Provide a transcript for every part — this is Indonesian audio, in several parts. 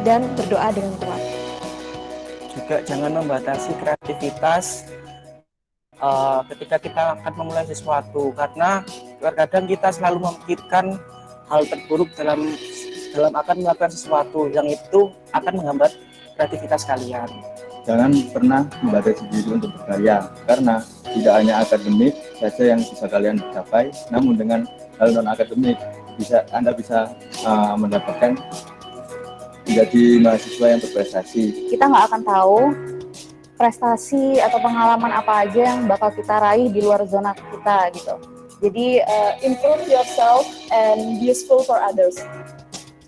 dan berdoa dengan kuat. Juga jangan membatasi kreativitas ketika kita akan memulai sesuatu, karena terkadang kita selalu memikirkan hal terburuk dalam akan melakukan sesuatu yang itu akan menghambat kreativitas kalian. Jangan pernah membatasi diri untuk berkarya, karena tidak hanya akademik saja yang bisa kalian capai, namun dengan hal non akademik Anda bisa mendapatkan menjadi mahasiswa yang berprestasi. Kita nggak akan tahu prestasi atau pengalaman apa aja yang bakal kita raih di luar zona kita gitu. Jadi improve yourself and be useful for others.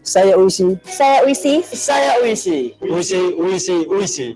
Saya Uisi. Saya Uisi. Saya Uisi. Uisi.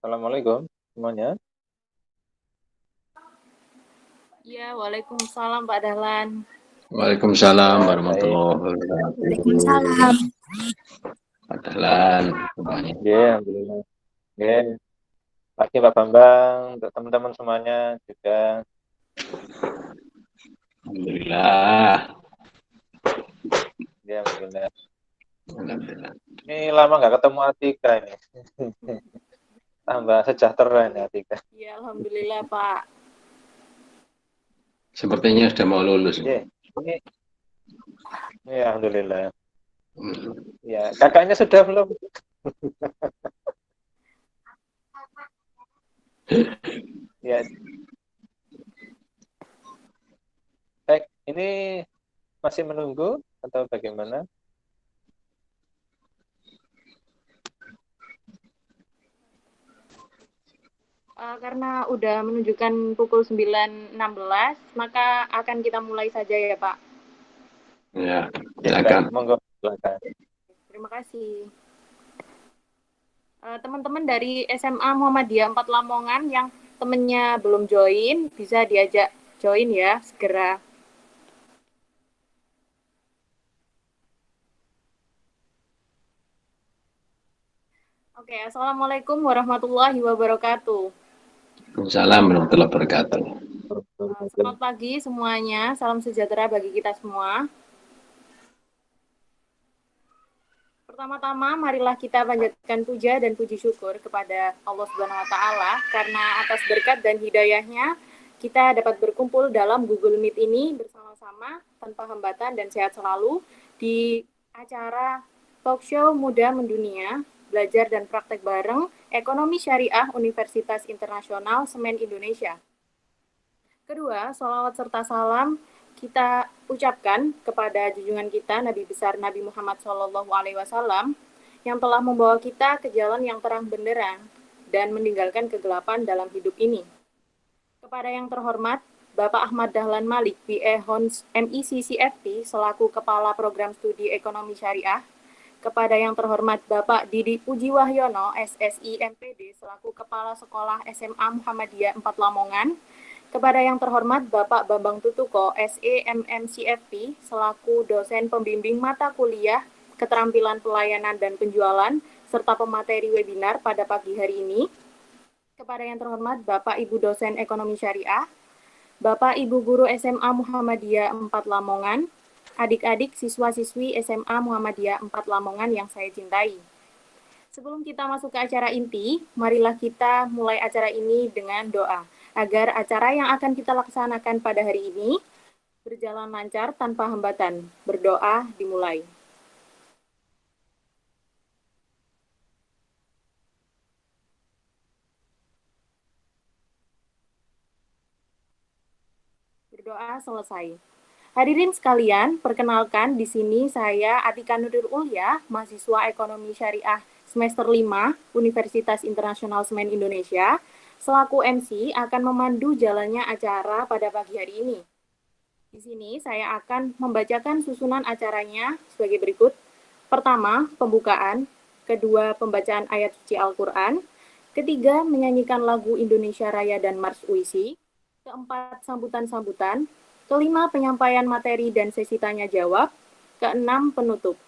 Assalamualaikum semuanya. Ya, waalaikumsalam Pak Dahlan. Waalaikumsalam warahmatullahi wabarakatuh. Waalaikumsalam. Pak Dahlan. Ya, alhamdulillah. Ya, pagi Pak Bambang, untuk teman-teman semuanya juga. Alhamdulillah. Ya, alhamdulillah. Alhamdulillah. Ini lama nggak ketemu Atika ini. Tambah sejahtera ini Atika. Ya, alhamdulillah Pak. Sepertinya sudah mau lulus. Ya, ini. Ya, alhamdulillah. Ya, kakaknya sudah belum? masih menunggu atau bagaimana? Karena udah menunjukkan pukul 9.16, maka akan kita mulai saja ya Pak. Ya, Ya, silakan. monggo, silakan. Terima kasih. Teman-teman dari SMA Muhammadiyah 4 Lamongan yang temennya belum join, bisa diajak join ya, segera. Oke, Assalamualaikum warahmatullahi wabarakatuh. Assalamualaikum warahmatullahi wabarakatuh. Selamat pagi semuanya, salam sejahtera bagi kita semua. Pertama-tama, marilah kita panjatkan puja dan puji syukur kepada Allah Subhanahu wa Ta'ala, karena atas berkat dan hidayahnya kita dapat berkumpul dalam Google Meet ini bersama-sama tanpa hambatan dan sehat selalu di acara talk show Muda Mendunia, belajar dan praktek bareng Ekonomi Syariah Universitas Internasional Semen Indonesia. Kedua, sholawat serta salam kita ucapkan kepada junjungan kita Nabi besar Nabi Muhammad SAW yang telah membawa kita ke jalan yang terang benderang dan meninggalkan kegelapan dalam hidup ini. Kepada yang terhormat Bapak Ahmad Dahlan Malik, PA Hons MEC CFP selaku Kepala Program Studi Ekonomi Syariah, kepada yang terhormat Bapak Didi Puji Wahyono, SSI MPD selaku Kepala Sekolah SMA Muhammadiyah 4 Lamongan, kepada yang terhormat Bapak Bambang Tutuko, SEMMCFP, selaku dosen pembimbing mata kuliah, keterampilan pelayanan dan penjualan, serta pemateri webinar pada pagi hari ini. Kepada yang terhormat Bapak Ibu dosen ekonomi syariah, Bapak Ibu guru SMA Muhammadiyah 4 Lamongan, adik-adik siswa-siswi SMA Muhammadiyah 4 Lamongan yang saya cintai. Sebelum kita masuk ke acara inti, marilah kita mulai acara ini dengan doa, agar acara yang akan kita laksanakan pada hari ini berjalan lancar tanpa hambatan. Berdoa dimulai. Berdoa selesai. Hadirin sekalian, perkenalkan di sini saya Atika Nurul Ulya, mahasiswa Ekonomi Syariah semester 5 Universitas Internasional Semen Indonesia, selaku MC akan memandu jalannya acara pada pagi hari ini. Di sini saya akan membacakan susunan acaranya sebagai berikut. Pertama, pembukaan. Kedua, pembacaan ayat suci Al-Quran. Ketiga, menyanyikan lagu Indonesia Raya dan Mars Puisi. Keempat, sambutan-sambutan. Kelima, penyampaian materi dan sesi tanya-jawab. Keenam, penutup.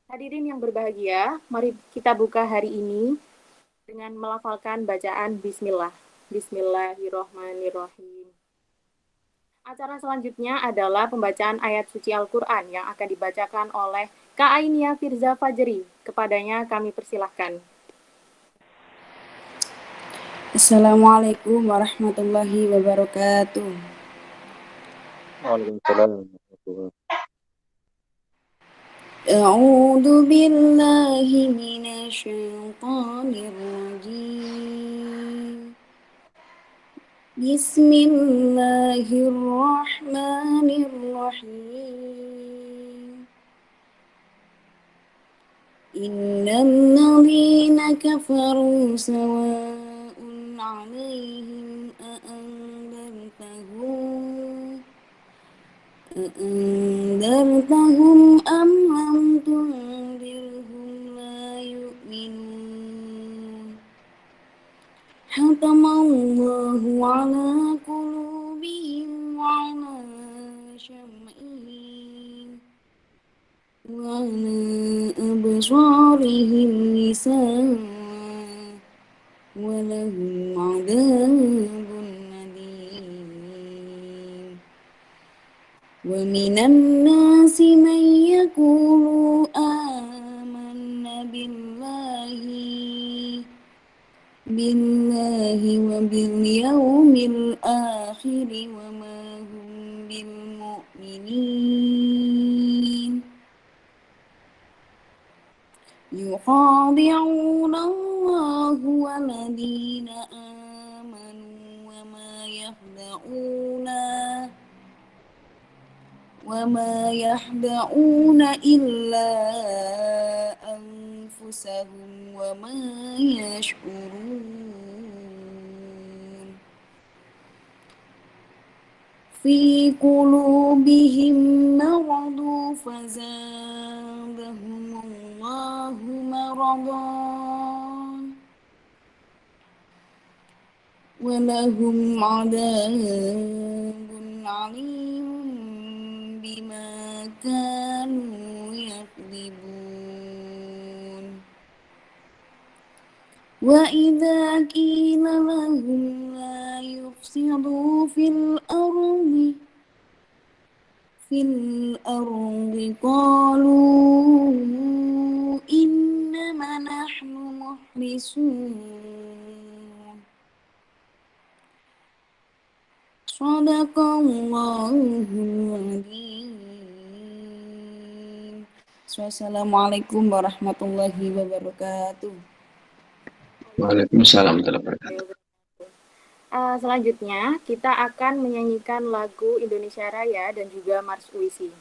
Hadirin yang berbahagia, mari kita buka hari ini dengan melafalkan bacaan Bismillah. Bismillahirrahmanirrahim. Acara selanjutnya adalah pembacaan ayat suci Al-Quran yang akan dibacakan oleh Kak Ainia Firza Fajri. Kepadanya kami persilahkan. Assalamualaikum warahmatullahi wabarakatuh. Waalaikumsalam. A'udzu billahi minasyaitonir rajim. Bismillahirrahmanirrahim. Innal ladzina kafaru sawa'un 'alaihim أأنذرتهم أم لم تنذرهم لا يؤمنون ختم الله على قلوبهم وعلى سمعهم وعلى أبصارهم غشاوة ولهم عذاب ومن الناس من يقول آمنا بالله وباليوم الآخر وما هم بالمؤمنين يخادعون الله والذين آمنوا وما يخدعون إلا أنفسهم وما يشعرون في قلوبهم مرض فزادهم الله مرضا ولهم عذاب عليم بما كانوا يكذبون وإذا قيل لهم لا يفسدوا في الأرض قالوا إنما نحن مخلصون صدق الله العظيم. Wassalamualaikum warahmatullahi wabarakatuh. Waalaikumsalam warahmatullahi wabarakatuh. Selanjutnya, kita akan menyanyikan lagu Indonesia Raya dan juga Mars Puisi.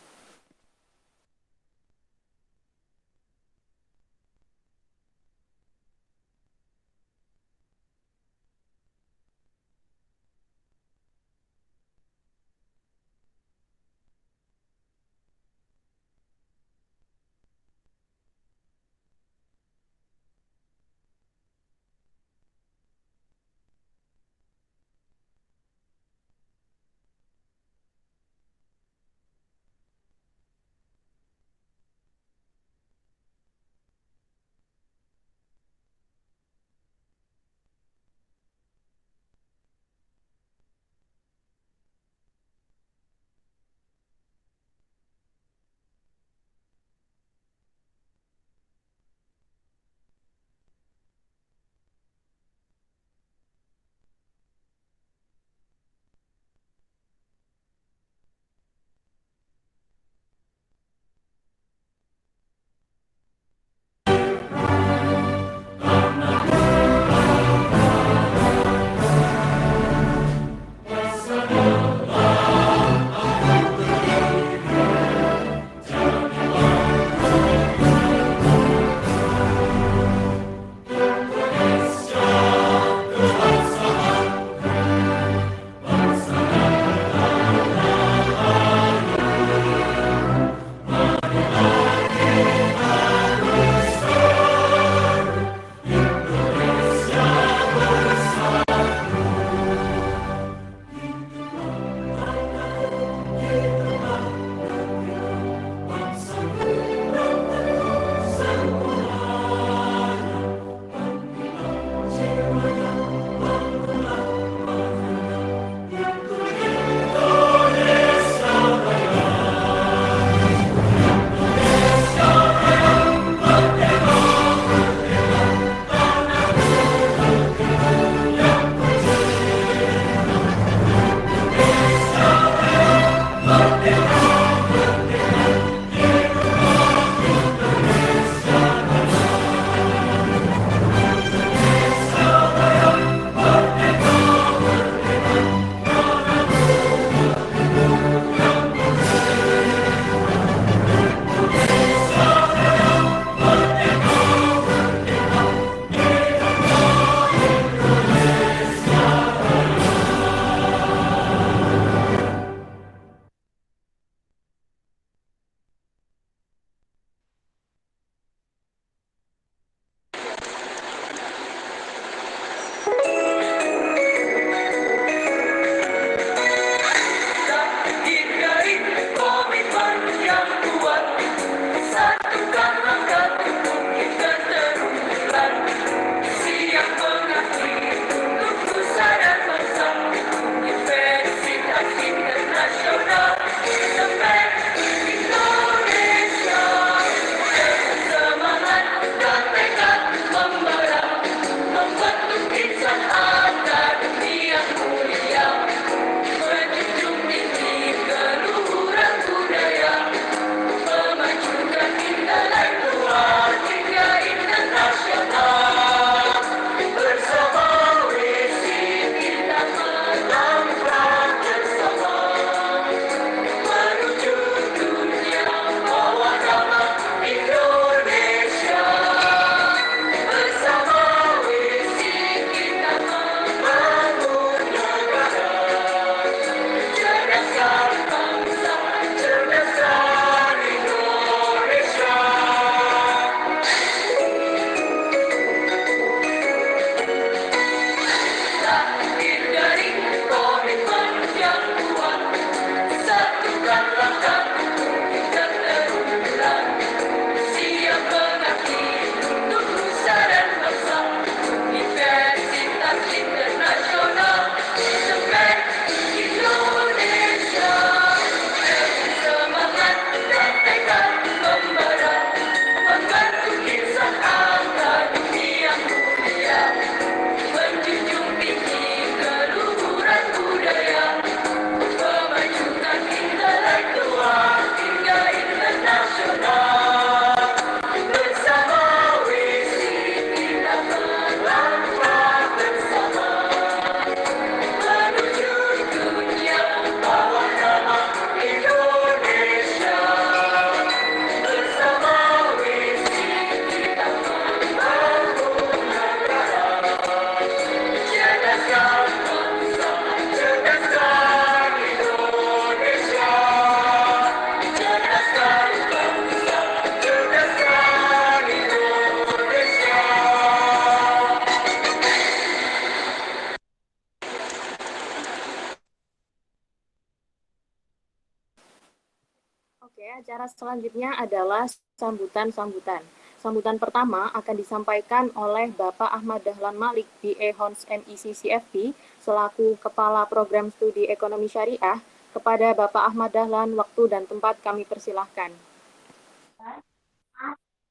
Acara selanjutnya adalah sambutan-sambutan. Sambutan pertama akan disampaikan oleh Bapak Ahmad Dahlan Malik, BA Hons MEC CFP, selaku Kepala Program Studi Ekonomi Syariah. Kepada Bapak Ahmad Dahlan, waktu dan tempat kami persilahkan.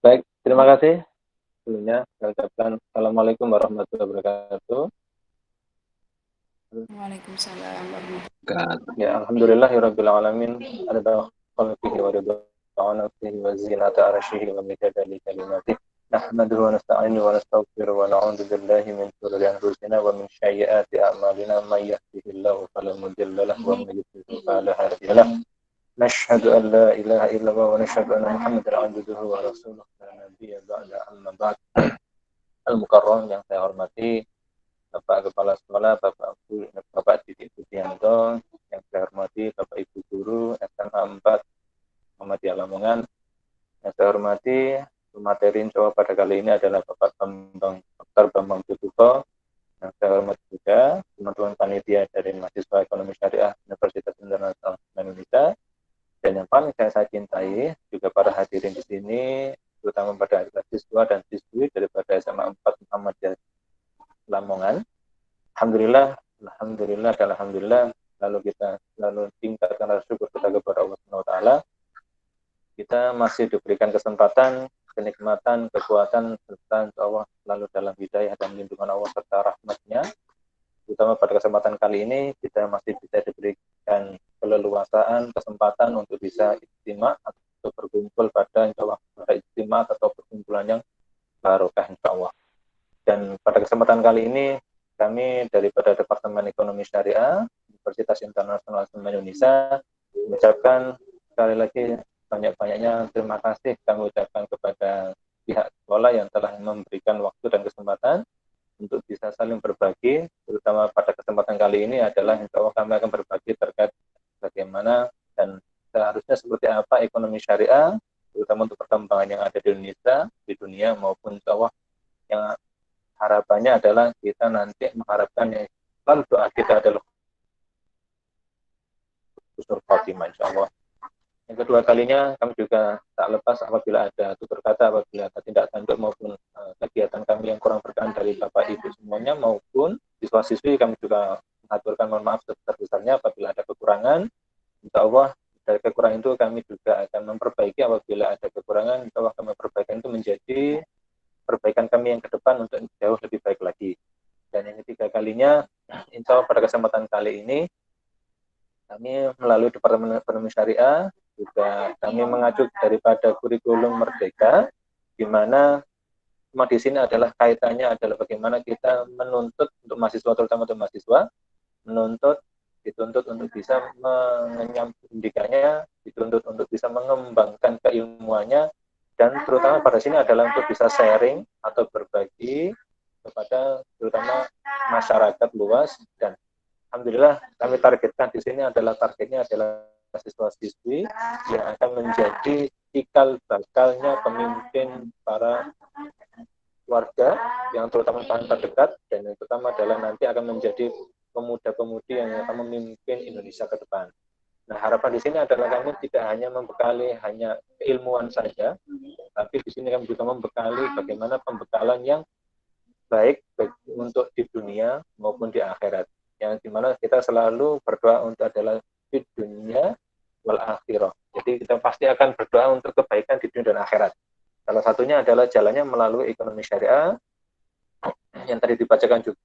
Baik, terima kasih. Sebelumnya, saya ucapkan Assalamualaikum warahmatullahi wabarakatuh. Waalaikumsalam warahmatullahi Wabarakatuh. Ya, alhamdulillahirabbil alamin. Ada khalqihi wa ridha nafsihi wa zinata arsyihi wa midada li kalimatihi. Nahmaduhu wa nasta'inuhu wa nastaghfiruhu wa na'udzu billahi min shururi anfusina wa min sayyiati a'malina may yahdihillahu fala mudilla lahu wa may yudlil fala hadiya lahu. Nashhadu an la ilaha illallah wa nashhadu anna Muhammadan abduhu wa rasuluh la nabiyya ba'da amma ba'd. Al-Mukarram yang saya hormati Bapak Kepala Sekolah, Bapak Didik Budianto, yang saya hormati Bapak Ibu Guru SMA 4 Muhammadiyah Lamongan, yang saya hormati materi insya Allah pada kali ini adalah Bapak Dr. Bambang Tutuko, yang saya hormati juga teman-teman panitia dari mahasiswa Ekonomi Syariah Universitas Internasional Indonesia, dan yang paling saya cintai juga para hadirin di sini, terutama pada siswa dan siswi daripada SMA 4 Muhammadiyah Lamongan. Alhamdulillah, lalu kita selalu tingkatkan rasa syukur kita kepada Allah Subhanahu wa taala. Kita masih diberikan kesempatan, kenikmatan, kekuatan serta Allah selalu dalam hidayah dan lindungan Allah serta rahmatnya. Terutama pada kesempatan kali ini kita masih bisa diberikan keleluasaan, kesempatan untuk bisa ijtima atau berkumpul pada insya Allah pada ijtima atau perkumpulan yang barokah insya Allah. Dan pada kesempatan kali ini kami daripada Departemen Ekonomi Syariah Universitas Internasional Indonesia mengucapkan sekali lagi banyak-banyaknya terima kasih kami ucapkan kepada pihak sekolah yang telah memberikan waktu dan kesempatan untuk bisa saling berbagi, terutama pada kesempatan kali ini adalah insya Allah kami akan berbagi terkait bagaimana dan seharusnya seperti apa ekonomi syariah, terutama untuk perkembangan yang ada di Indonesia, di dunia maupun insya Allah yang harapannya adalah kita nanti mengharapkan yang lalu doa kita adalah husnul khotimah insya Allah. Yang kedua kalinya kami juga tak lepas apabila ada tutur kata, apabila ada tindak tanduk maupun kegiatan kami yang kurang berkenan dari Bapak Ibu semuanya maupun siswa-siswi, kami juga mengaturkan mohon maaf sebesar-besarnya apabila ada kekurangan. Insya Allah dari kekurangan itu kami juga akan memperbaiki, apabila ada kekurangan insya Allah kami perbaikan itu menjadi perbaikan kami yang ke depan untuk jauh lebih baik lagi. Dan yang ketiga kalinya, insya Allah pada kesempatan kali ini, kami melalui Departemen Ekonomi Syariah, juga kami mengacu daripada kurikulum Merdeka, di mana cuma di sini adalah kaitannya adalah bagaimana kita menuntut untuk mahasiswa, terutama untuk mahasiswa, dituntut untuk bisa mengenyam pendidikannya, dituntut untuk bisa mengembangkan keilmuannya, dan terutama pada sini adalah untuk bisa sharing atau berbagi kepada terutama masyarakat luas. Dan alhamdulillah kami targetkan di sini targetnya adalah siswa-siswi yang akan menjadi cikal bakalnya pemimpin para warga yang terutama paling terdekat, dan yang terutama adalah nanti akan menjadi pemuda-pemudi yang akan memimpin Indonesia ke depan. Nah, harapan di sini adalah kami tidak hanya membekali hanya keilmuan saja, tapi di sini kami juga membekali bagaimana pembekalan yang baik untuk di dunia maupun di akhirat. Yang dimana kita selalu berdoa untuk adalah di dunia wal akhirah. Jadi kita pasti akan berdoa untuk kebaikan di dunia dan akhirat. Salah satunya adalah jalannya melalui ekonomi syariah yang tadi dibacakan juga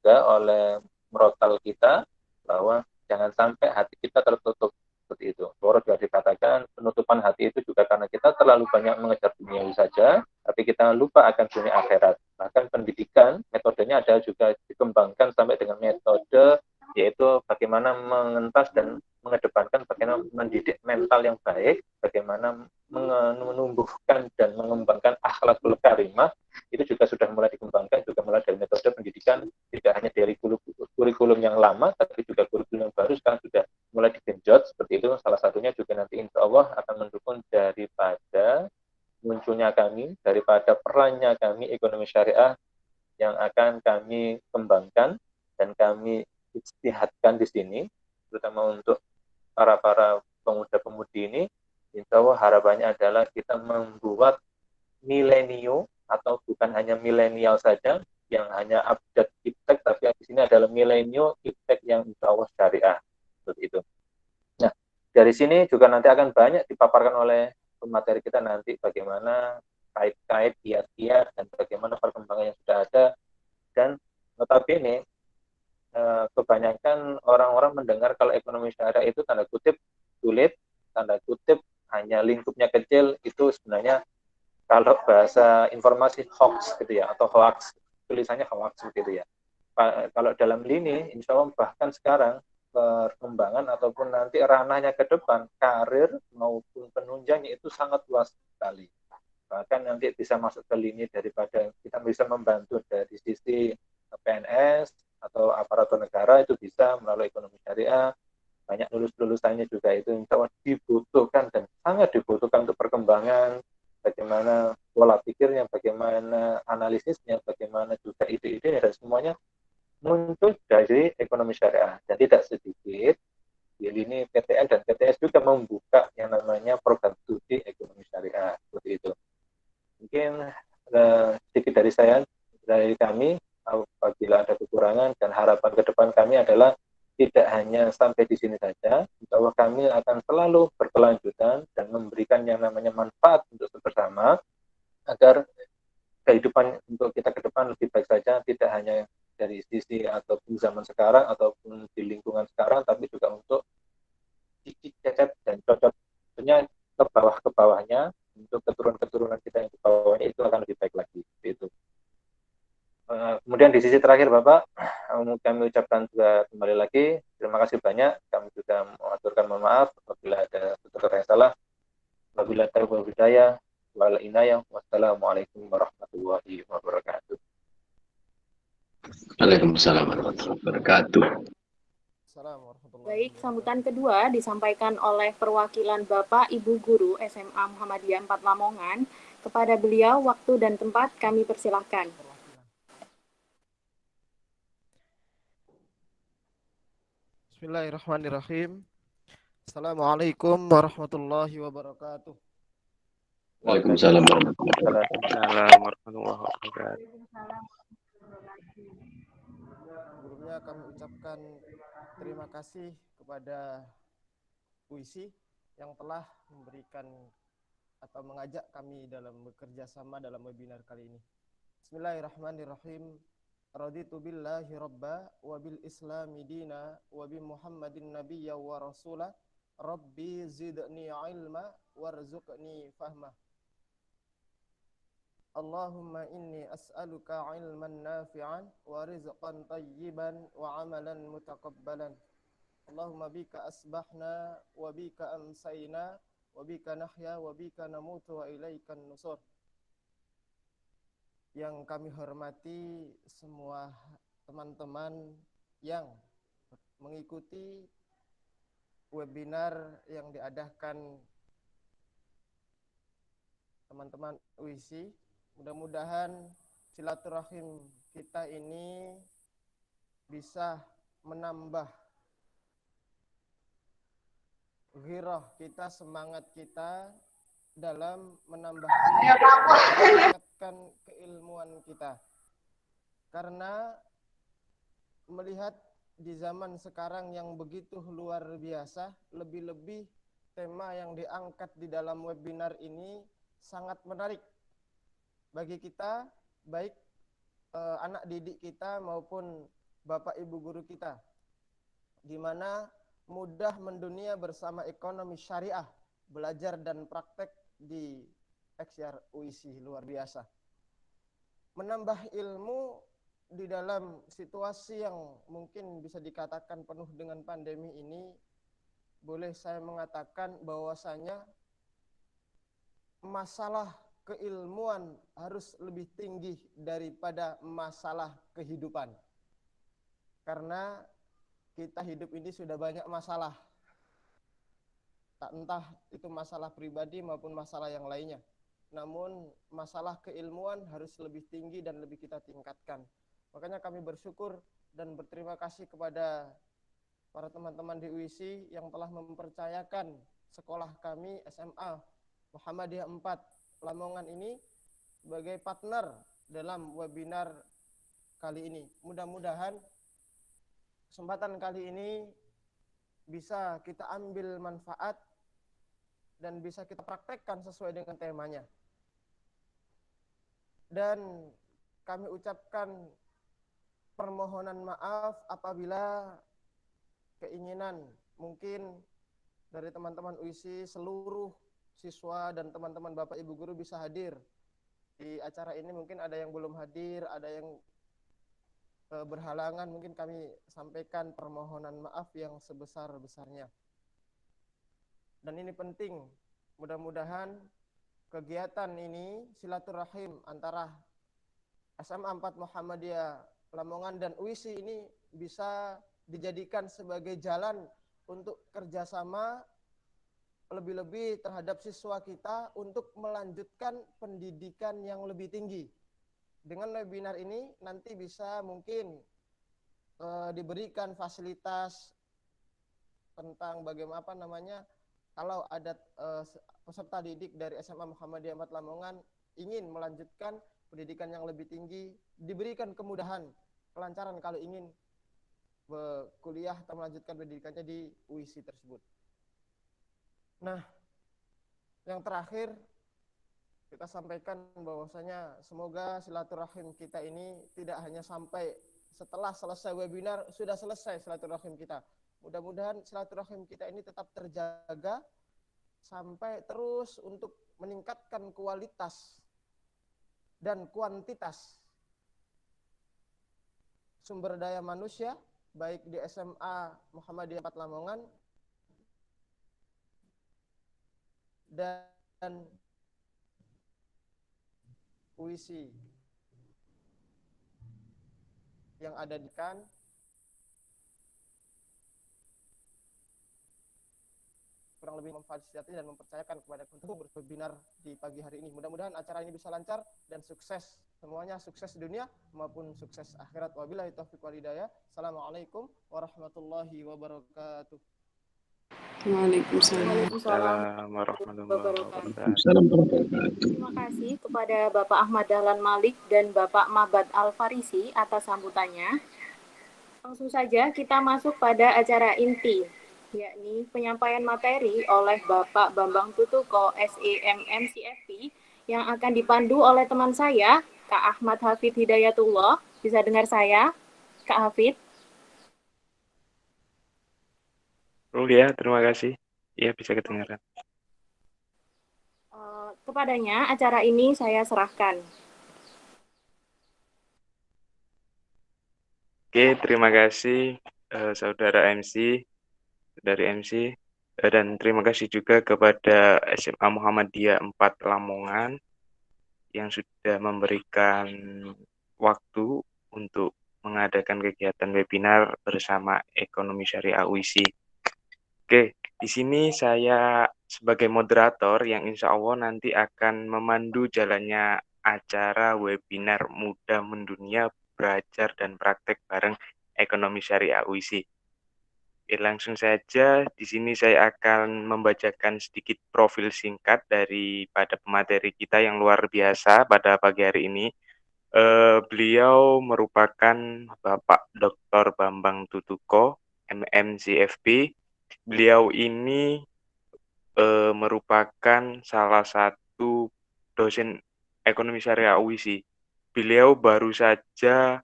oleh merotal kita, bahwa jangan sampai hati kita tertutup seperti itu. Bahwa juga dikatakan penutupan hati itu juga karena kita terlalu banyak mengejar duniawi saja, tapi kita lupa akan dunia akhirat. Bahkan pendidikan metodenya ada juga dikembangkan sampai dengan metode yaitu bagaimana mengentas dan mengedepankan bagaimana mendidik mental yang baik, bagaimana menumbuhkan dan mengembangkan akhlakul karimah. Itu juga sudah mulai dikembangkan, juga mulai dari metode pendidikan, tidak hanya dari kurikulum yang lama, tapi juga kurikulum yang baru sekarang sudah mulai digenjot seperti itu. Salah satunya juga nanti insya Allah akan mendukung daripada munculnya kami, daripada perannya kami ekonomi syariah yang akan kami kembangkan dan kami ijtihadkan di sini, terutama untuk para pemuda-pemudi ini, insya Allah harapannya adalah kita membuat milenio, atau bukan hanya milenial saja yang hanya update iptek, tapi di sini adalah milenio iptek yang insya Allah syariah, seperti itu. Nah, dari sini juga nanti akan banyak dipaparkan oleh pemateri kita nanti bagaimana kait-kait, kiat-kiat, dan bagaimana perkembangan yang sudah ada. Dan notabene kebanyakan orang-orang mendengar kalau ekonomi syariah itu tanda kutip sulit, tanda kutip hanya lingkupnya kecil, itu sebenarnya kalau bahasa informasi hoax gitu ya, atau hoax, tulisannya hoax gitu ya. Kalau dalam lini, insya Allah bahkan sekarang perkembangan ataupun nanti ranahnya ke depan, karir maupun penunjangnya itu sangat luas sekali. Bahkan nanti bisa masuk ke lini daripada kita bisa membantu dari sisi PNS atau aparatur negara, itu bisa melalui ekonomi syariah. Banyak lulusannya juga itu insya Allah dibutuhkan dan sangat dibutuhkan untuk perkembangan, bagaimana pola pikirnya, bagaimana analisisnya, bagaimana juga ide-idenya, dan semuanya muncul dari ekonomi syariah. Dan tidak sedikit di lini PTN dan PTS juga membuka yang namanya program studi ekonomi syariah, seperti itu. Mungkin sedikit dari saya, dari kami. Apabila ada kekurangan, dan harapan ke depan kami adalah tidak hanya sampai di sini saja, insya Allah kami akan selalu berkelanjutan dan memberikan yang namanya manfaat untuk bersama, agar kehidupan untuk kita ke depan lebih baik saja, tidak hanya dari sisi ataupun zaman sekarang ataupun di lingkungan sekarang, tapi juga untuk cicit cecet dan cocoknya ke bawahnya, untuk keturunan-keturunan kita yang di bawahnya itu akan lebih baik lagi. Itu. Kemudian di sisi terakhir Bapak, kami ucapkan juga kembali lagi terima kasih banyak. Kami juga mengaturkan mohon maaf apabila ada tutur yang salah. Wabillahi taufiq wal hidayah wal inayah. Wassalamualaikum warahmatullahi wabarakatuh. Waalaikumsalam warahmatullahi wabarakatuh. Baik, sambutan kedua disampaikan oleh perwakilan Bapak Ibu Guru SMA Muhammadiyah 4 Lamongan. Kepada beliau, waktu dan tempat kami persilahkan. Bismillahirrahmanirrahim. Assalamualaikum warahmatullahi wabarakatuh. Waalaikumsalam warahmatullahi wabarakatuh. Sebelumnya kami ucapkan terima kasih kepada UISI yang telah memberikan atau mengajak kami dalam bekerja sama dalam webinar kali ini. Bismillahirrahmanirrahim. Raditu billahi rabba wa bil islami dina wa bi muhammadin nabiyya wa rasula rabbi zidni ilma warzuqni fahma. Allahumma inni as'aluka ilman nafi'an wa rizqan tayyiban wa amalan mutaqabbalan. Allahumma bika asbahna wa bika amsayna wa bika nahya wa bika namutu wa ilaikan nusur. Yang kami hormati semua teman-teman yang mengikuti webinar yang diadakan teman-teman UISI. Mudah-mudahan silaturahim kita ini bisa menambah ghirah kita, semangat kita dalam meningkatkan keilmuan kita. Karena melihat di zaman sekarang yang begitu luar biasa, lebih-lebih tema yang diangkat di dalam webinar ini sangat menarik bagi kita, baik anak didik kita maupun bapak ibu guru kita, di mana mudah mendunia bersama ekonomi syariah, belajar dan praktek di XR UISI luar biasa. Menambah ilmu di dalam situasi yang mungkin bisa dikatakan penuh dengan pandemi ini, boleh saya mengatakan bahwasanya masalah keilmuan harus lebih tinggi daripada masalah kehidupan. Karena kita hidup ini sudah banyak masalah. Tak entah itu masalah pribadi maupun masalah yang lainnya. Namun masalah keilmuan harus lebih tinggi dan lebih kita tingkatkan. Makanya kami bersyukur dan berterima kasih kepada para teman-teman di UISI yang telah mempercayakan sekolah kami SMA Muhammadiyah 4 Lamongan ini sebagai partner dalam webinar kali ini. Mudah-mudahan kesempatan kali ini bisa kita ambil manfaat dan bisa kita praktekkan sesuai dengan temanya. Dan kami ucapkan permohonan maaf apabila keinginan mungkin dari teman-teman UISI, seluruh siswa dan teman-teman Bapak Ibu guru bisa hadir di acara ini. Mungkin ada yang belum hadir, ada yang berhalangan, mungkin kami sampaikan permohonan maaf yang sebesar-besarnya. Dan ini penting, mudah-mudahan kegiatan ini silaturahim antara SMA 4 Muhammadiyah Lamongan dan UISI ini bisa dijadikan sebagai jalan untuk kerjasama lebih-lebih terhadap siswa kita untuk melanjutkan pendidikan yang lebih tinggi. Dengan webinar ini nanti bisa mungkin diberikan fasilitas tentang bagaimana kalau ada peserta didik dari SMA Muhammadiyah 4 Lamongan ingin melanjutkan pendidikan yang lebih tinggi, diberikan kemudahan, kelancaran kalau ingin kuliah atau melanjutkan pendidikannya di UISI tersebut. Nah, yang terakhir kita sampaikan bahwasanya semoga silaturahim kita ini tidak hanya sampai setelah selesai webinar sudah selesai silaturahim kita. Mudah-mudahan silaturahim kita ini tetap terjaga sampai terus untuk meningkatkan kualitas dan kuantitas sumber daya manusia baik di SMA Muhammadiyah 4 Lamongan dan UISI yang ada di kan kurang lebih memfasilitasi dan mempercayakan kepada untuk berwebinar di pagi hari ini. Mudah-mudahan acara ini bisa lancar dan sukses. Semuanya sukses dunia maupun sukses akhirat. Wabillahi taufiq wal hidayah. Assalamualaikum warahmatullahi wabarakatuh. Waalaikumsalam. Waalaikumsalam warahmatullahi wabarakatuh. Waalaikumsalam warahmatullahi wabarakatuh. Terima kasih kepada Bapak Ahmad Dahlan Malik dan Bapak Mabad Al-Farisi atas sambutannya. Langsung saja kita masuk pada acara inti, yakni penyampaian materi oleh Bapak Bambang Tutuko, SEMM CFP, yang akan dipandu oleh teman saya, Kak Ahmad Hafid Hidayatullah. Bisa dengar saya, Kak Hafid? Oh ya, terima kasih. Iya, bisa kedengaran. Kepadanya acara ini saya serahkan. Oke, terima kasih saudara MC, dari MC, dan terima kasih juga kepada SMA Muhammadiyah 4 Lamongan yang sudah memberikan waktu untuk mengadakan kegiatan webinar bersama Ekonomi Syariah UISI. Oke, di sini saya sebagai moderator yang insya Allah nanti akan memandu jalannya acara webinar Muda Mendunia Belajar dan Praktek bareng Ekonomi Syariah UISI. Langsung saja, di sini saya akan membacakan sedikit profil singkat daripada pemateri kita yang luar biasa pada pagi hari ini. Beliau merupakan Bapak Dr. Bambang Tutuko, MMCFP. Beliau ini merupakan salah satu dosen ekonomi syariah UISI. Beliau baru saja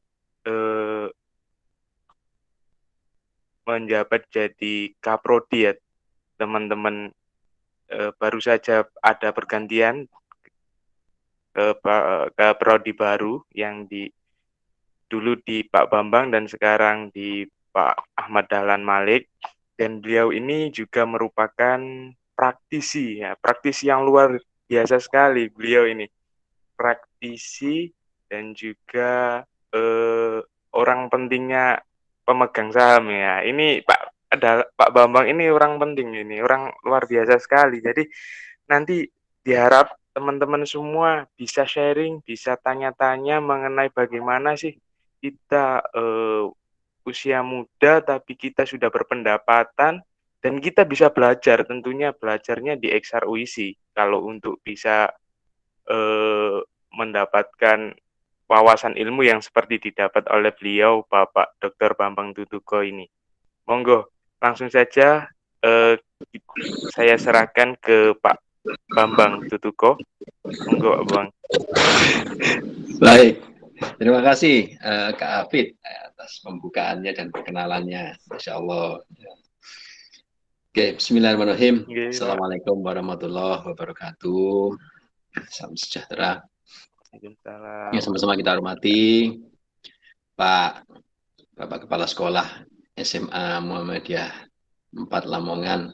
menjabat jadi Kaprodi ya, teman-teman. Baru saja ada pergantian ke prodi baru yang dulu di Pak Bambang dan sekarang di Pak Ahmad Dahlan Malik. Dan beliau ini juga merupakan praktisi yang luar biasa sekali. Beliau ini praktisi dan juga orang pentingnya pemegang saham ya. Ini Pak Bambang ini orang penting, ini orang luar biasa sekali. Jadi nanti diharap teman-teman semua bisa sharing, bisa tanya-tanya mengenai bagaimana sih kita usia muda tapi kita sudah berpendapatan dan kita bisa belajar, tentunya belajarnya di XR UISI kalau untuk bisa mendapatkan wawasan ilmu yang seperti didapat oleh beliau Bapak Dr. Bambang Tutuko ini. Monggo, langsung saja saya serahkan ke Pak Bambang Tutuko. Monggo Pak Bang. Baik, terima kasih Kak Hafid atas pembukaannya dan perkenalannya. Masya Allah. Oke, bismillahirrahmanirrahim. Assalamualaikum warahmatullahi wabarakatuh. Salam sejahtera. Ya, sama-sama kita hormati Bapak Kepala Sekolah SMA Muhammadiyah 4 Lamongan,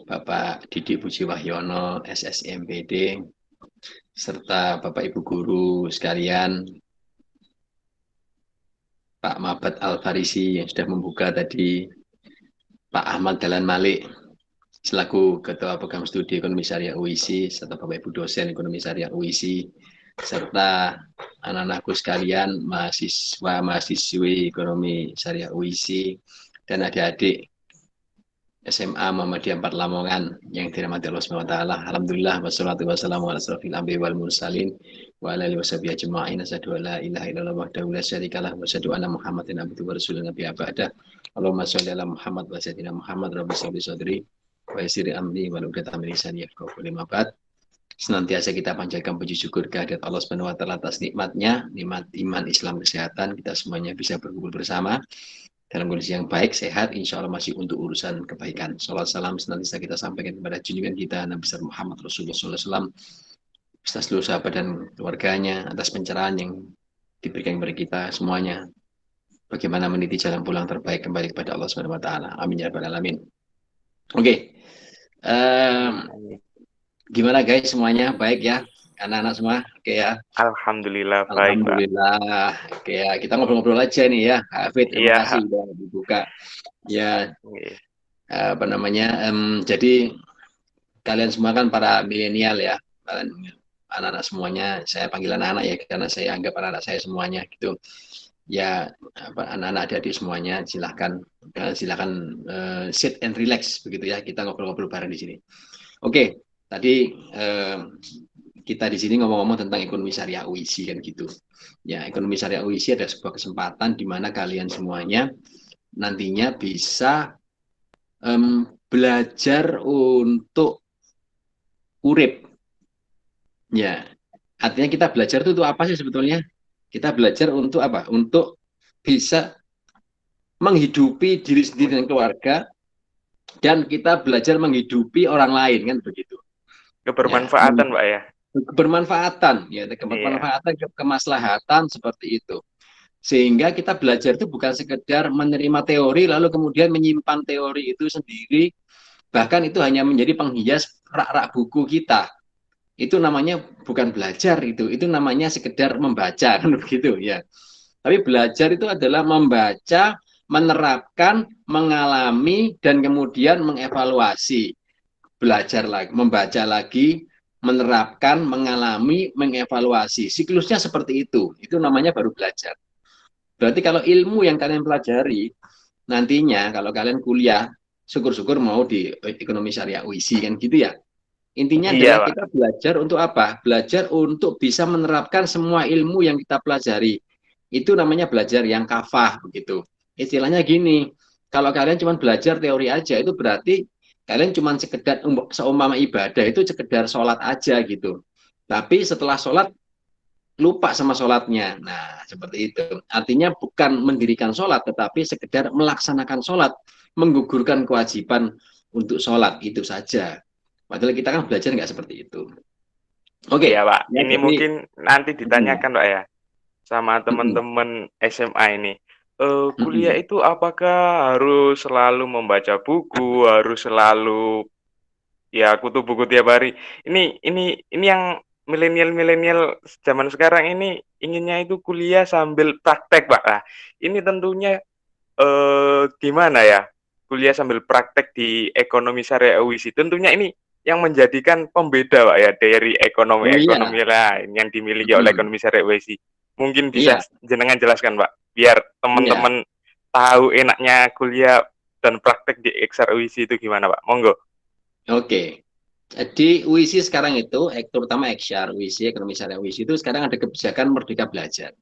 Bapak Didi Puji Wahyono, SSMPD, serta Bapak Ibu Guru sekalian, Pak Mabat Al-Farisi yang sudah membuka tadi, Pak Ahmad Dahlan Malik, selaku Ketua Program Studi Ekonomi Syariah UISI, serta Bapak Ibu dosen Ekonomi Syariah UISI, serta anak-anakku sekalian, mahasiswa-mahasiswi Ekonomi Syariah UISI, dan adik-adik SMA Muhammadiyah 4 Lamongan yang dirahmati Allah SWT. Alhamdulillah, wassalatu wassalamu ala asrofil anbiya'i wal mursalin wa ala alihi washabihi ajma'in. Asyhadu an la ilaha illallah wahdahu la syarikalah wa asyhadu anna Muhammadan abduhu wa rasuluhu nabiyya ba'da. Allahumma sholli ala Muhammad wa sayyidina Muhammad rabbi sholli sadri wa yassir amri wa uqdatam min lisani yafqahu qawli. Ma ba'd. Senantiasa kita panjatkan puji syukur kehadirat Allah Subhanahu wa taala atas nikmatnya, nikmat iman, Islam, kesehatan. Kita semuanya bisa berkumpul bersama dalam kondisi yang baik, sehat, insya Allah masih untuk urusan kebaikan. Salam salam senantiasa kita sampaikan kepada junjungan kita Nabi besar Muhammad Rasulullah SAW, beserta seluruh sahabat dan keluarganya, atas pencerahan yang diberikan kepada kita semuanya. Bagaimana meniti jalan pulang terbaik kembali kepada Allah Subhanahu wa taala. Amin ya rabbal alamin. Oke. Gimana guys semuanya? Baik ya? Anak-anak semua? Oke ya? Alhamdulillah baik, Alhamdulillah. Oke ya, kita ngobrol-ngobrol aja nih ya. Hafid, terima kasih sudah dibuka. Ya, apa namanya? Jadi kalian semua kan para milenial ya. Anak-anak semuanya, saya panggil anak-anak ya karena saya anggap anak-anak saya semuanya gitu. Ya, anak-anak adik-adik semuanya silahkan sit and relax begitu ya. Kita ngobrol-ngobrol bareng di sini. Oke. Tadi kita di sini ngomong-ngomong tentang ekonomi syariah UISI kan gitu. Ya, ekonomi syariah UISI ada sebuah kesempatan di mana kalian semuanya nantinya bisa belajar untuk urip. Ya, artinya kita belajar itu apa sih sebetulnya? Kita belajar untuk apa? Untuk bisa menghidupi diri sendiri dan keluarga, dan kita belajar menghidupi orang lain kan begitu. Kebermanfaatan, Pak ya. Kebermanfaatan, ya, kebermanfaatan, kemaslahatan seperti itu. Sehingga kita belajar itu bukan sekedar menerima teori lalu kemudian menyimpan teori itu sendiri, bahkan itu hanya menjadi penghias rak-rak buku kita. Itu namanya bukan belajar itu namanya sekedar membaca kan begitu ya. Tapi belajar itu adalah membaca, menerapkan, mengalami, dan kemudian mengevaluasi. Belajar lagi, membaca lagi, menerapkan, mengalami, mengevaluasi. Siklusnya seperti itu. Itu namanya baru belajar. Berarti kalau ilmu yang kalian pelajari, nantinya kalau kalian kuliah, syukur-syukur mau di ekonomi syariah UISI kan gitu ya. Intinya adalah kita belajar untuk apa? Belajar untuk bisa menerapkan semua ilmu yang kita pelajari. Itu namanya belajar yang kafah begitu. Istilahnya gini, kalau kalian cuma belajar teori aja, itu berarti kalian cuma sekedar seumpama ibadah itu sekedar sholat aja gitu. Tapi setelah sholat lupa sama sholatnya. Nah, seperti itu. Artinya bukan mendirikan sholat, tetapi sekedar melaksanakan sholat, menggugurkan kewajiban untuk sholat, itu saja. Padahal kita kan belajar nggak seperti itu. Oke ya Pak, ini jadi, mungkin nanti ditanyakan Pak ya, sama teman-teman SMA ini. Kuliah itu apakah harus selalu membaca buku, harus selalu ya kutu buku tiap hari? Ini yang milenial zaman sekarang ini inginnya itu kuliah sambil praktek Pak. Nah, ini tentunya gimana ya? Kuliah sambil praktek di ekonomi syariah UISI. Tentunya ini yang menjadikan pembeda Pak ya dari ekonomi lain yang dimiliki oleh ekonomi syariah UISI. Mungkin bisa jenengan jelaskan Pak, biar teman-teman tahu enaknya kuliah dan praktek di XR UISI itu gimana Pak? Monggo. Oke. Jadi UISI sekarang itu, terutama XR UISI, Ekonomi Syariah UISI itu sekarang ada kebijakan Merdeka Belajar.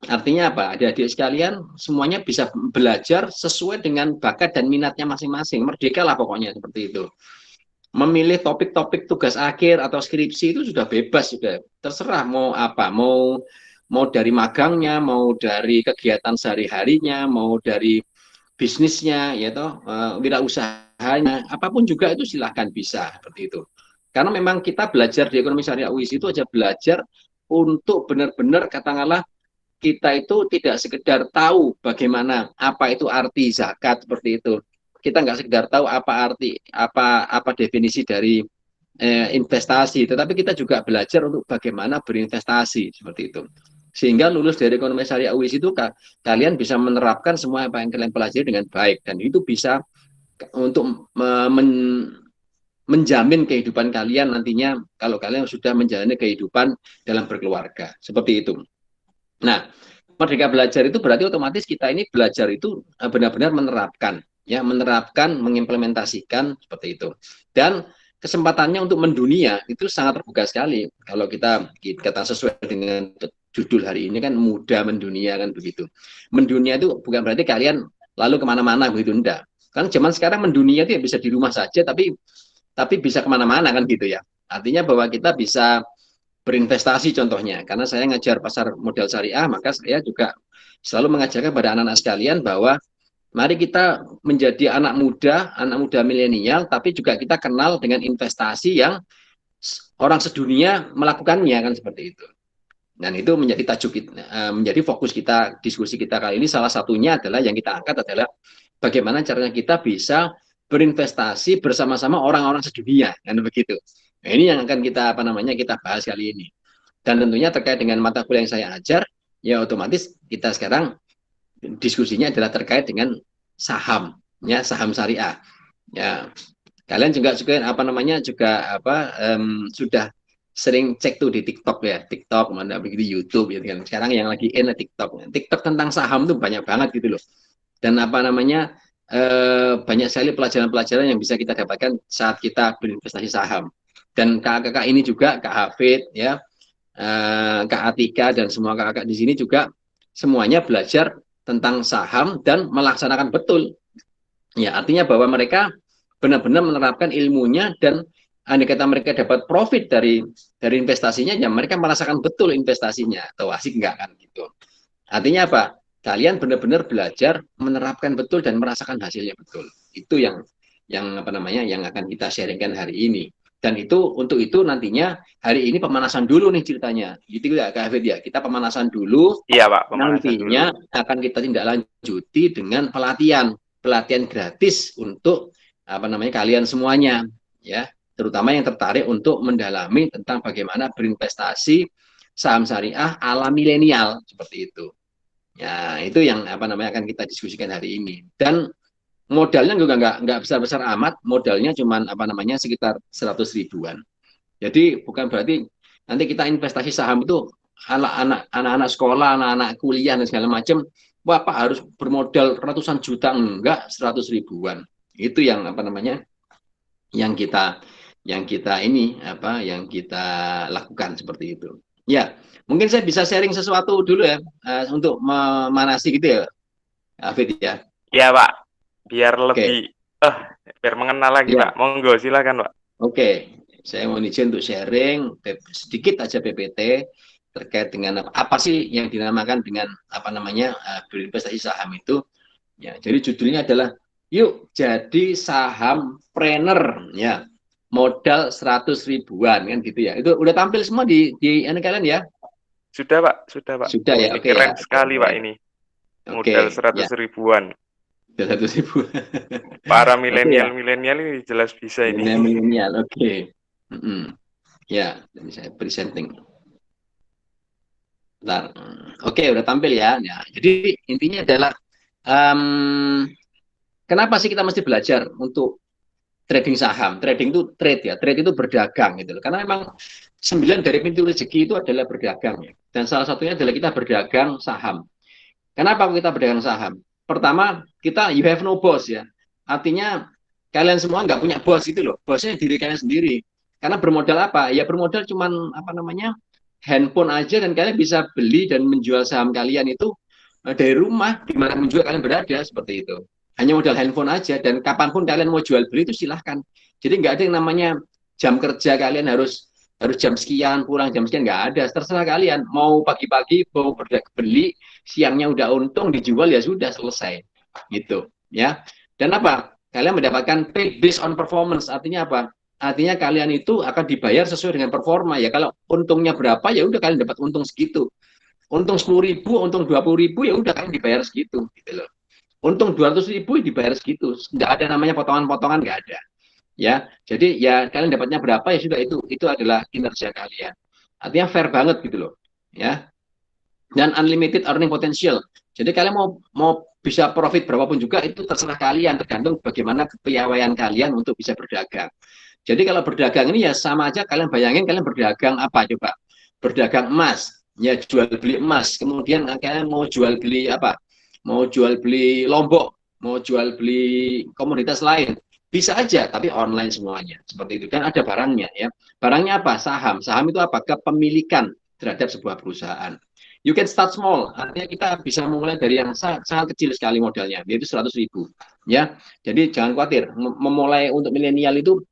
Artinya apa? Adik-adik sekalian semuanya bisa belajar sesuai dengan bakat dan minatnya masing-masing. Merdeka lah pokoknya seperti itu. Memilih topik-topik tugas akhir atau skripsi itu sudah bebas, sudah terserah mau apa, mau dari magangnya, mau dari kegiatan sehari-harinya, mau dari bisnisnya, ya toh, wirausahanya, apapun juga itu silahkan bisa seperti itu. Karena memang kita belajar di Ekonomi Syariah UISI itu aja belajar untuk benar-benar katakanlah kita itu tidak sekedar tahu bagaimana apa itu arti zakat seperti itu. Kita nggak sekedar tahu apa arti apa definisi dari investasi, tetapi kita juga belajar untuk bagaimana berinvestasi seperti itu. Sehingga lulus dari Ekonomi Syariah UIS itu kalian bisa menerapkan semua apa yang kalian pelajari dengan baik, dan itu bisa untuk menjamin kehidupan kalian nantinya kalau kalian sudah menjalani kehidupan dalam berkeluarga seperti itu. Nah, Merdeka Belajar itu berarti otomatis kita ini belajar itu benar-benar menerapkan, ya, mengimplementasikan seperti itu. Dan kesempatannya untuk mendunia itu sangat terbuka sekali. Kalau kita sesuai dengan judul hari ini kan muda mendunia kan begitu. Mendunia itu bukan berarti kalian lalu kemana-mana begitu, enggak. Kan zaman sekarang mendunia itu ya bisa di rumah saja, tapi bisa kemana-mana kan gitu ya. Artinya bahwa kita bisa berinvestasi contohnya. Karena saya ngajar pasar modal syariah, maka saya juga selalu mengajarkan pada anak-anak sekalian bahwa mari kita menjadi anak muda milenial, tapi juga kita kenal dengan investasi yang orang sedunia melakukannya kan seperti itu. Dan itu menjadi tajuk menjadi fokus kita, diskusi kita kali ini. Salah satunya adalah yang kita angkat adalah bagaimana caranya kita bisa berinvestasi bersama-sama orang-orang sedunia kan begitu. Nah, ini yang akan kita kita bahas kali ini. Dan tentunya terkait dengan mata kuliah yang saya ajar, ya otomatis kita sekarang diskusinya adalah terkait dengan saham, ya, saham syariah. Ya, kalian juga sudah sering cek tuh di TikTok ya, TikTok mana begitu YouTube ya kan. Sekarang yang lagi TikTok. TikTok tentang saham tuh banyak banget gitu loh. Dan banyak sekali pelajaran-pelajaran yang bisa kita dapatkan saat kita berinvestasi saham. Dan kakak-kakak ini juga, Kak Hafid, ya, Kak Atika, dan semua kakak di sini juga semuanya belajar tentang saham dan melaksanakan betul. Ya, artinya bahwa mereka benar-benar menerapkan ilmunya, dan andai kata mereka dapat profit dari investasinya, ya mereka merasakan betul investasinya, atau asik enggak kan gitu. Artinya apa? Kalian benar-benar belajar menerapkan betul dan merasakan hasilnya betul. Itu yang akan kita sharingkan hari ini. Dan untuk itu nantinya hari ini pemanasan dulu nih ceritanya. Gitu ya Kak Hafid ya. Kita pemanasan dulu. Iya Pak, pemanasan nantinya dulu. akan kita tindak lanjuti dengan pelatihan gratis untuk kalian semuanya, ya. Terutama yang tertarik untuk mendalami tentang bagaimana berinvestasi saham syariah ala milenial seperti itu. Ya, itu yang akan kita diskusikan hari ini. Dan modalnya juga nggak besar-besar amat, modalnya cuma sekitar 100 ribuan. Jadi bukan berarti nanti kita investasi saham itu anak-anak sekolah, anak-anak kuliah dan segala macam, wah Pak harus bermodal ratusan juta, enggak, 100 ribuan. Itu yang yang kita lakukan seperti itu. Ya, mungkin saya bisa sharing sesuatu dulu ya, untuk memanasi gitu ya, Hafid ya. Iya Pak, biar lebih biar mengenal lagi ya. Pak. Monggo silakan Pak. Oke, saya mau izin untuk sharing sedikit aja PPT terkait dengan apa sih yang dinamakan dengan berinvestasi saham itu. Ya, jadi judulnya adalah yuk jadi saham trainer ya. Modal 100 ribuan kan gitu ya. Itu udah tampil semua di kalian ya? Sudah Pak, sudah Pak. Sudah ya, oke. Keren sekali Pak ini. Modal 100 ribuan. 100 ribu. Para milenial ini jelas bisa ini. Milenial, oke. Ya, jadi saya presenting. Bentar. Oke, udah tampil ya. Ya, jadi intinya adalah kenapa sih kita mesti belajar untuk trading saham? Trading itu trade ya. Trade itu berdagang gitu loh. Karena memang 9 dari pintu rezeki itu adalah berdagang ya. Dan salah satunya adalah kita berdagang saham. Kenapa kita berdagang saham? pertama kita you have no boss ya. Artinya kalian semua nggak punya bos itu loh. Bosnya diri kalian sendiri. Karena bermodal apa? Ya bermodal cuman apa namanya handphone aja dan kalian bisa beli dan menjual saham kalian itu dari rumah di mana menjual kalian berada seperti itu. Hanya modal handphone aja dan kapanpun kalian mau jual beli itu silahkan. Jadi nggak ada yang namanya jam kerja kalian harus jam sekian pulang jam sekian, nggak ada, terserah kalian mau pagi-pagi mau beli siangnya udah untung dijual ya sudah selesai gitu ya. Dan apa kalian mendapatkan paid based on performance, artinya apa, artinya kalian itu akan dibayar sesuai dengan performa ya. Kalau untungnya berapa ya udah kalian dapat untung segitu, untung 10.000 untung 20.000 ya udah kalian dibayar segitu gitu loh. Untung 200.000 dibayar segitu, nggak ada namanya potongan-potongan, nggak ada ya. Jadi ya kalian dapatnya berapa ya sudah, itu adalah kinerja kalian, artinya fair banget gitu loh ya. Dan unlimited earning potential, jadi kalian mau bisa profit berapapun juga itu terserah kalian, tergantung bagaimana kepiawaian kalian untuk bisa berdagang. Jadi kalau berdagang ini ya sama aja, kalian bayangin kalian berdagang apa coba, berdagang emas ya, jual beli emas, kemudian kalian mau jual beli apa, mau jual beli lombok, mau jual beli komoditas lain, bisa aja, tapi online semuanya seperti itu. Dan ada barangnya ya. Barangnya apa? Saham. Saham itu apa? Kepemilikan terhadap sebuah perusahaan. You can start small, artinya kita bisa mulai dari yang sangat kecil sekali modalnya, yaitu 100.000 ya. Jadi jangan khawatir, memulai untuk milenial itu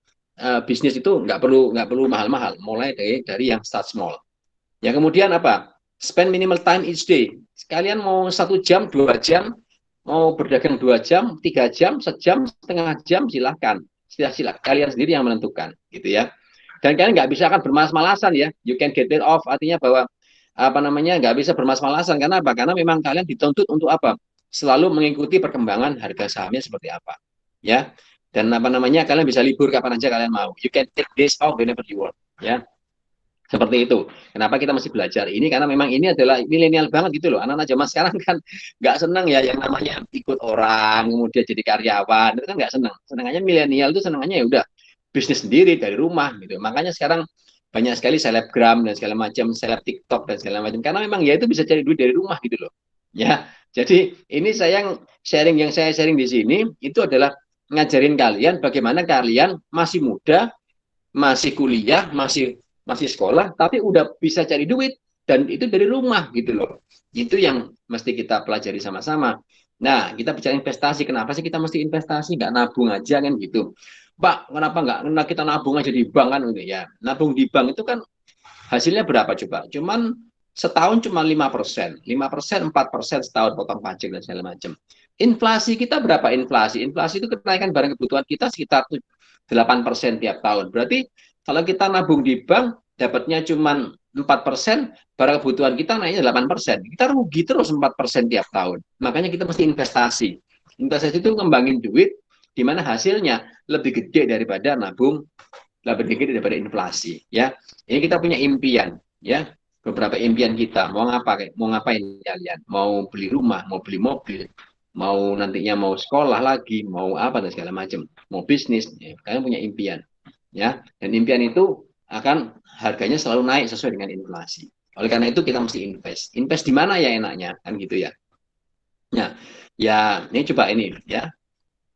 bisnis itu nggak perlu mahal-mahal, mulai dari yang start small. Ya kemudian apa? Spend minimal time each day. Kalian mau 1 jam, 2 jam, mau berdagang 2 jam, 3 jam, sejam, setengah jam, silahkan. Silahkan kalian sendiri yang menentukan, gitu ya. Dan kalian nggak bisa akan bermalas-malasan ya. You can get it off, artinya bahwa apa namanya nggak bisa bermalas-malasan. Karena apa? Karena memang kalian dituntut untuk apa? Selalu mengikuti perkembangan harga sahamnya seperti apa, ya. Dan apa namanya kalian bisa libur kapan aja kalian mau. You can take days off whenever you want, ya. Seperti itu. Kenapa kita masih belajar ini? Karena memang ini adalah milenial banget gitu loh. Anak-anak zaman sekarang kan nggak senang ya yang namanya ikut orang, kemudian jadi karyawan. Itu kan nggak senang. Senangannya milenial itu senangannya ya udah bisnis sendiri dari rumah gitu. Makanya sekarang banyak sekali selebgram dan segala macam, seleb TikTok dan segala macam. Karena memang ya itu bisa cari duit dari rumah gitu loh. Ya. Jadi ini saya sharing di sini itu adalah ngajarin kalian bagaimana kalian masih muda, masih kuliah, masih sekolah, tapi udah bisa cari duit dan itu dari rumah gitu loh. Itu yang mesti kita pelajari sama-sama. Nah, kita bicara investasi, kenapa sih kita mesti investasi, nggak nabung aja kan gitu. Pak, kenapa nggak kita nabung aja di bank kan gitu ya. Nabung di bank itu kan hasilnya berapa coba? Cuman setahun cuma 5%, 4% setahun potong pajak dan segala macam. Inflasi kita berapa inflasi? Inflasi itu kenaikan barang kebutuhan kita sekitar 8% tiap tahun. Berarti kalau kita nabung di bank, dapatnya cuma 4%, barang kebutuhan kita naiknya 8%. Kita rugi terus 4% tiap tahun. Makanya kita mesti investasi. Investasi itu ngembangin duit, di mana hasilnya lebih gede daripada nabung, lebih gede daripada inflasi. Ya, ini kita punya impian. Ya, beberapa impian kita. Mau ngapain kalian? Mau beli rumah, mau beli mobil, mau nantinya mau sekolah lagi, mau apa dan segala macam, mau bisnis. Ya, kalian punya impian. Ya, dan impian itu akan harganya selalu naik sesuai dengan inflasi. Oleh karena itu kita mesti invest di mana ya enaknya kan gitu ya. Nah, ya ini coba ini ya,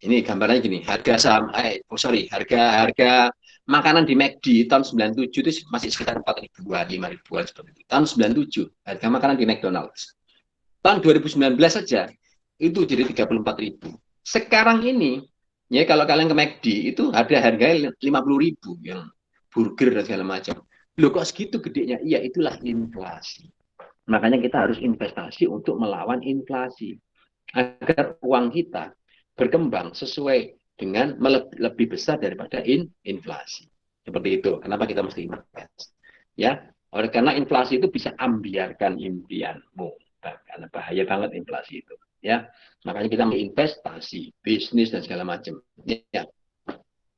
ini gambarnya gini, harga saham harga makanan di McD tahun 97 itu masih sekitar 4 ribuan, 5 ribuan seperti itu. Tahun 97 harga makanan di McDonald's, tahun 2019 saja itu jadi 34.000. Sekarang ini ya kalau kalian ke McD itu ada harganya 50.000 yang burger dan segala macam. Loh kok segitu gedenya? Iya, itulah inflasi. Makanya kita harus investasi untuk melawan inflasi agar uang kita berkembang sesuai dengan lebih besar daripada inflasi. Seperti itu. Kenapa kita mesti invest? Ya, oleh karena inflasi itu bisa ambiarkan impianmu. Karena bahaya banget inflasi itu. Ya, makanya kita menginvestasi, bisnis dan segala macam.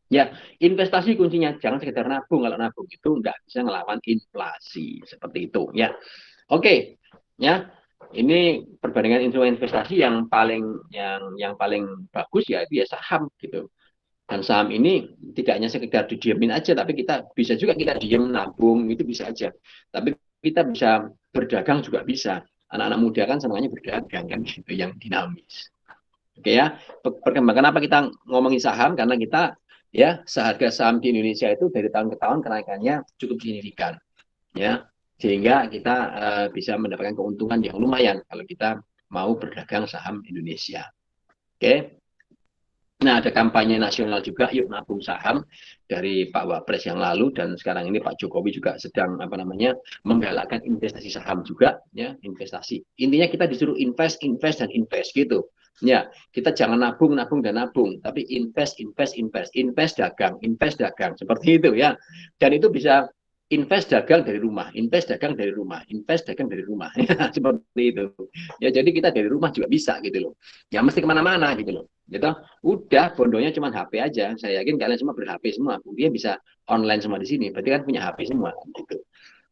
Ya, investasi kuncinya jangan sekedar nabung. Kalau nabung itu nggak bisa ngelawan inflasi seperti itu. Ya, oke. Ya, ini perbandingan instrumen investasi yang paling bagus ya itu ya saham gitu. Dan saham ini tidak hanya sekedar didiemin aja, tapi kita bisa juga kita diem nabung itu bisa aja. Tapi kita bisa berdagang juga bisa. Anak-anak muda kan senangnya berdagang kan gitu, yang dinamis. Oke ya, perkembangan apa kita ngomongin saham karena kita ya seharga saham di Indonesia itu dari tahun ke tahun kenaikannya cukup signifikan ya, sehingga kita bisa mendapatkan keuntungan yang lumayan kalau kita mau berdagang saham Indonesia. Oke. Nah, ada kampanye nasional juga, yuk nabung saham dari Pak Wapres yang lalu, dan sekarang ini Pak Jokowi juga sedang menggalakkan investasi saham juga, ya investasi. Intinya kita disuruh invest, invest dan invest gitu. Ya, kita jangan nabung, nabung dan nabung, tapi invest, invest, invest dagang, seperti itu ya. Dan itu bisa invest dagang dari rumah, invest dagang dari rumah, invest dagang dari rumah, seperti itu. Ya, jadi kita dari rumah juga bisa gitu loh. Ya mesti kemana-mana gitu loh. Gitu. Udah, bondonya cuma HP aja. Saya yakin kalian semua ber-HP semua. Dia bisa online semua di sini. Berarti kan punya HP semua. Gitu.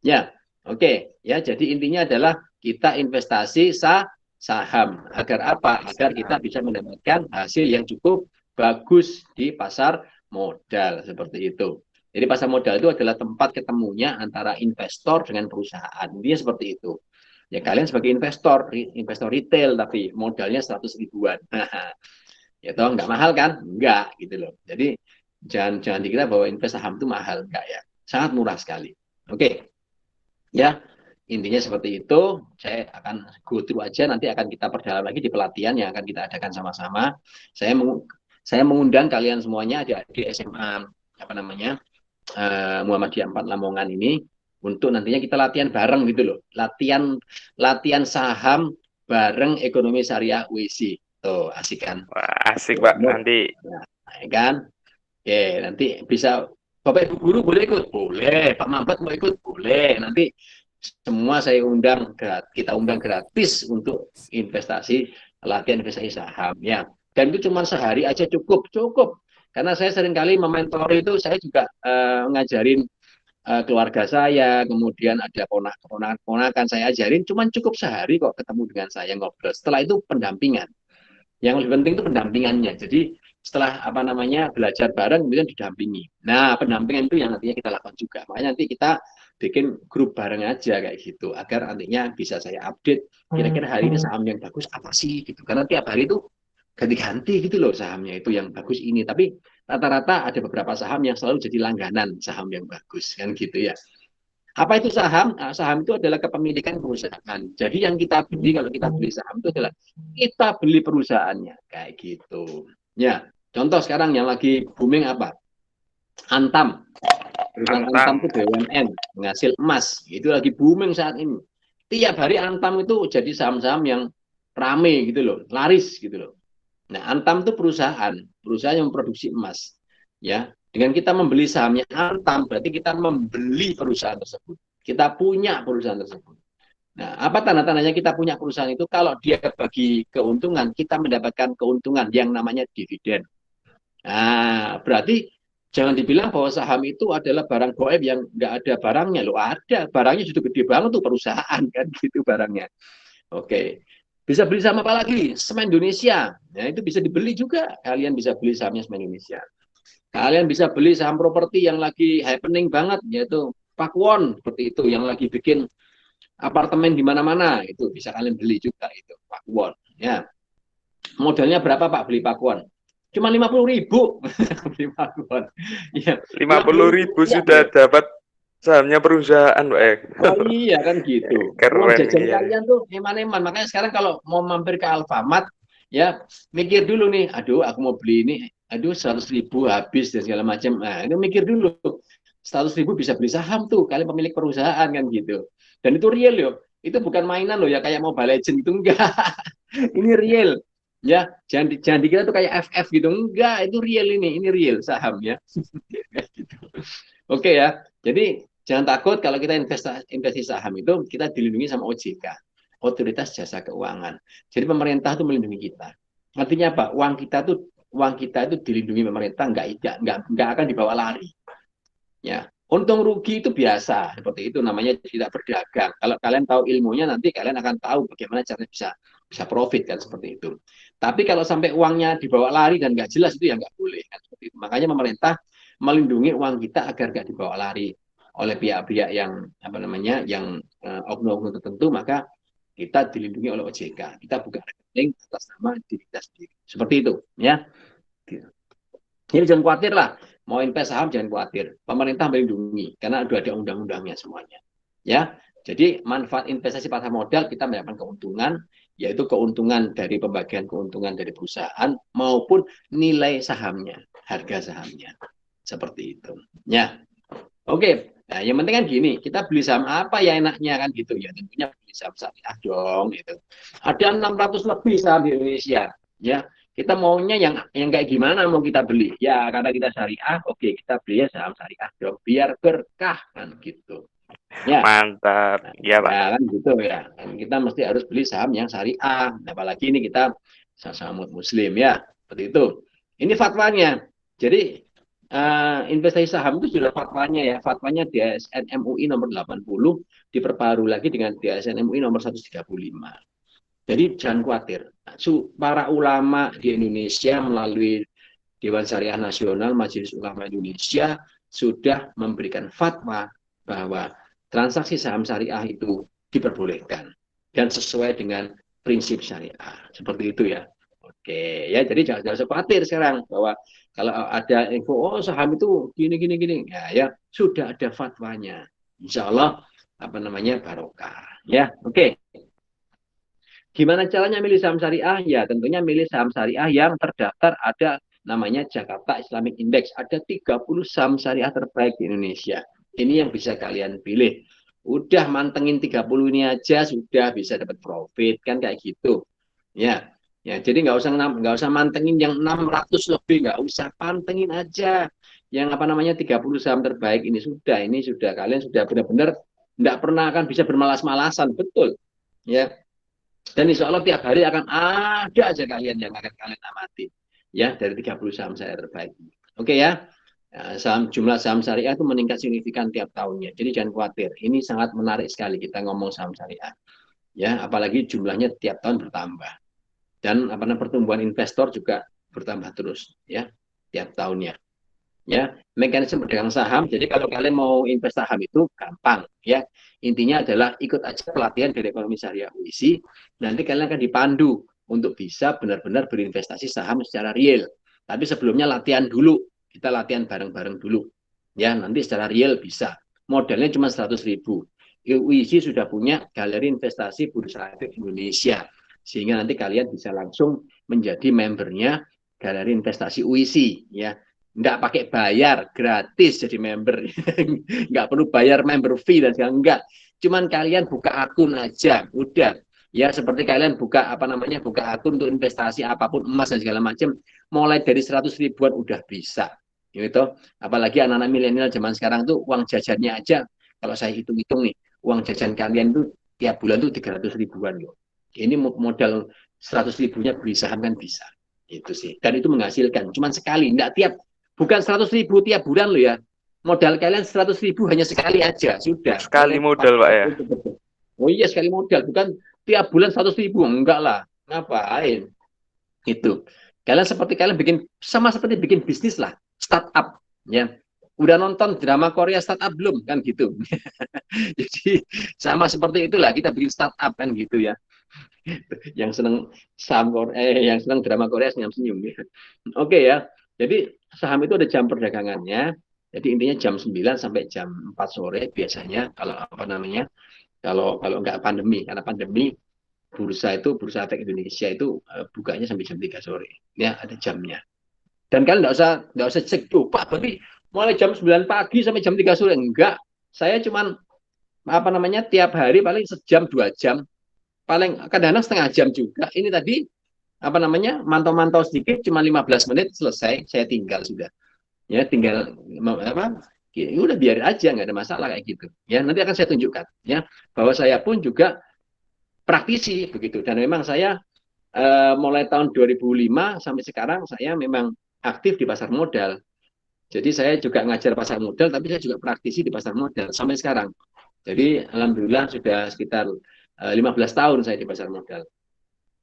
Ya, oke. Ya, jadi intinya adalah kita investasi saham. Agar apa? Agar kita bisa mendapatkan hasil yang cukup bagus di pasar modal. Seperti itu. Jadi pasar modal itu adalah tempat ketemunya antara investor dengan perusahaan. Dia seperti itu. Ya, kalian sebagai investor retail, tapi modalnya 100 ribuan. Ya toh nggak mahal kan? Enggak gitu loh. Jadi jangan dikira bahwa investasi saham itu mahal, enggak ya. Sangat murah sekali. Oke. Ya, intinya seperti itu. Saya akan go through aja, nanti akan kita perdalam lagi di pelatihan yang akan kita adakan sama-sama. Saya mengundang kalian semuanya di SMA Muhammadiyah 4 Lamongan ini untuk nantinya kita latihan bareng gitu loh. Latihan saham bareng ekonomi syariah WC. Tuh, asik kan? Wah, asik Pak. Nanti nah, kan? Oke, nanti bisa Bapak Ibu guru boleh ikut? Boleh. Pak Mampat mau ikut? Boleh. Nanti semua saya kita undang gratis untuk latihan investasi saham ya. Dan itu cuma sehari aja cukup. Karena saya seringkali mementori itu, saya juga ngajarin keluarga saya, kemudian ada ponakan saya ajarin, cuman cukup sehari kok ketemu dengan saya ngobrol. Setelah itu pendampingan. Yang lebih penting itu pendampingannya. Jadi setelah belajar bareng kemudian didampingi. Nah, pendampingan itu yang nantinya kita lakukan juga. Makanya nanti kita bikin grup bareng aja kayak gitu agar nantinya bisa saya update kira-kira hari ini saham yang bagus apa sih gitu. Karena tiap hari itu ganti-ganti gitu loh sahamnya itu yang bagus ini. Tapi rata-rata ada beberapa saham yang selalu jadi langganan saham yang bagus kan gitu ya. Apa itu saham? Nah, saham itu adalah kepemilikan perusahaan. Jadi yang kita beli kalau kita beli saham itu adalah kita beli perusahaannya kayak gitu. Ya, contoh sekarang yang lagi booming apa? Antam. Perusahaan Antam itu BUMN, penghasil emas. Itu lagi booming saat ini. Tiap hari Antam itu jadi saham-saham yang rame gitu loh, laris gitu loh. Nah, Antam itu perusahaan yang memproduksi emas. Ya, dengan kita membeli sahamnya Antam, berarti kita membeli perusahaan tersebut. Kita punya perusahaan tersebut. Nah, apa tanda-tandanya kita punya perusahaan itu? Kalau dia bagi keuntungan, kita mendapatkan keuntungan yang namanya dividen. Nah, berarti jangan dibilang bahwa saham itu adalah barang goib yang nggak ada barangnya. Loh, ada. Barangnya sudah gede banget tuh perusahaan kan gitu barangnya. Oke. Bisa beli saham apa lagi? Semen Indonesia. Nah, itu bisa dibeli juga. Kalian bisa beli sahamnya Semen Indonesia. Kalian bisa beli saham properti yang lagi happening banget, yaitu Pakuwon, seperti itu, yang lagi bikin apartemen di mana-mana, itu bisa kalian beli juga itu Pakuwon. Ya, modalnya berapa Pak beli Pakuwon? Cuma 50.000 beli Pakuwon. Ya, 50.000 sudah dapat sahamnya perusahaan, Pak. Oh iya kan gitu. Uang jajan kalian tuh eman-eman. Makanya sekarang kalau mau mampir ke Alfamart, ya mikir dulu nih, aduh aku mau beli ini, aduh 100.000 habis dan segala macam. Nah, itu mikir dulu. 100.000 bisa beli saham tuh, kalian pemilik perusahaan kan gitu. Dan itu real loh. Itu bukan mainan loh ya kayak Mobile Legends itu enggak. Ini real. Ya, jangan dikira tuh kayak FF gitu. Enggak, itu real ini real saham ya. Oke ya. Jadi jangan takut kalau kita investasi saham itu kita dilindungi sama OJK, Otoritas Jasa Keuangan. Jadi pemerintah itu melindungi kita. Artinya apa? Uang kita itu dilindungi pemerintah, nggak akan dibawa lari. Ya, untung rugi itu biasa, seperti itu namanya tidak berdagang. Kalau kalian tahu ilmunya, nanti kalian akan tahu bagaimana caranya bisa profit kan seperti itu. Tapi kalau sampai uangnya dibawa lari dan nggak jelas itu ya nggak boleh kan seperti itu. Makanya pemerintah melindungi uang kita agar nggak dibawa lari oleh pihak-pihak yang oknum-oknum tertentu, maka kita dilindungi oleh OJK. Kita buka rekening atas nama diri kita sendiri. Seperti itu, ya. Jadi jangan khawatir lah, mau invest saham jangan khawatir. Pemerintah melindungi karena udah ada undang-undangnya semuanya. Ya, jadi manfaat investasi pasar modal kita mendapatkan keuntungan, yaitu keuntungan dari pembagian keuntungan dari perusahaan maupun nilai sahamnya, harga sahamnya. Seperti itu. Ya, oke. Nah, yang penting kan gini, kita beli saham apa ya enaknya kan gitu ya. Tentunya beli saham syariah dong gitu. Ada 600 lebih saham di Indonesia, ya. Kita maunya yang kayak gimana mau kita beli? Ya, karena kita syariah, oke, kita beli ya saham syariah dong, biar berkah kan gitu. Ya. Mantap. Ya, Pak. Ya, kan gitu ya. Kita mesti harus beli saham yang syariah. Apalagi ini kita saham muslim ya. Seperti itu. Ini fatwanya. Jadi investasi saham itu sudah fatwanya ya. Fatwanya DSN MUI nomor 80 diperbarui lagi dengan DSN MUI nomor 135. Jadi jangan khawatir. Para ulama di Indonesia melalui Dewan Syariah Nasional, Majelis Ulama Indonesia sudah memberikan fatwa bahwa transaksi saham syariah itu diperbolehkan dan sesuai dengan prinsip syariah. Seperti itu ya. Oke, ya jadi jangan khawatir sekarang bahwa kalau ada info oh saham itu gini. Ya, sudah ada fatwanya. Insya Allah barokah. Ya, oke. Gimana caranya milih saham syariah? Ya, tentunya milih saham syariah yang terdaftar ada namanya Jakarta Islamic Index. Ada 30 saham syariah terbaik di Indonesia. Ini yang bisa kalian pilih. Udah mantengin 30 ini aja sudah bisa dapat profit kan kayak gitu. Ya. Ya, jadi nggak usah mantengin yang 600 lebih, nggak usah, pantengin aja yang 30 saham terbaik ini sudah kalian sudah benar-benar nggak pernah akan bisa bermalas-malasan, betul. Ya. Dan insya Allah tiap hari akan ada aja kalian yang akan kalian amati ya dari 30 saham syariah terbaik. Oke ya. Jumlah saham syariah itu meningkat signifikan tiap tahunnya. Jadi jangan khawatir. Ini sangat menarik sekali kita ngomong saham syariah. Ya, apalagi jumlahnya tiap tahun bertambah. Dan pertumbuhan investor juga bertambah terus ya tiap tahunnya. Ya, mekanisme berdagang saham. Jadi kalau kalian mau invest saham itu gampang ya. Intinya adalah ikut aja pelatihan dari ekonomi syariah UISI. Nanti kalian akan dipandu untuk bisa benar-benar berinvestasi saham secara real. Tapi sebelumnya latihan dulu. Kita latihan bareng-bareng dulu. Ya, nanti secara real bisa. Modalnya cuma 100.000. UISI sudah punya galeri investasi Bursa Efek Indonesia. Sehingga nanti kalian bisa langsung menjadi membernya galeri investasi UISI ya. Nggak pakai bayar, gratis jadi member. Nggak perlu bayar member fee dan segala, enggak. Cuman kalian buka akun aja, udah. Ya seperti kalian buka buka akun untuk investasi apapun, emas dan segala macam, mulai dari 100 ribuan udah bisa. Gitu. Apalagi anak-anak milenial zaman sekarang tuh uang jajannya aja, kalau saya hitung-hitung nih, uang jajan kalian tuh tiap bulan tuh 300 ribuan loh. Ini modal 100 ribunya beli saham kan bisa. Itu sih. Dan itu menghasilkan, cuman sekali, enggak tiap. Bukan 100.000 tiap bulan loh ya. Modal kalian 100.000 hanya sekali aja, sudah. Sekali modal, Pak ya. Oh iya, sekali modal, bukan tiap bulan 100.000, enggak lah. Ngapain? Itu. Kalian bikin sama seperti bikin bisnis lah, startup ya. Udah nonton drama Korea startup belum kan gitu. Jadi sama seperti itulah kita bikin startup kan gitu ya. Yang seneng yang seneng drama Korea senyum-senyum ya. Oke ya. Jadi saham itu ada jam perdagangannya. Jadi intinya jam 9 sampai jam 4 sore biasanya kalau kalau nggak pandemi, karena pandemi Bursa Efek Indonesia itu bukanya sampai jam 3 sore. Ya, ada jamnya. Dan kalian nggak usah cek tuh, Pak, berarti mulai jam 9 pagi sampai jam 3 sore. Enggak. Saya cuman tiap hari paling sejam 2 jam. Paling kadang-kadang setengah jam juga. Ini tadi mantau-mantau sedikit cuma 15 menit selesai, saya tinggal sudah. Ya, tinggal udah biarin aja, nggak ada masalah kayak gitu. Ya, nanti akan saya tunjukkan ya bahwa saya pun juga praktisi begitu, dan memang saya mulai tahun 2005 sampai sekarang saya memang aktif di pasar modal. Jadi saya juga ngajar pasar modal, tapi saya juga praktisi di pasar modal sampai sekarang. Jadi alhamdulillah sudah sekitar 15 tahun saya di pasar modal.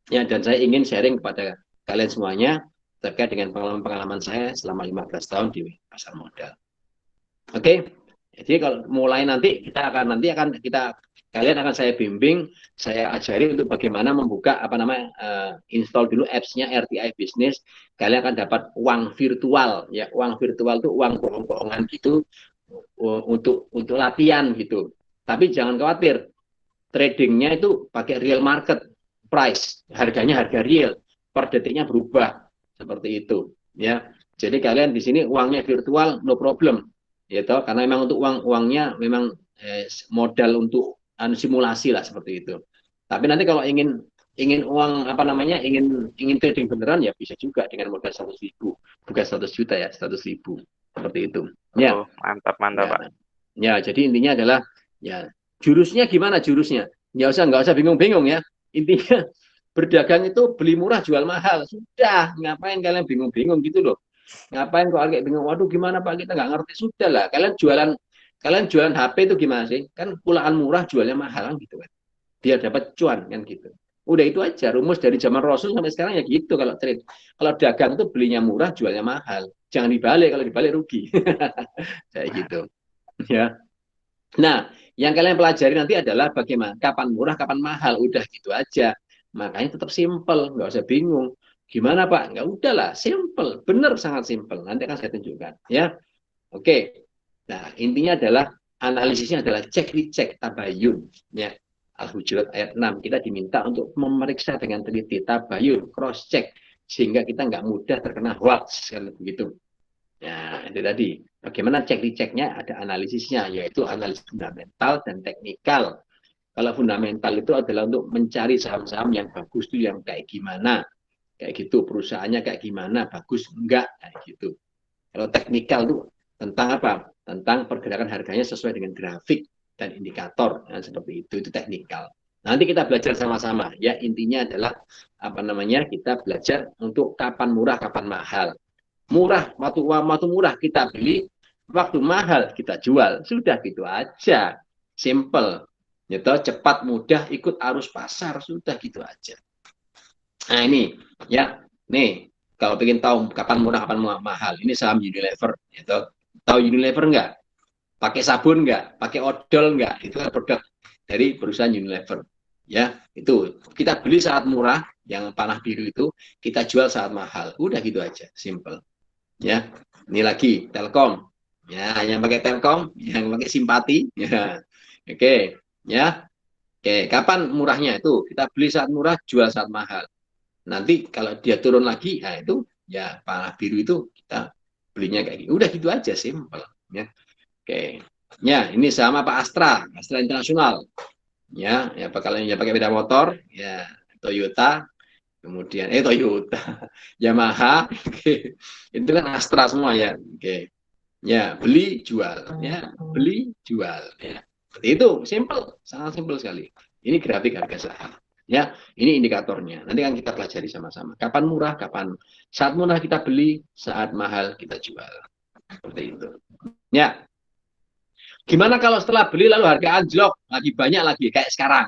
Ya, dan saya ingin sharing kepada kalian semuanya terkait dengan pengalaman saya selama 15 tahun di pasar modal. Oke. Jadi kalau mulai nanti kita Kalian akan saya bimbing, saya ajari untuk bagaimana membuka install dulu apps-nya RTI Business. Kalian akan dapat uang virtual, ya. Uang virtual itu uang bohong-bohongan gitu untuk latihan gitu. Tapi jangan khawatir, tradingnya itu pakai real market price, harganya harga real, per detiknya berubah seperti itu, ya. Jadi kalian di sini uangnya virtual, no problem, ya toh, karena memang untuk uangnya memang modal untuk simulasi lah seperti itu. Tapi nanti kalau ingin uang ingin trading beneran ya bisa juga dengan modal 100.000, bukan 100 juta ya, 100.000 seperti itu. Ya. Oh, mantap Pak. Ya, jadi intinya adalah ya jurusnya gimana jurusnya? Nggak usah bingung-bingung ya. Intinya berdagang itu beli murah jual mahal. Sudah, ngapain kalian bingung-bingung gitu loh? Ngapain kok agak bingung? Waduh, gimana Pak, kita nggak ngerti. Sudah lah, kalian jualan HP itu gimana sih? Kan pulaan murah jualnya mahal kan gitu kan. Biar dapat cuan kan gitu. Udah itu aja rumus dari zaman Rasul sampai sekarang ya gitu kalau trade. Kalau dagang itu belinya murah, jualnya mahal. Jangan dibalik, kalau dibalik rugi. Kayak gitu. Ya. Nah, yang kalian pelajari nanti adalah bagaimana kapan murah, kapan mahal. Udah gitu aja. Makanya tetap simple, nggak usah bingung. Gimana Pak? Nggak udahlah, simple. Bener, sangat simple. Nanti akan saya tunjukkan. Ya. Oke. Nah, intinya adalah analisisnya adalah cek dicek tabayun. Ya. Al-Hujurat ayat 6, kita diminta untuk memeriksa dengan teliti, tabayun, cross check, sehingga kita nggak mudah terkena hoax, kan begitu. Ya, itu tadi. Bagaimana cek diceknya? Ada analisisnya, yaitu analisis fundamental dan teknikal. Kalau fundamental itu adalah untuk mencari saham-saham yang bagus itu yang kayak gimana, kayak gitu, perusahaannya kayak gimana, bagus enggak, kayak gitu. Kalau teknikal itu tentang apa? Tentang pergerakan harganya sesuai dengan grafik dan indikator, nah, seperti itu teknikal. Nanti kita belajar sama-sama, ya. Intinya adalah kita belajar untuk kapan murah, kapan mahal. Murah, waktu murah kita beli, waktu mahal kita jual, sudah gitu aja, simple, gitu, cepat, mudah, ikut arus pasar, sudah gitu aja. Nah ini, ya, nih, kalau ingin tahu kapan murah, kapan mahal, ini saham Unilever, gitu. Tahu Unilever enggak? Pakai sabun enggak? Pakai odol enggak? Itu kan produk dari perusahaan Unilever. Ya, itu kita beli saat murah, yang panah biru itu kita jual saat mahal. Udah gitu aja, simple. Ya, ini lagi Telkom. Ya, yang pakai Telkom, yang pakai Simpati. Ya, oke. Ya, oke. Kapan murahnya itu? Kita beli saat murah, jual saat mahal. Nanti kalau dia turun lagi, nah itu ya panah biru itu kita belinya kayak gini. Udah gitu aja, simple. Ya. Oke, ya ini sama Pak Astra Internasional, ya kalian ya pakai sepeda motor, ya Toyota, kemudian Toyota, Yamaha, oke. Itu kan Astra semua ya, oke, ya beli jual, ya beli jual, ya seperti itu, simple, sangat simple sekali. Ini grafik harga saham, ya ini indikatornya. Nanti kan kita pelajari sama-sama. Kapan murah, kapan saat murah kita beli, saat mahal kita jual, seperti itu, ya. Gimana kalau setelah beli lalu harga anjlok, lagi banyak lagi kayak sekarang.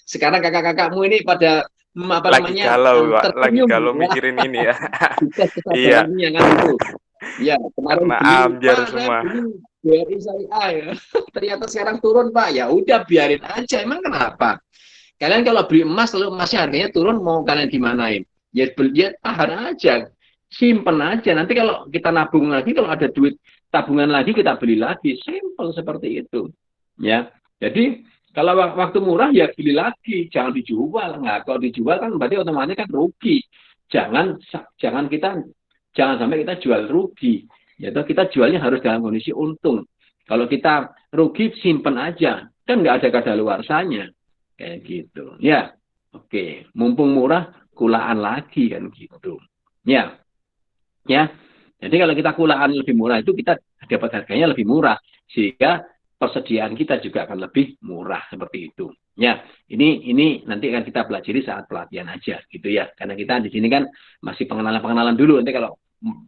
Sekarang kakak-kakakmu ini pada lagi galau mikirin ini ya. Iya. Kan itu. Ya, kemarin ambiar semua. BRI Syariah ya. Ternyata sekarang turun Pak. Ya udah biarin aja. Emang kenapa? Kalian kalau beli emas lalu emasnya harganya turun, mau kalian gimanain? Ya beli tahan aja. Simpen aja. Nanti kalau kita nabung lagi, kalau ada duit tabungan lagi kita beli lagi, simple seperti itu, ya. Jadi kalau waktu murah ya beli lagi, jangan dijual. Nggak, kalau dijual kan berarti otomatis kan rugi. Jangan sampai kita jual rugi. Yaitu kita jualnya harus dalam kondisi untung. Kalau kita rugi simpen aja, kan nggak ada kadaluarsanya, kayak gitu, ya. Oke, mumpung murah kulaan lagi kan gitu, ya. Ya, jadi kalau kita kulaan lebih murah itu kita dapat harganya lebih murah, sehingga persediaan kita juga akan lebih murah seperti itu. Ya, ini nanti akan kita pelajari saat pelatihan aja gitu ya, karena kita di sini kan masih pengenalan dulu. Nanti kalau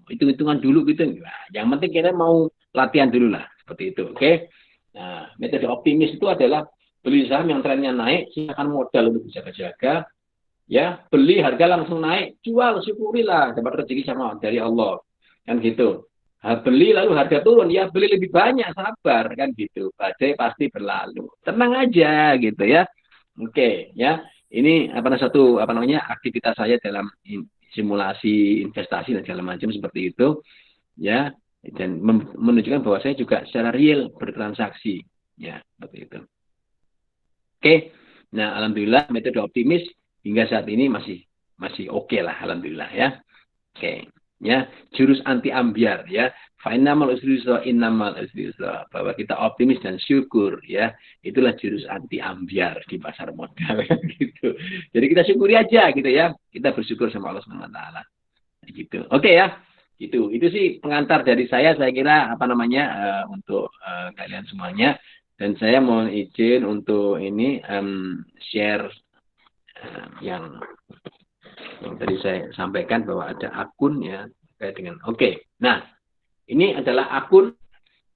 hitung-hitungan dulu gitu, nah, yang penting kita mau latihan dulu lah seperti itu. Oke. Nah, metode optimis itu adalah beli saham yang trennya naik, siapkan modal untuk jaga-jaga. Ya, beli harga langsung naik, jual, syukurilah dapat rezeki sama dari Allah, kan gitu. Beli lalu harga turun, ya beli lebih banyak, sabar kan gitu. Badai pasti berlalu. Tenang aja gitu ya. Oke, ya. Ini apa namanya aktivitas saya dalam simulasi investasi dan segala macam seperti itu, ya. Dan menunjukkan bahwa saya juga secara real bertransaksi, ya, seperti itu. Oke. Nah, alhamdulillah metode optimis hingga saat ini masih oke lah, alhamdulillah ya. Oke. Ya, jurus anti ambiar ya. Fainamal usri yusra innamal usri yusra. Bahwa kita optimis dan syukur ya. Itulah jurus anti ambiar di pasar modal gitu. Jadi kita syukuri aja gitu ya. Kita bersyukur sama Allah Subhanahu wa taala. Gitu. Oke ya. Itu sih pengantar dari saya kira apa namanya untuk kalian semuanya, dan saya mohon izin untuk ini share yang tadi saya sampaikan bahwa ada akun ya terkait dengan nah ini adalah akun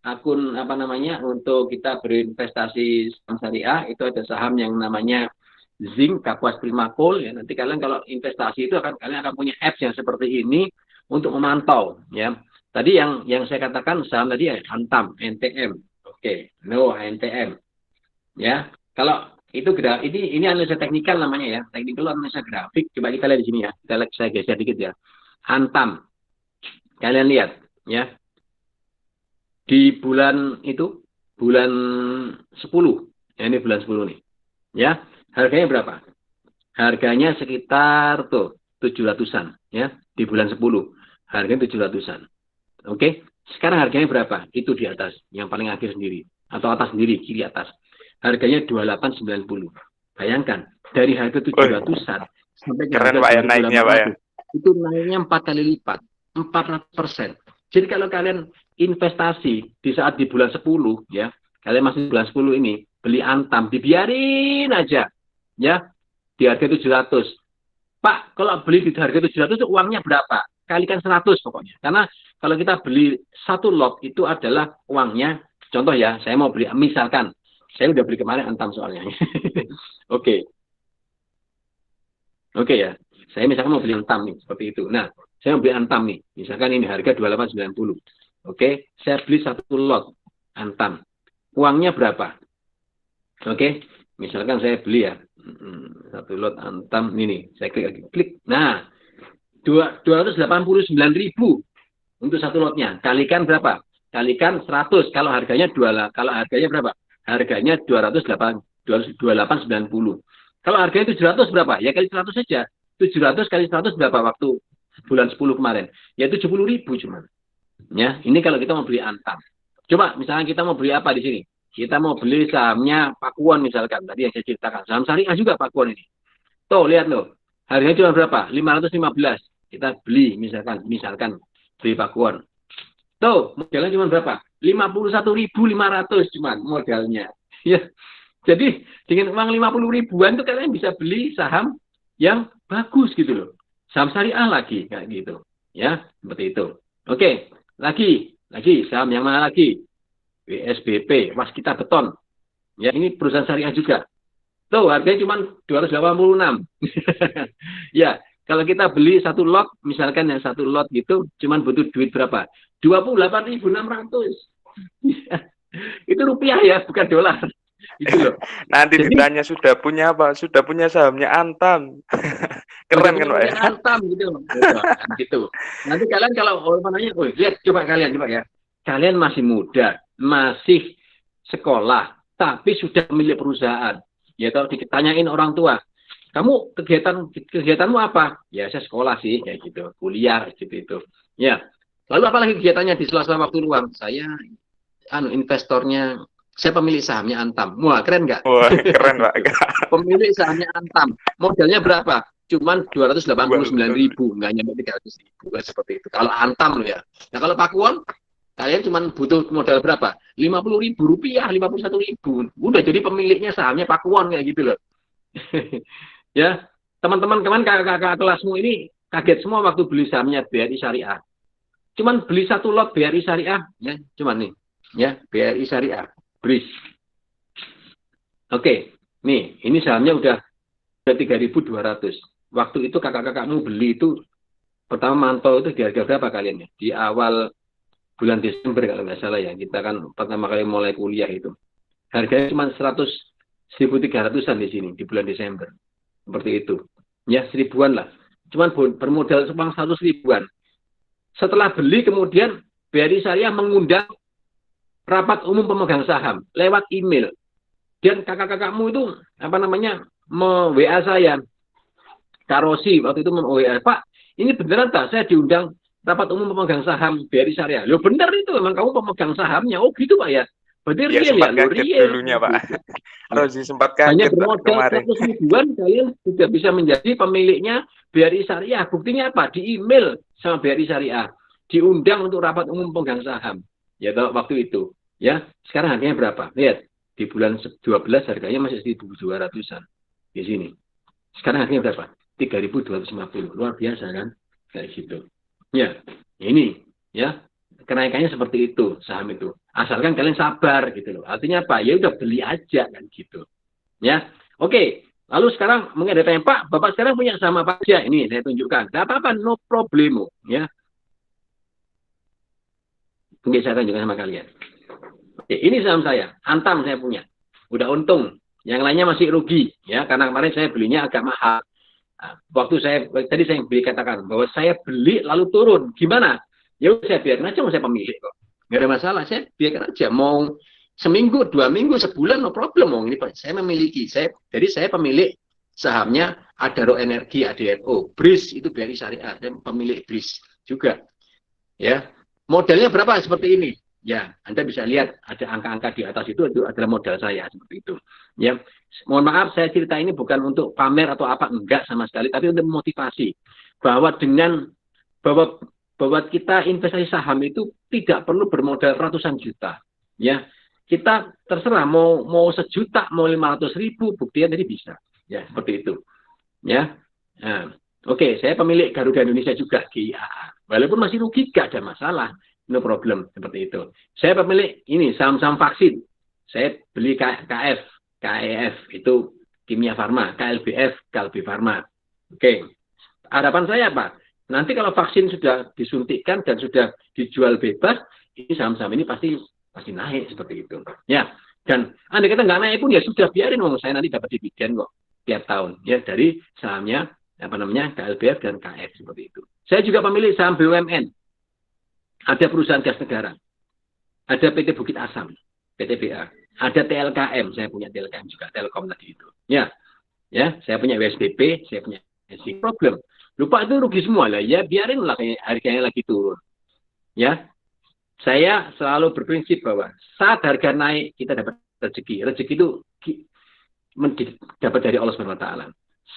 apa namanya untuk kita berinvestasi saham syariah. Itu ada saham yang namanya Zinc Kapuas Primakol ya. Nanti kalian kalau investasi itu kalian akan punya apps yang seperti ini untuk memantau ya. Tadi yang saya katakan saham tadi ya Antam NTM. No NTM ya. Kalau itu ini analisa teknikal namanya ya, teknikal analisa grafik. Coba kita lihat di sini ya, saya geser dikit ya. Antam, kalian lihat ya, di bulan 10 ya, ini bulan 10 nih ya, harganya berapa? Harganya sekitar 700-an ya, di bulan 10 harganya 700-an. Sekarang harganya berapa? Itu di atas, yang paling akhir sendiri atau atas sendiri, kiri atas. Harganya 2890. Bayangkan, dari harga 700-an sampai ke harga 2800, itu naiknya 4 kali lipat, 400%. Jadi kalau kalian investasi di saat di bulan 10 ya, kalian masih bulan 10 ini, beli Antam, dibiarin aja ya, di harga 700. Pak, kalau beli di harga 700 itu uangnya berapa? Kalikan 100 pokoknya. Karena kalau kita beli satu lot itu adalah uangnya, contoh ya, saya mau beli, misalkan saya udah beli kemarin Antam soalnya. Oke ya. Saya misalkan mau beli Antam nih, seperti itu. Nah, saya mau beli Antam nih. Misalkan ini harga 2890. Saya beli satu lot Antam. Uangnya berapa? Misalkan saya beli ya. Satu lot Antam ini. Saya klik lagi. Klik. Nah, 289.000 untuk satu lotnya. Kalikan berapa? Kalikan 100. Kalau harganya berapa? Harganya 2890. Kalau harganya 700 berapa? Ya kali 100 saja. 700 kali 100 berapa waktu bulan 10 kemarin? Ya 70.000 cuma. Ya, ini kalau kita mau beli Antam. Coba misalnya kita mau beli apa di sini? Kita mau beli sahamnya Pakuwon misalkan. Tadi yang saya ceritakan. Saham syariah juga Pakuwon ini. Tuh, lihat loh. Harganya cuma berapa? 515. Kita beli misalkan beli Pakuwon. Tuh, modalnya cuma berapa? 51.500 cuman modalnya. Ya. Jadi dengan uang 50 ribuan itu kalian bisa beli saham yang bagus gitu loh. Saham syariah lagi kayak gitu. Ya, seperti itu. Lagi saham yang mana lagi? WSBP, Waskita Beton. Ya, ini perusahaan syariah juga. Tuh, harganya cuma 286. Ya, kalau kita beli satu lot, misalkan yang satu lot gitu, cuma butuh duit berapa? 28.600. Itu rupiah ya, bukan dolar. Itu loh. Nanti ditanya sudah punya apa? Sudah punya sahamnya Antam. Keren kan Pak ya? Antam gitu. Nanti kalian kalau lihat coba ya. Kalian masih muda, masih sekolah, tapi sudah milik perusahaan. Ya kalau ditanyain orang tua, kamu kegiatanmu apa? Ya saya sekolah sih, kayak gitu, kuliah gitu. Ya. Lalu apalagi kegiatannya di sela-sela waktu luang? Saya investornya, saya pemilik sahamnya Antam. Wah, keren nggak? Wah, keren Pak. Pemilik sahamnya Antam. Modalnya berapa? Cuman 289.000, nggak nyampe 300.000. Seperti itu. Kalau Antam loh ya. Nah kalau Pakuwon, kalian cuma butuh modal berapa? 50.000 rupiah, 51.000. Udah jadi pemiliknya sahamnya Pakuwon kayak gitu loh. Ya, teman-teman kakak kelasmu ini kaget semua waktu beli sahamnya BRI Syariah. Cuman beli satu lot BRI Syariah, ya, cuman nih, ya, BRI Syariah, BRIS. Nih, ini sahamnya udah 3.200. Waktu itu kakak-kakakmu beli itu pertama mantau itu di harga berapa kalian ya? Di awal bulan Desember kalau nggak salah ya, kita kan pertama kali mulai kuliah itu. Harganya cuma 1.300-an di sini di bulan Desember. Seperti itu. Ya, 1.000-an lah. Cuman bermodal uang 100.000-an. Setelah beli kemudian BRI Syariah mengundang rapat umum pemegang saham lewat email. Dan kakak-kakakmu itu WA saya. Karosi waktu itu WA, Pak, ini beneran tak saya diundang rapat umum pemegang saham BRI Syariah. Loh bener itu, memang kamu pemegang sahamnya. Oh gitu Pak ya. Berarti Ya, real sempat ya, kaget real. dulunya Pak. Rozi sempat Hanya kaget Pak, bermodal kemarin. 100.000-an kalian sudah bisa menjadi pemiliknya BRI Syariah. Buktinya apa? Di email sama BRI Syariah. Diundang untuk rapat umum pemegang saham. Ya waktu itu. Ya, sekarang harganya berapa? Lihat, di bulan 12 harganya masih 1.200-an di sini. Sekarang harganya berapa? 3.250. Luar biasa kan? Kayak gitu. Ya, ini ya. Kenaikannya seperti itu saham itu. Asalkan kalian sabar gitu loh. Artinya apa? Ya udah beli aja kan gitu. Ya. Oke. Lalu sekarang mungkin ada tanya, Pak, Bapak sekarang punya saham apa aja? Ini saya tunjukkan. Tidak apa-apa, no problemo, ya. Mungkin saya tunjukkan sama kalian. Oke, ini saham saya. Antam saya punya. Udah untung. Yang lainnya masih rugi, ya, karena kemarin saya belinya agak mahal. Nah, tadi saya beli katakan bahwa saya beli lalu turun. Gimana? Ya saya biarkan aja, saya pemilik kok. Nggak ada masalah, saya biarkan aja. Mau seminggu, 2 minggu, sebulan, no problem. Ini saya memiliki. Jadi saya pemilik sahamnya Adaro Energi, ADNO. BRIS itu BRI Syariah. Saya pemilik BRIS juga. Ya, modalnya berapa seperti ini? Ya, Anda bisa lihat ada angka-angka di atas itu adalah modal saya seperti itu. Ya, mohon maaf saya cerita ini bukan untuk pamer atau apa, enggak sama sekali, tapi untuk memotivasi bahwa bahwa kita investasi saham itu tidak perlu bermodal ratusan juta. Ya, kita terserah mau 1 juta, mau 500.000, buktinya tadi bisa. Ya, seperti itu. Ya, nah, oke, saya pemilik Garuda Indonesia juga, GIAA. Walaupun masih rugi, gak ada masalah. No problem, seperti itu. Saya pemilik ini, saham-saham vaksin. Saya beli KF, KEF, itu Kimia Farma, KLBF, KLB Farma. Oke, harapan saya apa? Nanti kalau vaksin sudah disuntikkan dan sudah dijual bebas, ini saham-saham ini pasti naik seperti itu. Ya, dan andai kata nggak naik pun ya sudah, biarin, saya nanti dapat dividen kok tiap tahun ya dari sahamnya KLBF dan KF seperti itu. Saya juga pemilik saham BUMN. Ada perusahaan gas negara. Ada PT Bukit Asam, PTBA. Ada TLKM, saya punya TLKM juga, Telkom tadi itu. Ya, saya punya WSBP, saya punya SC. Problem. Lupa itu rugi semua lah. Ya biarin lah harganya lagi turun. Ya, saya selalu berprinsip bahwa saat harga naik kita dapat rezeki. Rezeki itu dapat dari Allah Subhanahu Wa Taala.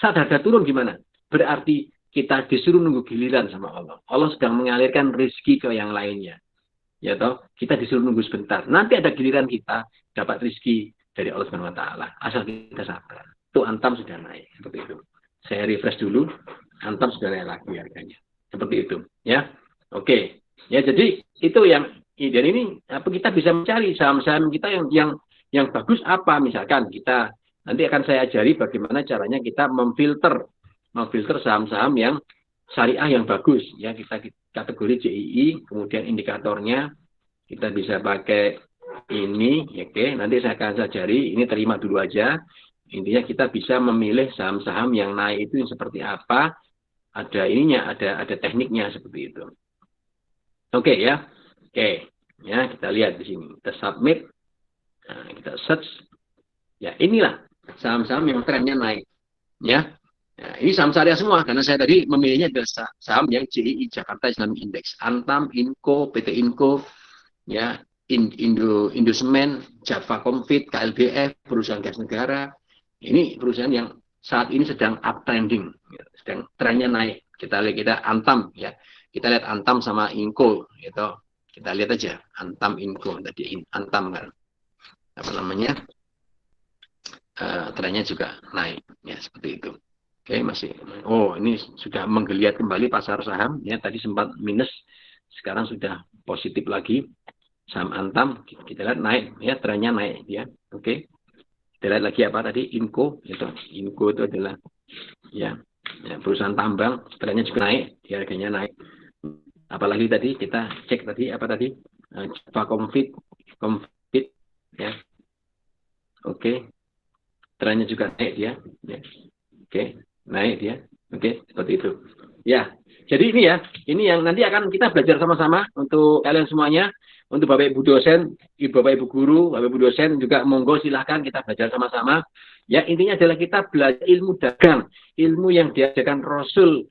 Saat harga turun gimana? Berarti kita disuruh nunggu giliran sama Allah. Allah sedang mengalirkan rezeki ke yang lainnya. Ya toh, kita disuruh nunggu sebentar. Nanti ada giliran kita dapat rezeki dari Allah Subhanahu Wa Taala. Asal kita sabar. Itu Antam sudah naik seperti itu. Saya refresh dulu. Antam sudah naik lagi harganya. Seperti itu, ya. Oke. Ya, jadi itu yang dan ini apa, kita bisa mencari saham-saham kita yang bagus apa, misalkan kita nanti akan saya ajari bagaimana caranya kita memfilter saham-saham yang syariah yang bagus, ya. Kita kategori JII, kemudian indikatornya kita bisa pakai ini, oke. Nanti saya akan ajari, ini terima dulu aja. Intinya kita bisa memilih saham-saham yang naik itu yang seperti apa, ada ininya, ada tekniknya seperti itu. Oke, ya. Oke, ya, kita lihat di sini. Kita submit, nah, kita search. Ya, inilah saham-saham yang trennya naik, ya. Nah, ini saham syariah semua, karena saya tadi memilihnya adalah saham yang JII, Jakarta Islamic Index, Antam, Inco, PT Inco, ya, Indosemen, Java Confit, KLBF, perusahaan gas negara. Ini perusahaan yang saat ini sedang uptrending, ya, sedang trennya naik. Kita Antam, ya, kita lihat Antam sama Inco, gitu. Kita lihat aja Antam, Inco, tadi Antam kan, apa namanya, trennya juga naik, ya, seperti itu. Oke, masih. Oh, ini sudah menggeliat kembali pasar saham. Ya, tadi sempat minus, sekarang sudah positif lagi. Saham Antam, kita lihat naik, ya, trennya naik, ya. Oke. Kita lihat lagi apa tadi? Inco, itu. Inco itu adalah, ya, perusahaan tambang, trennya juga naik, harganya naik. Apalagi tadi kita cek tadi apa tadi? Java Config ya. Oke. Trennya juga naik dia. Ya. Oke, naik dia. Oke, seperti itu. Ya. Jadi ini yang nanti akan kita belajar sama-sama untuk kalian semuanya, untuk Bapak Ibu dosen, Bapak Ibu guru, Bapak Ibu dosen juga monggo silahkan kita belajar sama-sama. Ya, intinya adalah kita belajar ilmu dagang, ilmu yang diajarkan Rasul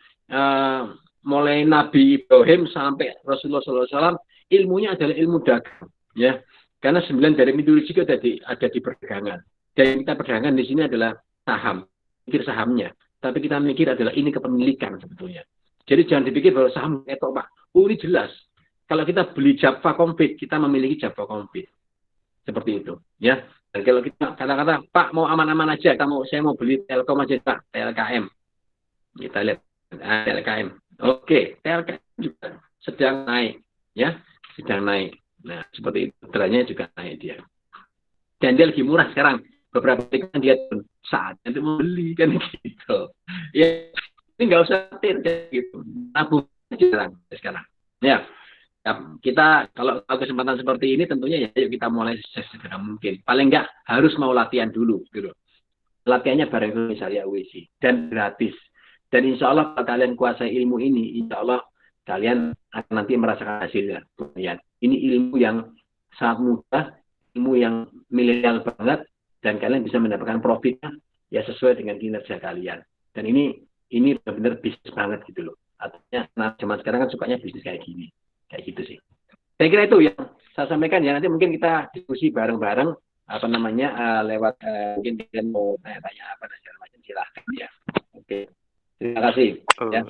mulai Nabi Ibrahim sampai Rasulullah SAW, ilmunya adalah ilmu dagang. Ya, karena 9 dari mitologi itu ada di perdagangan. Dan kita perdagangan di sini adalah saham, mikir sahamnya. Tapi kita mikir adalah ini kepemilikan sebetulnya. Jadi jangan dipikir bahwa saham itu Pak. Ini jelas. Kalau kita beli Java Config, kita memiliki Java Config. Seperti itu, ya. Dan kalau kita kata-kata Pak mau aman-aman aja, saya mau beli Telkom aja Pak, TLKM. Kita lihat TLKM. Oke, TLKM juga sedang naik, ya, sedang naik. Nah, seperti itu, trennya juga naik dia. Dan dia lagi murah sekarang. Beberapa kali kan dia saatnya untuk membeli kan gitu. Ya, ini nggak usah khawatir gitu. Nabung sekarang. Ya, kita kalau kesempatan seperti ini tentunya ya yuk kita mulai sesegera mungkin. Paling nggak harus mau latihan dulu gitu. Latihannya bareng misalnya WC dan gratis. Dan insya Allah kalau kalian kuasai ilmu ini, insya Allah kalian akan nanti merasakan hasilnya. Ini ilmu yang sangat mudah, ilmu yang milenial banget, dan kalian bisa mendapatkan profitnya ya sesuai dengan kinerja kalian. Dan ini benar-benar bisnis banget gitu loh. Artinya nah, zaman sekarang kan sukanya bisnis kayak gini. Kayak gitu sih. Saya kira itu yang saya sampaikan ya. Nanti mungkin kita diskusi bareng-bareng lewat mungkin kalian mau tanya-tanya apa dan segala macam silahkan ya. Oke. Terima kasih. Ya.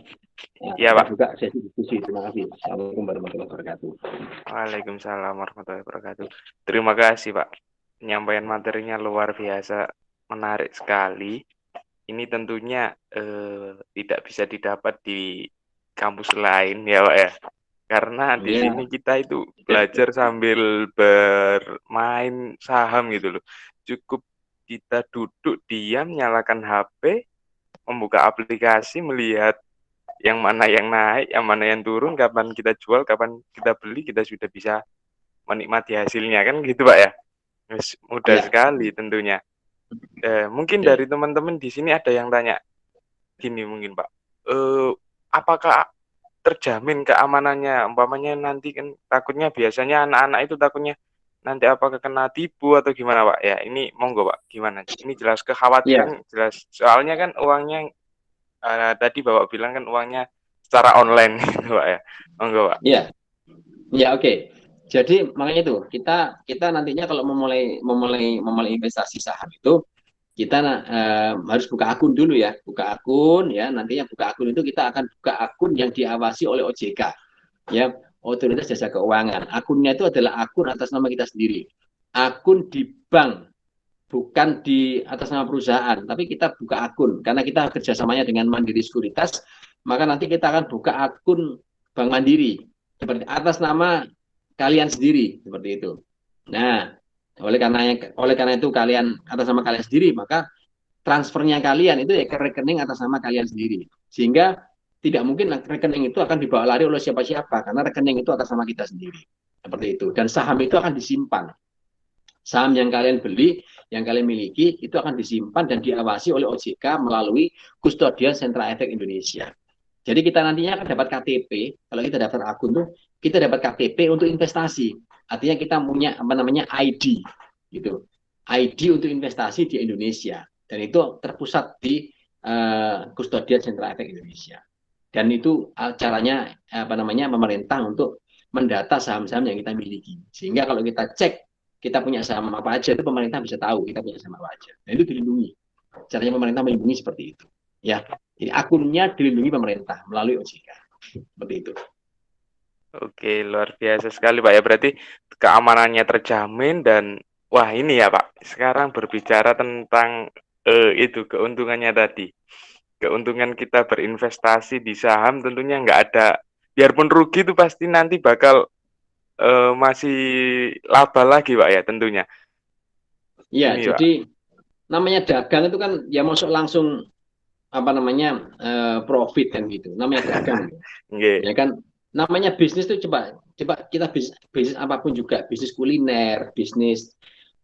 Iya Pak. Juga sesi diskusi. Terima kasih. Assalamualaikum warahmatullahi wabarakatuh. Waalaikumsalam warahmatullahi wabarakatuh. Terima kasih Pak. Penyampaian materinya luar biasa, menarik sekali. Ini tentunya tidak bisa didapat di kampus lain ya Pak ya. Karena di sini kita itu belajar sambil bermain saham gitu loh. Cukup kita duduk diam, nyalakan HP, membuka aplikasi, melihat yang mana yang naik, yang mana yang turun, kapan kita jual, kapan kita beli, kita sudah bisa menikmati hasilnya kan gitu Pak ya. Mudah sekali tentunya. Mungkin dari teman-teman di sini ada yang tanya gini mungkin Pak, apakah terjamin keamanannya? Umpamanya nanti kan takutnya biasanya anak-anak itu takutnya nanti apakah kena tipu atau gimana Pak? Ya ini monggo Pak, gimana? Ini jelas kekhawatiran jelas. Soalnya kan uangnya tadi Bapak bilang kan uangnya secara online gitu Pak ya. Monggo Pak. Iya. Ya oke. Jadi makanya itu kita nantinya kalau memulai investasi saham itu kita harus buka akun dulu ya, buka akun ya. Nantinya buka akun itu kita akan buka akun yang diawasi oleh OJK ya, Otoritas Jasa Keuangan. Akunnya itu adalah akun atas nama kita sendiri, akun di bank, bukan di atas nama perusahaan, tapi kita buka akun karena kita kerjasamanya dengan Mandiri Sekuritas, maka nanti kita akan buka akun Bank Mandiri seperti atas nama kalian sendiri seperti itu. Nah, oleh karena itu kalian atas nama kalian sendiri, maka transfernya kalian itu ya ke rekening atas nama kalian sendiri. Sehingga tidak mungkin rekening itu akan dibawa lari oleh siapa-siapa karena rekening itu atas nama kita sendiri. Seperti itu. Dan saham itu akan disimpan. Saham yang kalian beli, yang kalian miliki itu akan disimpan dan diawasi oleh OJK melalui Kustodian Sentra Efek Indonesia. Jadi kita nantinya akan dapat KTP, kalau kita daftar akun tuh kita dapat KTP untuk investasi. Artinya kita punya ID gitu. ID untuk investasi di Indonesia dan itu terpusat di Kustodian Sentra Efek Indonesia. Dan itu caranya pemerintah untuk mendata saham-saham yang kita miliki. Sehingga kalau kita cek kita punya saham apa aja itu pemerintah bisa tahu kita punya saham apa aja. Dan itu dilindungi. Caranya pemerintah melindungi seperti itu. Ya. Jadi akunnya dilindungi pemerintah melalui OJK. Seperti itu. Oke, luar biasa sekali Pak ya. Berarti keamanannya terjamin dan wah ini ya Pak. Sekarang berbicara tentang itu keuntungannya tadi. Keuntungan kita berinvestasi di saham tentunya nggak ada. Biarpun rugi itu pasti nanti bakal masih laba lagi Pak ya tentunya. Iya, jadi Pak, namanya dagang itu kan ya masuk langsung profit kan gitu. Namanya dagang. Ya kan namanya bisnis itu coba kita bisnis apapun juga, bisnis kuliner, bisnis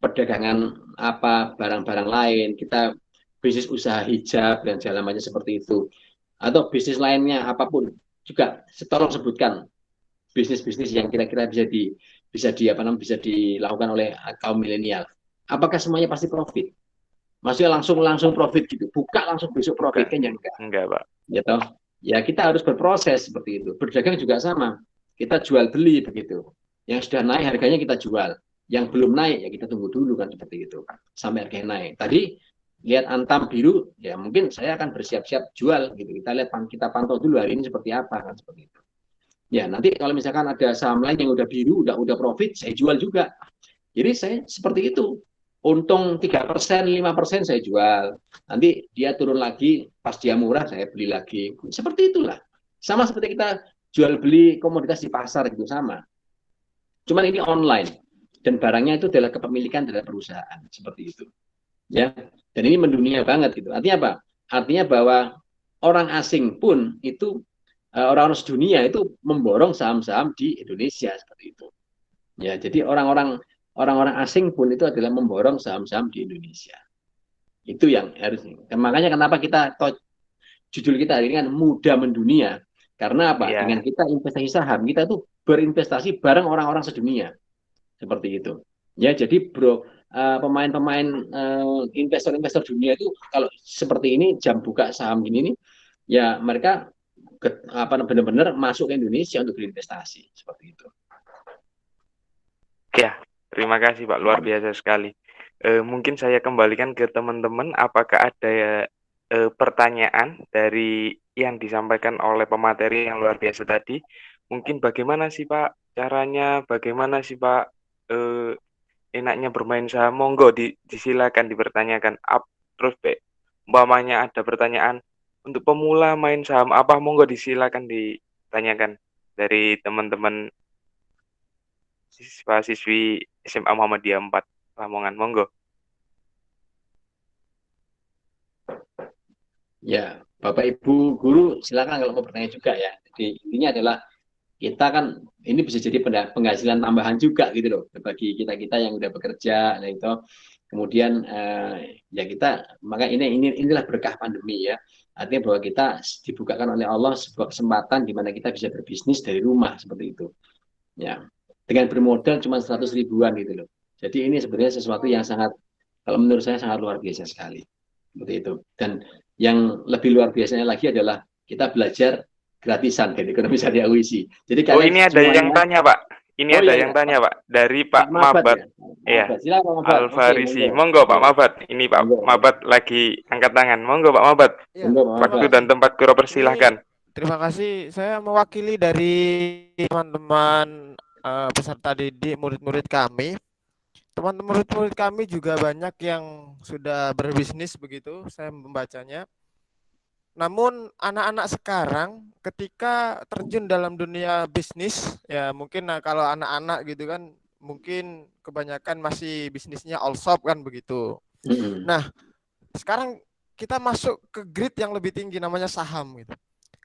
perdagangan apa barang-barang lain, kita bisnis usaha hijab dan segala macam seperti itu, atau bisnis lainnya apapun juga, tolong sebutkan bisnis-bisnis yang kira-kira bisa dilakukan oleh kaum milenial. Apakah semuanya pasti profit? Maksudnya langsung profit gitu, buka langsung besok profit kan? Yang enggak Pak. Ya toh, ya kita harus berproses seperti itu. Berdagang juga sama, kita jual beli begitu. Yang sudah naik harganya kita jual, yang belum naik ya kita tunggu dulu kan, seperti itu sampai harganya naik. Tadi lihat Antam biru, ya mungkin saya akan bersiap-siap jual gitu. Kita pantau dulu hari ini seperti apa kan, seperti itu. Ya nanti kalau misalkan ada saham lain yang udah biru, udah profit, saya jual juga. Jadi saya seperti itu. Untung 3%, 5% saya jual. Nanti dia turun lagi, pas dia murah saya beli lagi. Seperti itulah. Sama seperti kita jual beli komoditas di pasar gitu, sama. Cuman ini online dan barangnya itu adalah kepemilikan dari perusahaan, seperti itu. Ya. Dan ini mendunia banget gitu. Artinya apa? Artinya bahwa orang asing pun itu orang-orang sedunia itu memborong saham-saham di Indonesia, seperti itu. Ya, jadi orang-orang asing pun itu adalah memborong saham-saham di Indonesia. Itu yang harus. Makanya kenapa kita judul kita hari ini kan muda mendunia. Karena apa? Dengan kita investasi saham, kita tuh berinvestasi bareng orang-orang sedunia. Seperti itu. Ya, jadi pemain-pemain investor-investor dunia itu kalau seperti ini jam buka saham ini nih, ya mereka benar-benar masuk ke Indonesia untuk berinvestasi, seperti itu. Ya, terima kasih Pak, luar biasa sekali. Mungkin saya kembalikan ke teman-teman, apakah ada pertanyaan dari yang disampaikan oleh pemateri yang luar biasa tadi? Mungkin bagaimana sih Pak caranya, bagaimana sih Pak enaknya bermain saham? Monggo disilakan dipertanyakan. Terus umpamanya ada pertanyaan untuk pemula main saham apa, monggo disilakan ditanyakan dari teman-teman siswa-siswi SMA Muhammadiyah 4 Lamongan, monggo. Ya, Bapak Ibu guru silakan kalau mau bertanya juga ya. Jadi intinya adalah kita kan ini bisa jadi penghasilan tambahan juga gitu loh bagi kita yang udah bekerja, nah itu kemudian ya kita maka inilah berkah pandemi ya. Artinya bahwa kita dibukakan oleh Allah sebuah kesempatan di mana kita bisa berbisnis dari rumah, seperti itu. Ya, dengan bermodal cuma 100 ribuan gitu loh. Jadi ini sebenarnya sesuatu yang sangat, kalau menurut saya sangat luar biasa sekali. Seperti itu. Dan yang lebih luar biasanya lagi adalah kita belajar gratisan dari ekonomi syariah UISI. Jadi ini ada yang tanya Pak. Ini ada yang tanya Pak dari Pak Mabat. Ya. Alfarisi. Monggo Pak Mabat. Ini Pak Mabat lagi angkat tangan. Monggo Pak Mabat. Waktu dan tempat kuro persilahkan. Terima kasih. Saya mewakili dari teman-teman peserta didik, murid-murid kami. Teman-teman murid kami juga banyak yang sudah berbisnis begitu, saya membacanya. Namun anak-anak sekarang ketika terjun dalam dunia bisnis, ya mungkin kalau anak-anak gitu kan, mungkin kebanyakan masih bisnisnya all shop kan begitu. Nah, sekarang kita masuk ke grade yang lebih tinggi namanya saham gitu.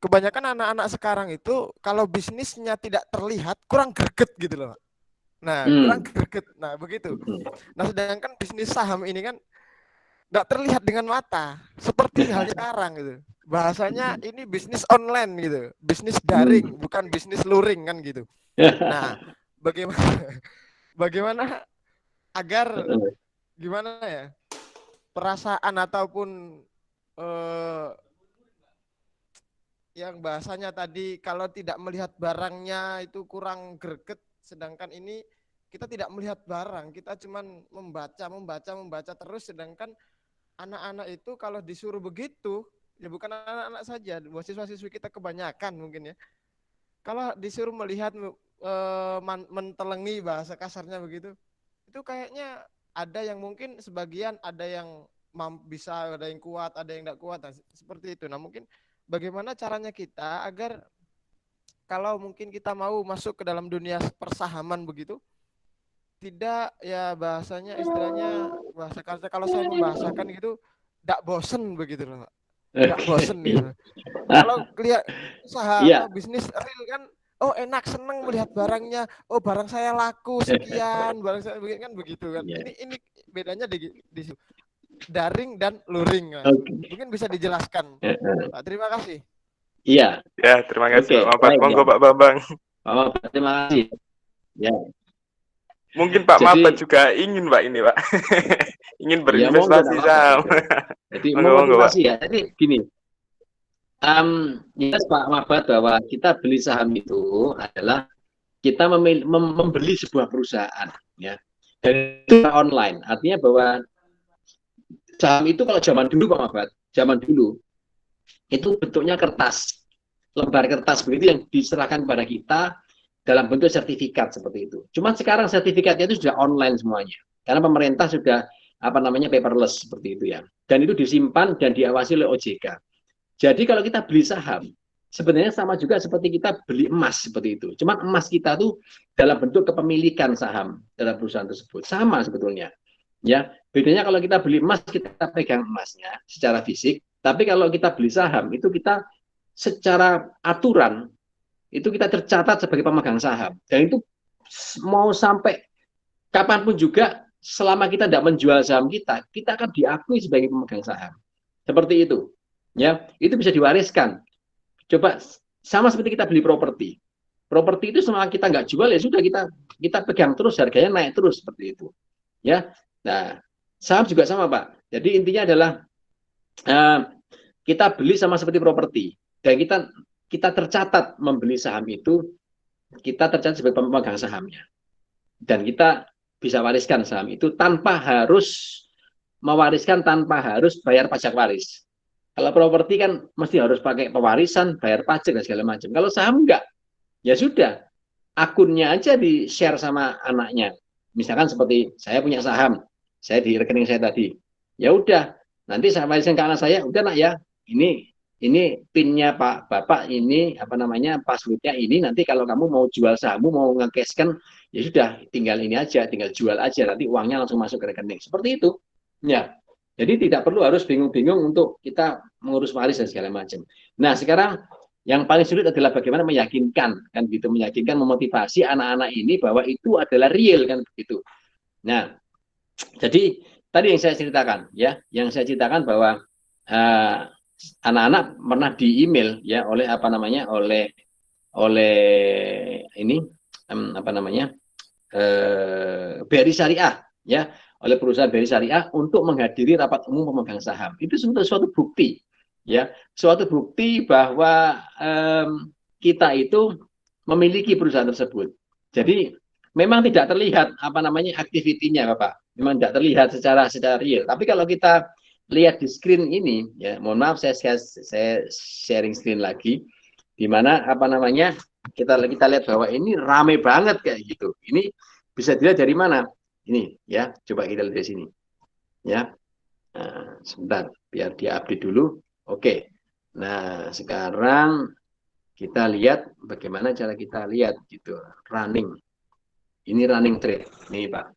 Kebanyakan anak-anak sekarang itu kalau bisnisnya tidak terlihat kurang greget gitu loh. Nah, kurang greget. Nah, begitu. Nah, sedangkan bisnis saham ini kan nggak terlihat dengan mata, seperti halnya sekarang gitu. Bahasanya ini bisnis online gitu, bisnis daring, bukan bisnis luring kan gitu. Nah, bagaimana agar gimana ya perasaan ataupun yang bahasanya tadi kalau tidak melihat barangnya itu kurang greget. Sedangkan ini kita tidak melihat barang, kita cuman membaca terus. Sedangkan anak-anak itu kalau disuruh begitu, ya bukan anak-anak saja, siswa-siswi kita kebanyakan mungkin ya. Kalau disuruh melihat mentelengi bahasa kasarnya begitu, itu kayaknya ada yang mungkin sebagian ada yang bisa, ada yang kuat, ada yang tidak kuat, nah, seperti itu. Nah mungkin bagaimana caranya kita agar kalau mungkin kita mau masuk ke dalam dunia persahaman begitu, tidak ya bahasanya istilahnya bahasa kasar kalau saya membahasakan gitu, tidak bosen begitu loh, tidak bosen gitu. Kalau lihat usaha atau bisnis real kan oh enak, seneng melihat barangnya, oh barang saya laku sekian, barang saya kan begitu kan. Ya. Ini bedanya di daring dan luring. Mas. Oke. Mungkin bisa dijelaskan. Pak, terima kasih. Iya. Ya, terima kasih Oke, Pak Mabat. baik ya. Monggo Pak Bambang. Pak Mabat, terima kasih. Ya. Mungkin Pak Jadi- Mabat juga ingin Pak ini Pak. Ingin Ya, monggo, berinvestasi nggak saham. apa-apa. Jadi Monggo, monggo, Pak. memotivasi ya. Jadi gini, yes Pak Mabat, bahwa kita beli saham itu adalah kita membeli sebuah perusahaan, ya. Dan itu online. Artinya bahwa saham itu kalau zaman dulu Pak Mabat, zaman dulu itu bentuknya kertas, lembar kertas begitu yang diserahkan kepada kita dalam bentuk sertifikat seperti itu. Cuma sekarang sertifikatnya itu sudah online semuanya, karena pemerintah sudah paperless seperti itu ya. Dan itu disimpan dan diawasi oleh OJK. Jadi kalau kita beli saham, sebenarnya sama juga seperti kita beli emas seperti itu. Cuma emas kita tuh dalam bentuk kepemilikan saham dalam perusahaan tersebut. Sama sebetulnya. Ya, bedanya kalau kita beli emas kita pegang emasnya secara fisik, tapi kalau kita beli saham itu kita secara aturan itu kita tercatat sebagai pemegang saham. Dan itu mau sampai kapanpun juga selama kita tidak menjual saham kita akan diakui sebagai pemegang saham. Seperti itu. Ya, itu bisa diwariskan. Coba sama seperti kita beli properti. Properti itu selama kita nggak jual ya sudah kita pegang terus, harganya naik terus seperti itu. Ya. Nah, saham juga sama, Pak. Jadi intinya adalah kita beli sama seperti properti dan kita tercatat membeli saham itu, kita tercatat sebagai pemegang sahamnya. Dan kita bisa wariskan saham itu tanpa harus bayar pajak waris. Kalau properti kan mesti harus pakai pewarisan, bayar pajak dan segala macam. Kalau saham enggak, ya sudah, akunnya aja di-share sama anaknya. Misalkan seperti saya punya saham, saya di rekening saya tadi. Ya udah, nanti saya wariskan ke anak saya, udah nak ya, ini PIN-nya Pak Bapak, ini password-nya ini, nanti kalau kamu mau jual sahammu, mau nge-cash-kan, ya sudah, tinggal ini aja, tinggal jual aja, nanti uangnya langsung masuk ke rekening. Seperti itu. Ya. Jadi tidak perlu harus bingung-bingung untuk kita mengurus waris dan segala macam. Nah, sekarang yang paling sulit adalah bagaimana meyakinkan, kan gitu, meyakinkan, memotivasi anak-anak ini bahwa itu adalah real, kan begitu. Nah, jadi tadi yang saya ceritakan, ya, bahwa anak-anak pernah di email ya oleh BRI Syariah, ya, oleh perusahaan BRI Syariah untuk menghadiri rapat umum pemegang saham. Itu suatu bukti, ya, suatu bukti bahwa kita itu memiliki perusahaan tersebut. Jadi memang tidak terlihat aktivitinya, Bapak. Memang tidak terlihat secara real. Tapi kalau kita lihat di screen ini, ya, mohon maaf saya sharing screen lagi, di mana kita lihat bahwa ini rame banget kayak gitu. Ini bisa dilihat dari mana? Ini ya, coba kita lihat di sini. Ya. Nah, sebentar biar dia update dulu. Oke. Nah, sekarang kita lihat bagaimana cara kita lihat gitu, running. Ini running trade. Nih, Pak.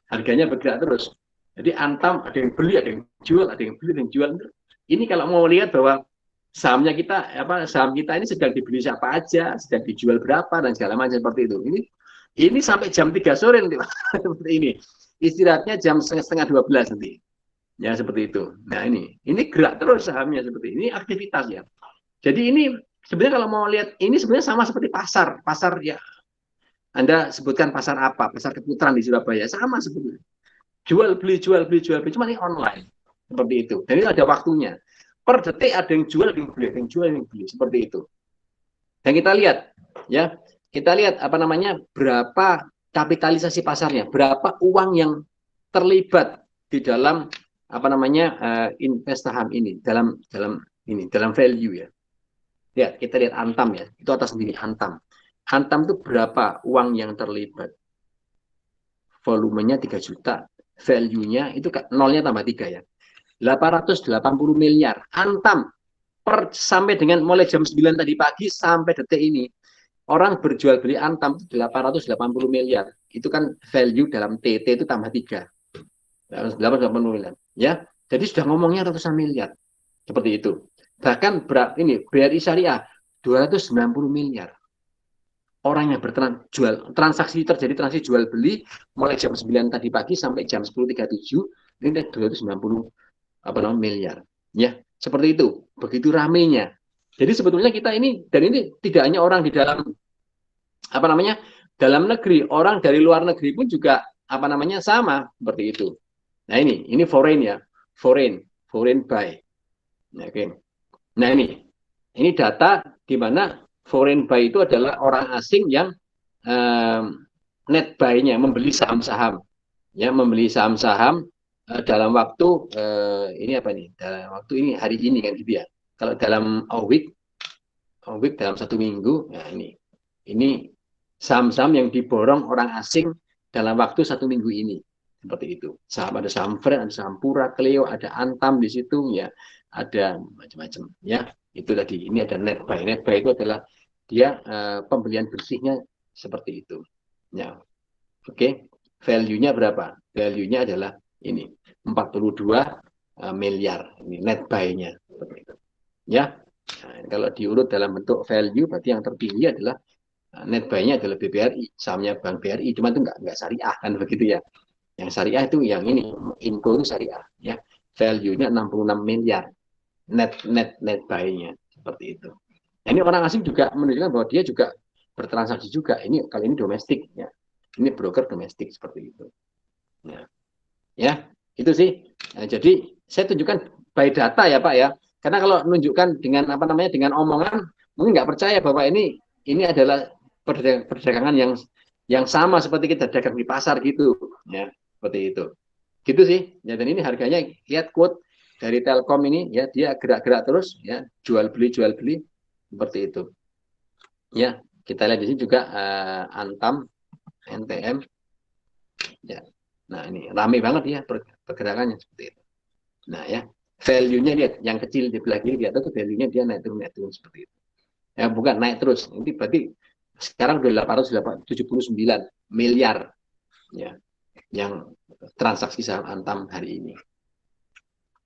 Harganya bergerak terus. Jadi Antam ada yang beli, ada yang jual, ada yang beli, ada yang jual. Ini kalau mau lihat bahwa saham kita ini sedang dibeli siapa aja, sedang dijual berapa dan segala macam seperti itu. Ini sampai jam 3 sore nanti, seperti ini. Istirahatnya jam setengah 12 nanti. Ya, seperti itu. Nah, ini gerak terus sahamnya seperti ini, aktivitas ya. Jadi ini sebenarnya kalau mau lihat, ini sebenarnya sama seperti pasar ya. Anda sebutkan pasar apa? Pasar Keputaran di Surabaya, sama sebetulnya. Jual beli, cuma ini online. Seperti itu. Dan itu ada waktunya. Per detik ada yang jual, ada yang beli, ada yang jual, ada yang beli, seperti itu. Dan kita lihat, ya, berapa kapitalisasi pasarnya, berapa uang yang terlibat di dalam invest saham ini, dalam value ya. Lihat, kita lihat Antam ya, itu atas sendiri Antam. Antam itu berapa uang yang terlibat? Volumenya 3 juta, value-nya itu nolnya tambah 3 ya. 880 miliar. Antam sampai dengan mulai jam 9 tadi pagi sampai detik ini orang berjual beli Antam 880 miliar. Itu kan value dalam TT itu tambah 3. 880 miliar. Ya. Jadi sudah ngomongnya ratusan miliar. Seperti itu. Bahkan BRI Syariah 290 miliar. orang yang transaksi terjadi transaksi jual beli mulai jam 9 tadi pagi sampai jam 10.37 ini 290 miliar. Ya, seperti itu. Begitu ramenya. Jadi sebetulnya kita ini, dan ini tidak hanya orang di dalam dalam negeri, orang dari luar negeri pun juga sama seperti itu. Nah ini foreign ya, foreign buy. Oke. Nah ini data di mana foreign buy itu adalah orang asing yang net buy-nya membeli saham-saham, ya membeli saham-saham dalam waktu dalam waktu ini hari ini kan gitu ya. Kalau dalam a week dalam 1 minggu, nah ini saham-saham yang diborong orang asing dalam waktu 1 minggu ini. Seperti itu. Ada saham Fred, ada saham Pura, Cleo, ada Antam di situ, ya, ada macam-macam. Ya, itu tadi. Ini ada net buy. Net buy itu adalah dia pembelian bersihnya seperti itu. Ya, oke. Value-nya berapa? Value-nya adalah ini 42 miliar. Ini net buy-nya. Seperti itu. Ya, nah, kalau diurut dalam bentuk value, berarti yang terpilih adalah net buy-nya adalah BBRI, sahamnya Bank BRI, cuma itu nggak syariah kan begitu ya. Yang syariah itu yang ini, Inco itu syariah ya. Value-nya 66 miliar. Net buy-nya seperti itu. Nah, ini orang asing juga menunjukkan bahwa dia juga bertransaksi juga. Ini kali ini domestik ya. Ini broker domestik seperti itu. Ya, itu sih. Nah, jadi saya tunjukkan by data ya Pak ya. Karena kalau menunjukkan dengan dengan omongan mungkin nggak percaya bahwa ini adalah perdagangan yang sama seperti kita dagang di pasar gitu ya, seperti itu. Gitu sih. Ya, dan ini harganya lihat quote dari Telkom ini ya, dia gerak-gerak terus ya, jual beli seperti itu. Ya, kita lihat di sini juga Antam, NTM. Ya. Nah, ini ramai banget ya pergerakannya seperti itu. Nah, ya. Value-nya lihat yang kecil di belah kiri lihat itu value-nya dia naik turun seperti itu. Ya, bukan naik terus. Ini berarti sekarang udah 879 miliar ya yang transaksi saham Antam hari ini.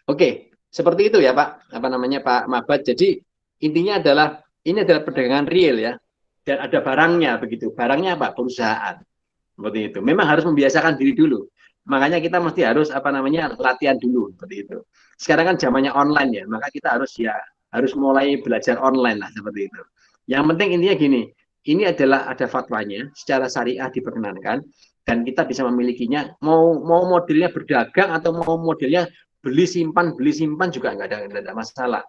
Oke, seperti itu ya Pak. Pak Mabat. Jadi intinya adalah ini adalah perdagangan real ya. Dan ada barangnya begitu. Barangnya apa? Perusahaan. Seperti itu. Memang harus membiasakan diri dulu. Makanya kita mesti harus latihan dulu seperti itu. Sekarang kan zamannya online ya, maka kita harus mulai belajar online lah seperti itu. Yang penting intinya gini, ini adalah ada fatwanya, secara syariah diperkenankan dan kita bisa memilikinya. Mau modelnya berdagang atau mau modelnya beli simpan juga nggak ada masalah.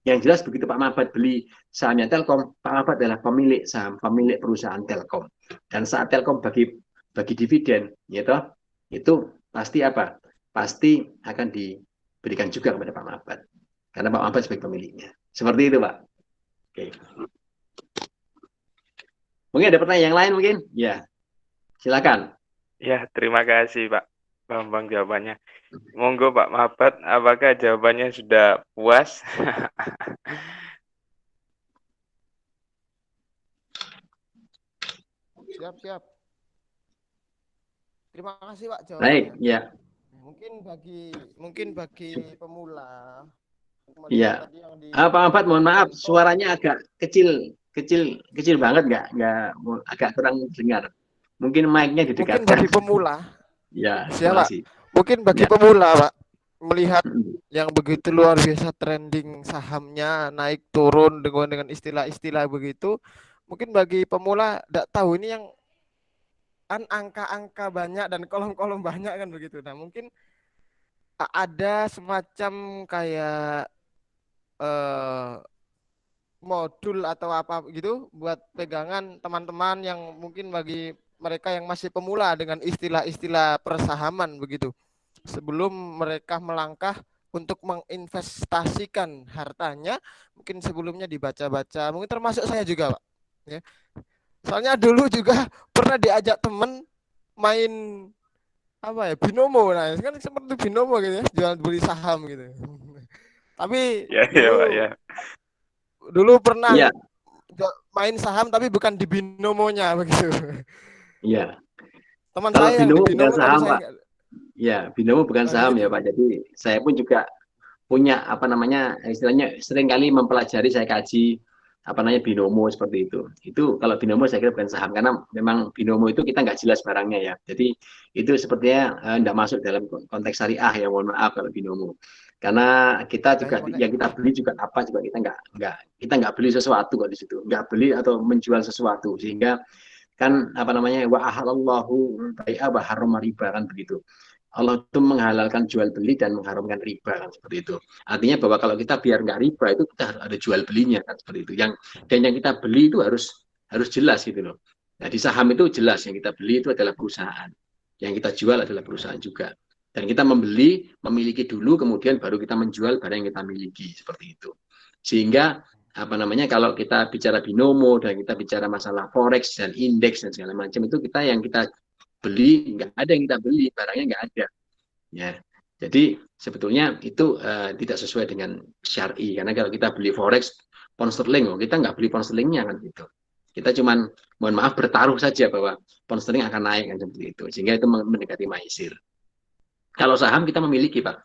Yang jelas begitu Pak Mabat beli sahamnya Telkom, Pak Mabat adalah pemilik saham, pemilik perusahaan Telkom. Dan saat Telkom bagi dividen, gitu, itu pasti apa? Pasti akan diberikan juga kepada Pak Mabat. Karena Pak Mabat sebagai pemiliknya. Seperti itu, Pak. Oke. Mungkin ada pertanyaan yang lain mungkin? Ya. Silakan. Ya, terima kasih Pak Bambang jawabannya. Monggo Pak Mabat, apakah jawabannya sudah puas? Siap. Terima kasih Pak jawabannya. Baik, ya. Mungkin bagi pemula. Iya. Pak Mabat, mohon maaf, suaranya agak kecil banget, nggak agak kurang dengar. Mungkin mic-nya didekatkan. Mungkin bagi pemula. Ya, siapa? Mungkin bagi pemula, Pak, melihat yang begitu luar biasa trending sahamnya naik turun dengan istilah-istilah begitu, mungkin bagi pemula tidak tahu ini yang angka-angka banyak dan kolom-kolom banyak kan begitu. Nah, mungkin ada semacam kayak modul atau apa gitu buat pegangan teman-teman yang mungkin bagi mereka yang masih pemula dengan istilah-istilah persahaman begitu. Sebelum mereka melangkah untuk menginvestasikan hartanya, mungkin sebelumnya dibaca-baca, mungkin termasuk saya juga, Pak. Ya. Soalnya dulu juga pernah diajak temen main binomo, nah kan seperti binomo gitu ya, jual beli saham gitu. Tapi dulu pernah main saham tapi bukan di binomonya begitu. Iya. Teman saya binomo di binomo bukan saham, Pak. Ya, binomo bukan saham ya, Pak. Jadi saya pun juga punya istilahnya sering kali mempelajari, saya kaji apa namanya binomo seperti itu. Itu kalau binomo saya kira bukan saham karena memang binomo itu kita nggak jelas barangnya ya. Jadi itu sepertinya nggak masuk dalam konteks syariah ya, mohon maaf kalau binomo. Karena kita juga yang kita beli juga apa juga kita nggak beli sesuatu kok di situ, nggak beli atau menjual sesuatu sehingga kan apa namanya wa ahallallahu bai'a wa harrama riba kan begitu. Allah itu menghalalkan jual beli dan mengharamkan riba kan seperti itu. Artinya bahwa kalau kita biar nggak riba itu kita harus ada jual belinya kan seperti itu. Dan yang kita beli itu harus jelas gitu loh. Nah di saham itu jelas yang kita beli itu adalah perusahaan, yang kita jual adalah perusahaan juga. Dan kita memiliki dulu, kemudian baru kita menjual barang yang kita miliki seperti itu. Sehingga apa namanya kalau kita bicara binomo dan kita bicara masalah forex dan indeks dan segala macam itu yang kita beli nggak ada yang kita beli, barangnya nggak ada ya. Jadi sebetulnya itu tidak sesuai dengan syar'i, karena kalau kita beli forex pound sterling, kita nggak beli pound sterlingnya kan gitu. Kita cuman mohon maaf bertaruh saja bahwa pound sterling akan naik kan seperti itu, sehingga itu mendekati maisir. Kalau saham kita memiliki Pak,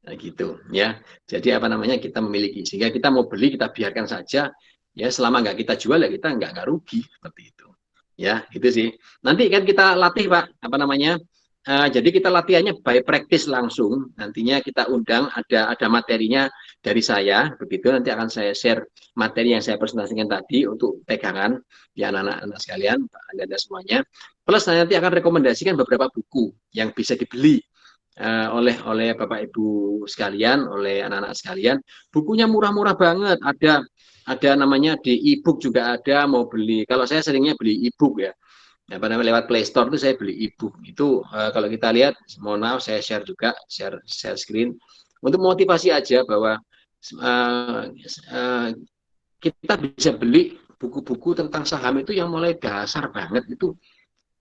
nah, gitu ya. Jadi apa namanya kita memiliki, sehingga kita mau beli kita biarkan saja ya, selama nggak kita jual ya kita nggak rugi seperti itu. Ya, itu sih. Nanti kan kita latih Pak, apa namanya? Jadi kita latihannya by practice langsung. Nantinya kita undang ada materinya dari saya, begitu. Nanti akan saya share materi yang saya presentasikan tadi untuk pegangan ya anak-anak sekalian, Anda semuanya. Plus nanti akan rekomendasikan beberapa buku yang bisa dibeli oleh Bapak Ibu sekalian, oleh anak-anak sekalian. Bukunya murah-murah banget. Ada namanya di e-book juga ada, mau beli. Kalau saya seringnya beli e-book ya. Apa namanya lewat Play Store itu saya beli e-book. Itu kalau kita lihat, mohon maaf saya share juga, share screen untuk motivasi aja bahwa kita bisa beli buku-buku tentang saham itu yang mulai dasar banget itu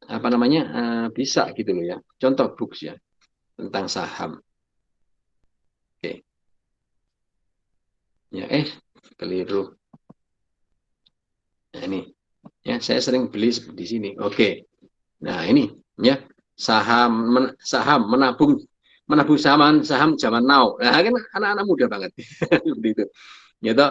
apa namanya bisa gitu loh ya. Contoh books ya tentang saham. Oke. Ya keliru. Nah ini ya saya sering beli di sini. Oke. Nah ini ya saham menabung saham zaman now. Nah kan anak-anak muda banget seperti itu. Gitu.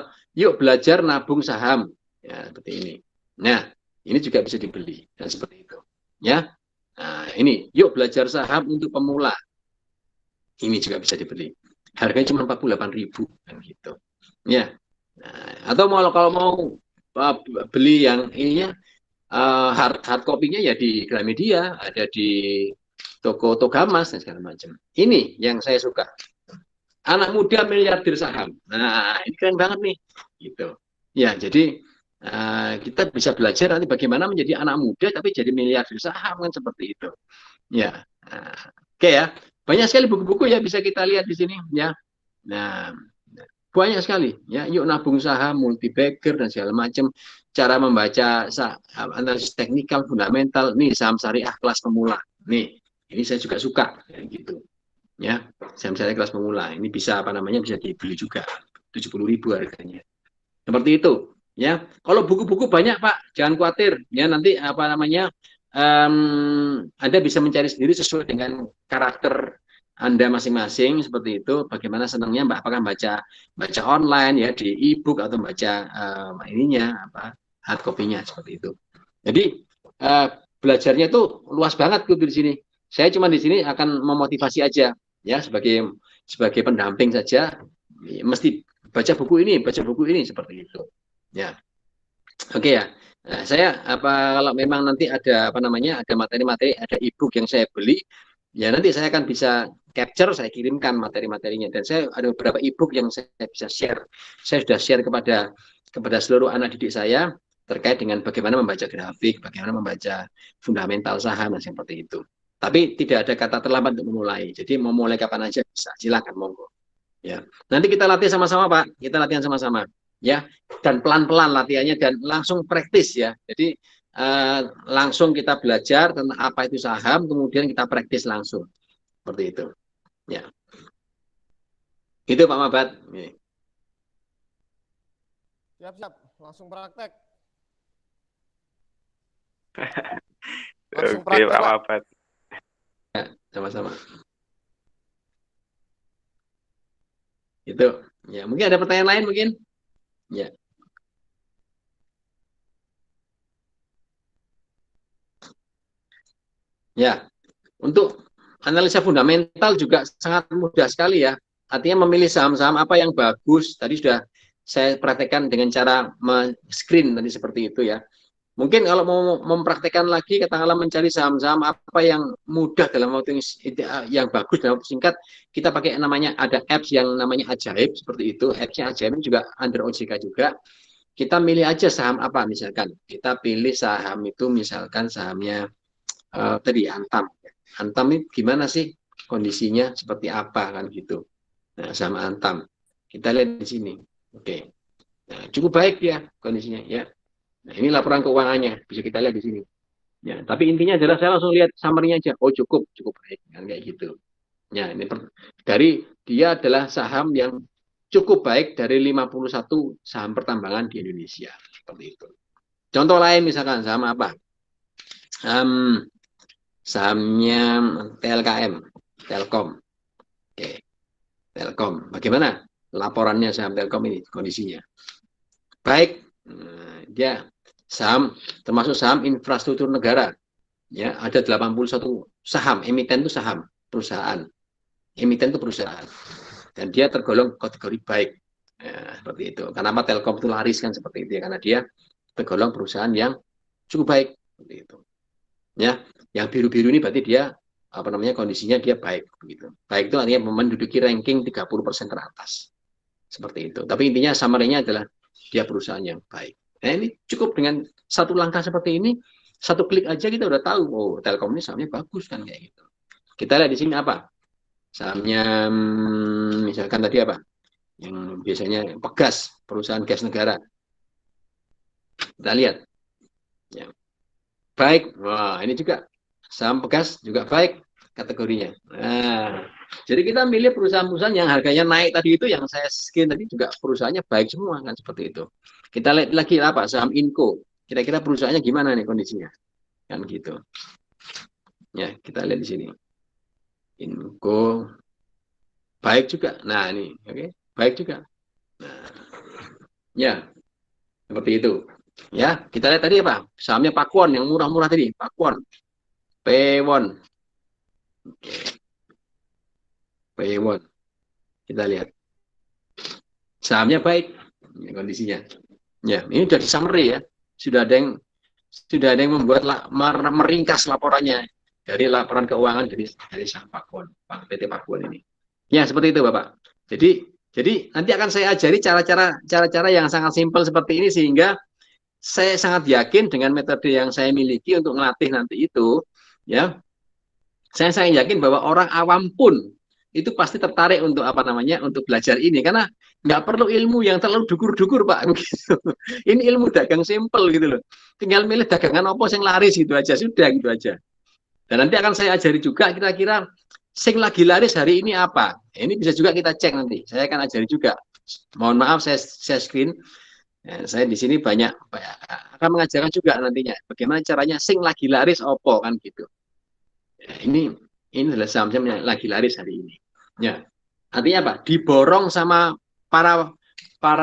Yuk belajar nabung saham ya seperti ini. Nah ini juga bisa dibeli dan seperti itu. Ya. Nah ini yuk belajar saham untuk pemula. Ini juga bisa dibeli. Harganya cuma 48.000 kan gitu. Ya. Nah, atau kalau mau beli yang ininya hard copy-nya ya di Gramedia, ada di toko Togamas dan segala macam. Ini yang saya suka. Anak muda miliarder saham. Nah, ini keren banget nih. Gitu. Ya, jadi kita bisa belajar nanti bagaimana menjadi anak muda tapi jadi miliarder saham kan seperti itu. Ya. Oke ya. Banyak sekali buku-buku ya bisa kita lihat di sini ya. Nah, banyak sekali ya. Yuk nabung saham, multi-bagger dan segala macam. Cara membaca analisis teknikal, fundamental. Nih saham syariah kelas pemula. Nih, ini saya juga suka ya, gitu. Ya, saham syariah kelas pemula. Ini bisa apa namanya bisa dibeli juga. 70.000 harganya. Seperti itu. Ya, kalau buku-buku banyak Pak, jangan khawatir. Ya nanti apa namanya Anda bisa mencari sendiri sesuai dengan karakter Anda masing-masing seperti itu. Bagaimana senangnya Mbak, apakah baca online ya di e-book atau baca ininya apa hard copy-nya seperti itu. Jadi belajarnya tuh luas banget tuh di sini. Saya cuma di sini akan memotivasi aja ya sebagai pendamping saja. Mesti baca buku ini seperti itu. Ya. Oke ya. Nah, saya kalau memang nanti ada apa namanya ada materi-materi, ada e-book yang saya beli, ya nanti saya akan bisa capture, saya kirimkan materi-materinya dan saya ada beberapa e-book yang saya bisa share. Saya sudah share kepada seluruh anak didik saya terkait dengan bagaimana membaca grafik, bagaimana membaca fundamental saham dan seperti itu. Tapi tidak ada kata terlambat untuk memulai. Jadi mau mulai kapan aja bisa, silakan monggo. Ya. Nanti kita latih sama-sama Pak, kita latihan sama-sama. Ya, dan pelan-pelan latihannya dan langsung praktis ya. Jadi langsung kita belajar tentang apa itu saham, kemudian kita praktis langsung seperti itu. Ya, itu Pak Mabat. Siap, langsung praktek. Langsung praktek, Pak Mabat. Ya, sama-sama. Itu. Ya, mungkin ada pertanyaan lain mungkin. Ya. Ya, untuk analisa fundamental juga sangat mudah sekali ya. Artinya memilih saham-saham apa yang bagus. Tadi sudah saya praktekkan dengan cara men-screen tadi seperti itu ya. Mungkin kalau mau mempraktekkan lagi, katakanlah mencari saham-saham apa yang mudah dalam waktu yang bagus dalam waktu singkat, kita pakai namanya ada apps yang namanya Ajaib seperti itu. Appsnya Ajaib juga under OJK juga. Kita milih aja saham apa misalkan. Kita pilih saham itu misalkan sahamnya tadi Antam. Antam ini gimana sih kondisinya seperti apa kan gitu. Nah, sama Antam. Kita lihat di sini. Oke. Nah, cukup baik ya kondisinya ya. Nah, ini laporan keuangannya, bisa kita lihat di sini. Ya, tapi intinya adalah saya langsung lihat summary-nya aja. Oh, cukup baik kan kayak gitu. Ya, ini dari dia adalah saham yang cukup baik dari 51 saham pertambangan di Indonesia. Seperti itu. Contoh lain misalkan saham apa? Sahamnya TLKM, Telkom. Oke. Telkom. Bagaimana laporannya saham Telkom ini kondisinya? Baik. Dia saham termasuk saham infrastruktur negara. Ya, ada 81 saham, emiten itu saham, perusahaan. Emiten itu perusahaan. Dan dia tergolong kategori baik. Ya, seperti itu. Kenapa Telkom itu laris kan seperti itu ya, karena dia tergolong perusahaan yang cukup baik seperti itu. Ya, yang biru-biru ini berarti dia apa namanya kondisinya dia baik begitu. Baik itu artinya menduduki ranking 30% teratas. Seperti itu. Tapi intinya summary-nya adalah dia perusahaan yang baik. Nah, ini cukup dengan satu langkah seperti ini, satu klik aja kita udah tahu, oh Telkom ini sahamnya bagus kan kayak gitu. Kita lihat di sini apa? Sahamnya misalkan tadi apa? Yang biasanya Pegas, perusahaan gas negara. Kita lihat. Ya. Baik. Wah, ini juga saham Pegas juga baik kategorinya. Nah, jadi kita milih perusahaan-perusahaan yang harganya naik tadi itu, yang saya skin tadi juga perusahaannya baik semua kan seperti itu. Kita lihat lagi apa saham Inco. Kira-kira perusahaannya gimana nih kondisinya? Kan gitu. Ya, kita lihat di sini. Inco baik juga. Nah, ini oke, baik juga. Nah, ya, seperti itu. Ya, kita lihat tadi apa? Sahamnya Pakuan yang murah-murah tadi, Pakuan. Pewon. Oke. Pewon. Kita lihat. Sahamnya baik kondisinya. Ya, ini sudah di summary ya. Sudah ada yang membuat meringkas laporannya dari laporan keuangan dari saham Pakuan, PT Pakuan ini. Ya, seperti itu Bapak. Jadi nanti akan saya ajari cara-cara yang sangat simpel seperti ini sehingga saya sangat yakin dengan metode yang saya miliki untuk melatih nanti itu, ya. Saya sangat yakin bahwa orang awam pun itu pasti tertarik untuk apa namanya untuk belajar ini karena nggak perlu ilmu yang terlalu dukur-dukur Pak gitu. Ini ilmu dagang simple gitu loh, tinggal milih dagangan apa yang laris gitu aja sudah gitu aja. Dan nanti akan saya ajari juga kira-kira sing lagi laris hari ini apa. Ini bisa juga kita cek nanti, saya akan ajari juga. Mohon maaf saya screen. Ya, saya di sini banyak akan mengajarkan juga nantinya bagaimana caranya sing lagi laris opo kan gitu. Ya, ini adalah saham-saham yang lagi laris hari ini. Ya, artinya apa? Diborong sama para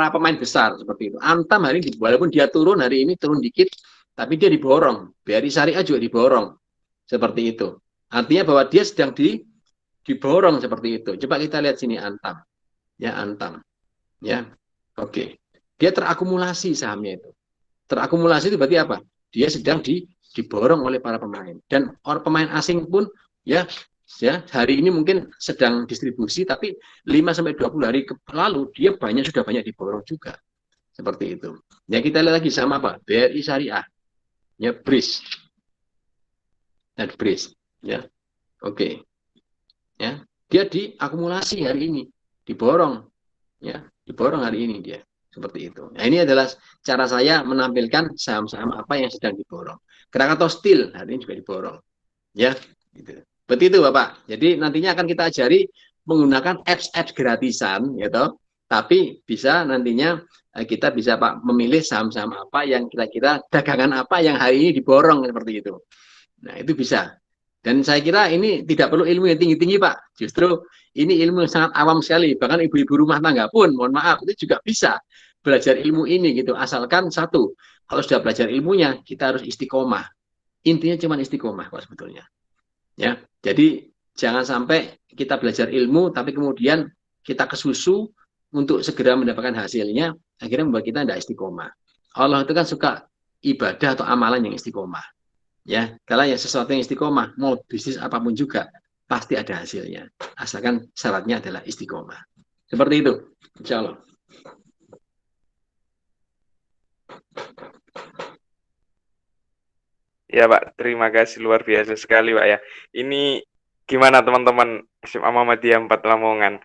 pemain besar seperti itu. Antam hari ini walaupun dia turun hari ini turun dikit, tapi dia diborong. BRI Syariah juga diborong seperti itu. Artinya bahwa dia sedang diborong seperti itu. Coba kita lihat sini Antam. Ya, Antam. Ya. Oke. Dia terakumulasi sahamnya itu. Terakumulasi itu berarti apa? Dia sedang diborong oleh para pemain. Dan orang pemain asing pun ya hari ini mungkin sedang distribusi, tapi 5-20 hari lalu dia sudah banyak diborong juga. Seperti itu. Ya kita lihat lagi sama apa? BRI Syariah. Ya, BRIS. Dan BRIS. Ya. Oke. Ya, dia diakumulasi hari ini, diborong. Ya, diborong hari ini dia. Seperti itu. Nah, ini adalah cara saya menampilkan saham-saham apa yang sedang diborong. Krakatau Steel hari ini juga diborong. Ya, gitu. Seperti itu Bapak. Jadi nantinya akan kita ajari menggunakan apps gratisan, gitu. Tapi bisa nantinya kita bisa Pak memilih saham-saham apa yang kira-kira dagangan apa yang hari ini diborong seperti itu. Nah, itu bisa. Dan saya kira ini tidak perlu ilmu yang tinggi-tinggi Pak. Justru ini ilmu yang sangat awam sekali. Bahkan ibu-ibu rumah tangga pun, mohon maaf, itu juga bisa belajar ilmu ini gitu. Asalkan satu, kalau sudah belajar ilmunya, kita harus istiqomah. Intinya cuma istiqomah Pak sebetulnya. Ya, jadi jangan sampai kita belajar ilmu tapi kemudian kita kesusu untuk segera mendapatkan hasilnya, akhirnya membuat kita tidak istiqomah. Allah itu kan suka ibadah atau amalan yang istiqomah. Ya, kalau yang sesuatu yang istiqomah, mau bisnis apapun juga pasti ada hasilnya. Asalkan syaratnya adalah istiqomah. Seperti itu, insya Allah. Ya Pak, terima kasih luar biasa sekali Pak ya. Ini gimana teman-teman SMA Muhammadiyah 4 Lamongan?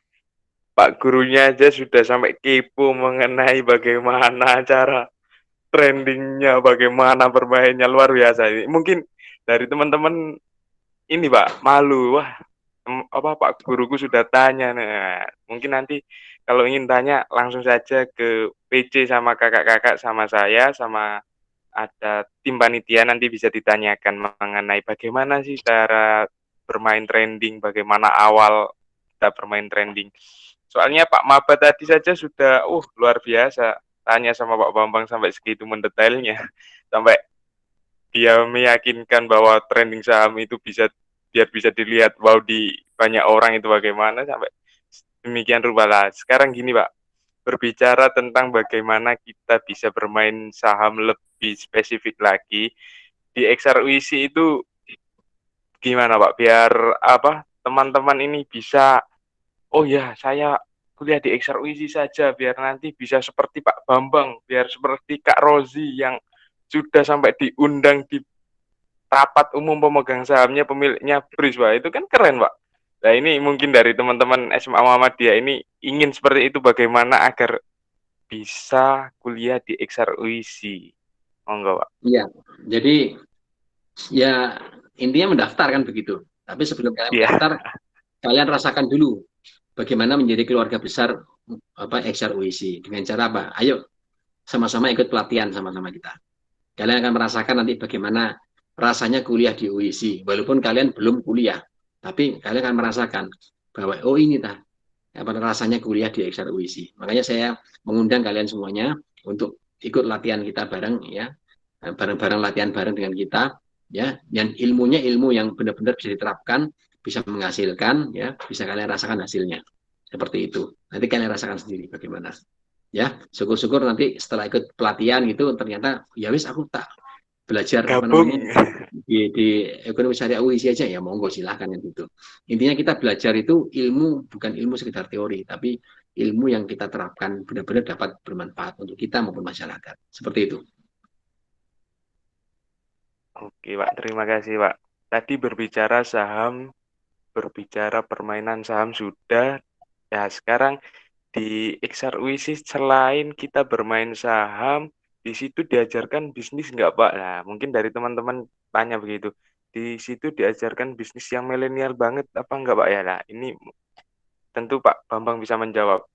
Pak gurunya aja sudah sampai kepo mengenai bagaimana cara trendingnya, bagaimana bermainnya, luar biasa. Ini mungkin dari teman-teman ini Pak malu, wah apa Pak guruku sudah tanya. Nah, mungkin nanti kalau ingin tanya langsung saja ke PC sama kakak-kakak sama saya sama ada tim panitia, nanti bisa ditanyakan mengenai bagaimana sih cara bermain trending, bagaimana awal kita bermain trending. Soalnya Pak Maba tadi saja sudah luar biasa tanya sama Pak Bambang sampai segitu mendetailnya, sampai dia meyakinkan bahwa trending saham itu bisa biar bisa dilihat wow di banyak orang itu bagaimana, sampai demikian rupa lah. Sekarang gini Pak, berbicara tentang bagaimana kita bisa bermain saham lebih spesifik lagi di XRWC itu gimana Pak, biar teman-teman ini bisa saya kuliah di XRWC saja biar nanti bisa seperti Pak Bambang, biar seperti Kak Rozi yang sudah sampai diundang di rapat umum pemegang sahamnya pemiliknya BRIS Pak, itu kan keren Pak. Nah ini mungkin dari teman-teman SMA Muhammadiyah ini ingin seperti itu, bagaimana agar bisa kuliah di XRWC. Monggo Pak. Iya, jadi ya intinya mendaftar kan begitu. Tapi sebelum kalian mendaftar, kalian rasakan dulu bagaimana menjadi keluarga besar XRWC. Dengan cara apa? Ayo sama-sama ikut pelatihan sama-sama kita. Kalian akan merasakan nanti bagaimana rasanya kuliah di UIC. Walaupun kalian belum kuliah, tapi kalian akan merasakan bahwa ini rasanya kuliah di XRWC. Makanya saya mengundang kalian semuanya untuk ikut latihan kita bareng ya, bareng-bareng latihan bareng dengan kita ya, dan ilmunya ilmu yang benar-benar bisa diterapkan, bisa menghasilkan ya, bisa kalian rasakan hasilnya. Seperti itu. Nanti kalian rasakan sendiri bagaimana. Ya, syukur-syukur nanti setelah ikut pelatihan gitu ternyata ya wis aku tak belajar di ekonomi syariah UIC aja, ya monggo silahkan yang itu. Intinya kita belajar itu ilmu, bukan ilmu sekedar teori, tapi ilmu yang kita terapkan benar-benar dapat bermanfaat untuk kita maupun masyarakat. Seperti itu. Oke Pak, terima kasih Pak. Tadi berbicara saham, berbicara permainan saham sudah. Ya sekarang di XRWC selain kita bermain saham, di situ diajarkan bisnis nggak Pak? Nah, mungkin dari teman-teman tanya begitu. Di situ diajarkan bisnis yang milenial banget apa enggak Pak ya? Nah, ini tentu Pak Bambang bisa menjawab.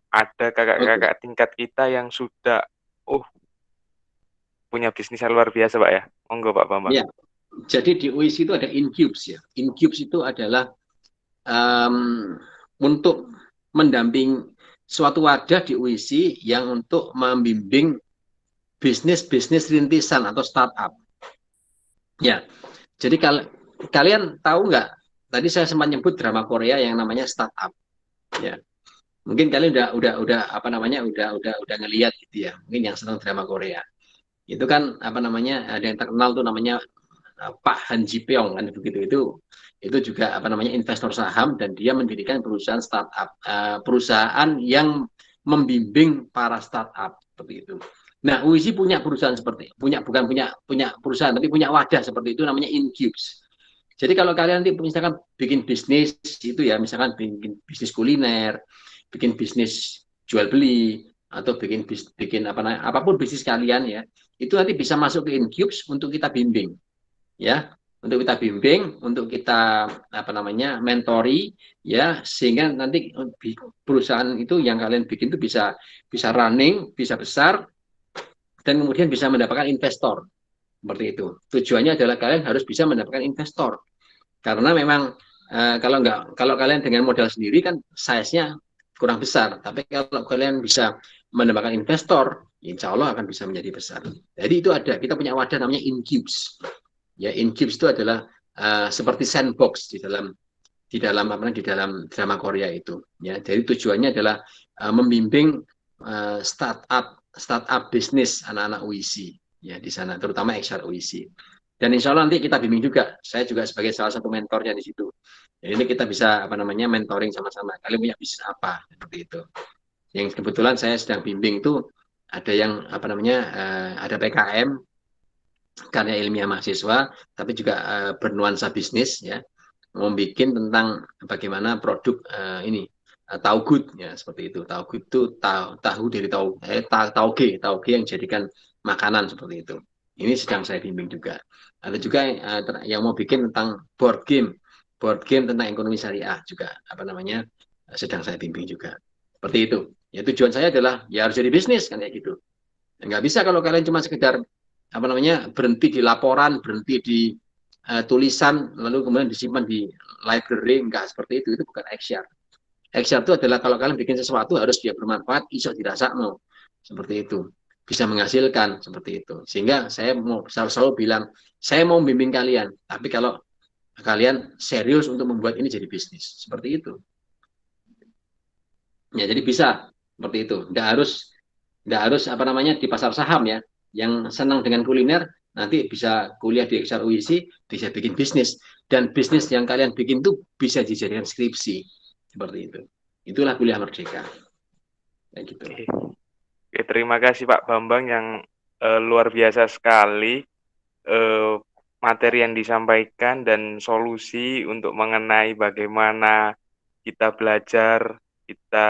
Ada kakak-kakak tingkat kita yang sudah punya bisnis yang luar biasa Pak ya. Monggo Pak Bambang. Ya, jadi di UIC itu ada Incubes ya. Incubes itu adalah untuk mendamping suatu wadah di UIC yang untuk membimbing bisnis rintisan atau startup. Ya, jadi kalian tahu nggak? Tadi saya sempat nyebut drama Korea yang namanya startup. Ya, mungkin kalian udah ngelihat gitu ya. Mungkin yang senang drama Korea. Itu kan ada yang terkenal tuh namanya Pak Han Ji Pyong kan begitu. Itu juga investor saham dan dia mendirikan perusahaan startup, perusahaan yang membimbing para startup seperti itu. Nah, UIC punya perusahaan punya perusahaan tapi punya wadah seperti itu namanya Incubes. Jadi kalau kalian nanti misalkan bikin bisnis itu ya, misalkan bikin bisnis kuliner, bikin bisnis jual beli atau bikin apapun bisnis kalian ya, itu nanti bisa masuk ke Incubes untuk kita bimbing. Ya, untuk kita bimbing, untuk kita mentori ya, sehingga nanti perusahaan itu yang kalian bikin itu bisa running, bisa besar dan kemudian bisa mendapatkan investor. Seperti itu. Tujuannya adalah kalian harus bisa mendapatkan investor. Karena memang kalau kalian dengan modal sendiri kan size-nya kurang besar, tapi kalau kalian bisa mendapatkan investor, insya Allah akan bisa menjadi besar. Jadi itu kita punya wadah namanya Incubes. Ya, Incubes itu adalah seperti sandbox di dalam drama Korea itu. Ya, jadi tujuannya adalah membimbing startup bisnis anak-anak UISI ya di sana, terutama XR UISI. Dan insya Allah nanti kita bimbing juga. Saya juga sebagai salah satu mentornya di situ. Jadi ini kita bisa mentoring sama-sama. Kalian punya bisnis apa seperti itu. Yang kebetulan saya sedang bimbing itu ada yang ada PKM karya ilmiah mahasiswa, tapi juga bernuansa bisnis ya, membuat tentang bagaimana produk taugut ya, seperti itu. Taugut itu tahu dari tauge yang dijadikan makanan seperti itu. Ini sedang saya bimbing juga. Ada juga yang mau bikin tentang board game tentang ekonomi syariah juga sedang saya bimbing juga. Seperti itu. Ya, tujuan saya adalah ya harus jadi bisnis kan kayak gitu. Nggak bisa kalau kalian cuma sekedar berhenti di laporan, berhenti di tulisan, lalu kemudian disimpan di library. Enggak seperti itu bukan XR. XR itu adalah kalau kalian bikin sesuatu harus dia bermanfaat, iso dirasa mau seperti itu, bisa menghasilkan seperti itu. Sehingga saya mau selalu bilang, saya mau bimbing kalian, tapi kalau kalian serius untuk membuat ini jadi bisnis, seperti itu. Ya, jadi bisa seperti itu. Nggak harus di pasar saham ya. Yang senang dengan kuliner nanti bisa kuliah di XR UISI, bisa bikin bisnis, dan bisnis yang kalian bikin itu bisa dijadikan skripsi seperti itu. Itulah kuliah merdeka. Kayak gitu. Oke, terima kasih Pak Bambang yang luar biasa sekali materi yang disampaikan dan solusi untuk mengenai bagaimana kita belajar, kita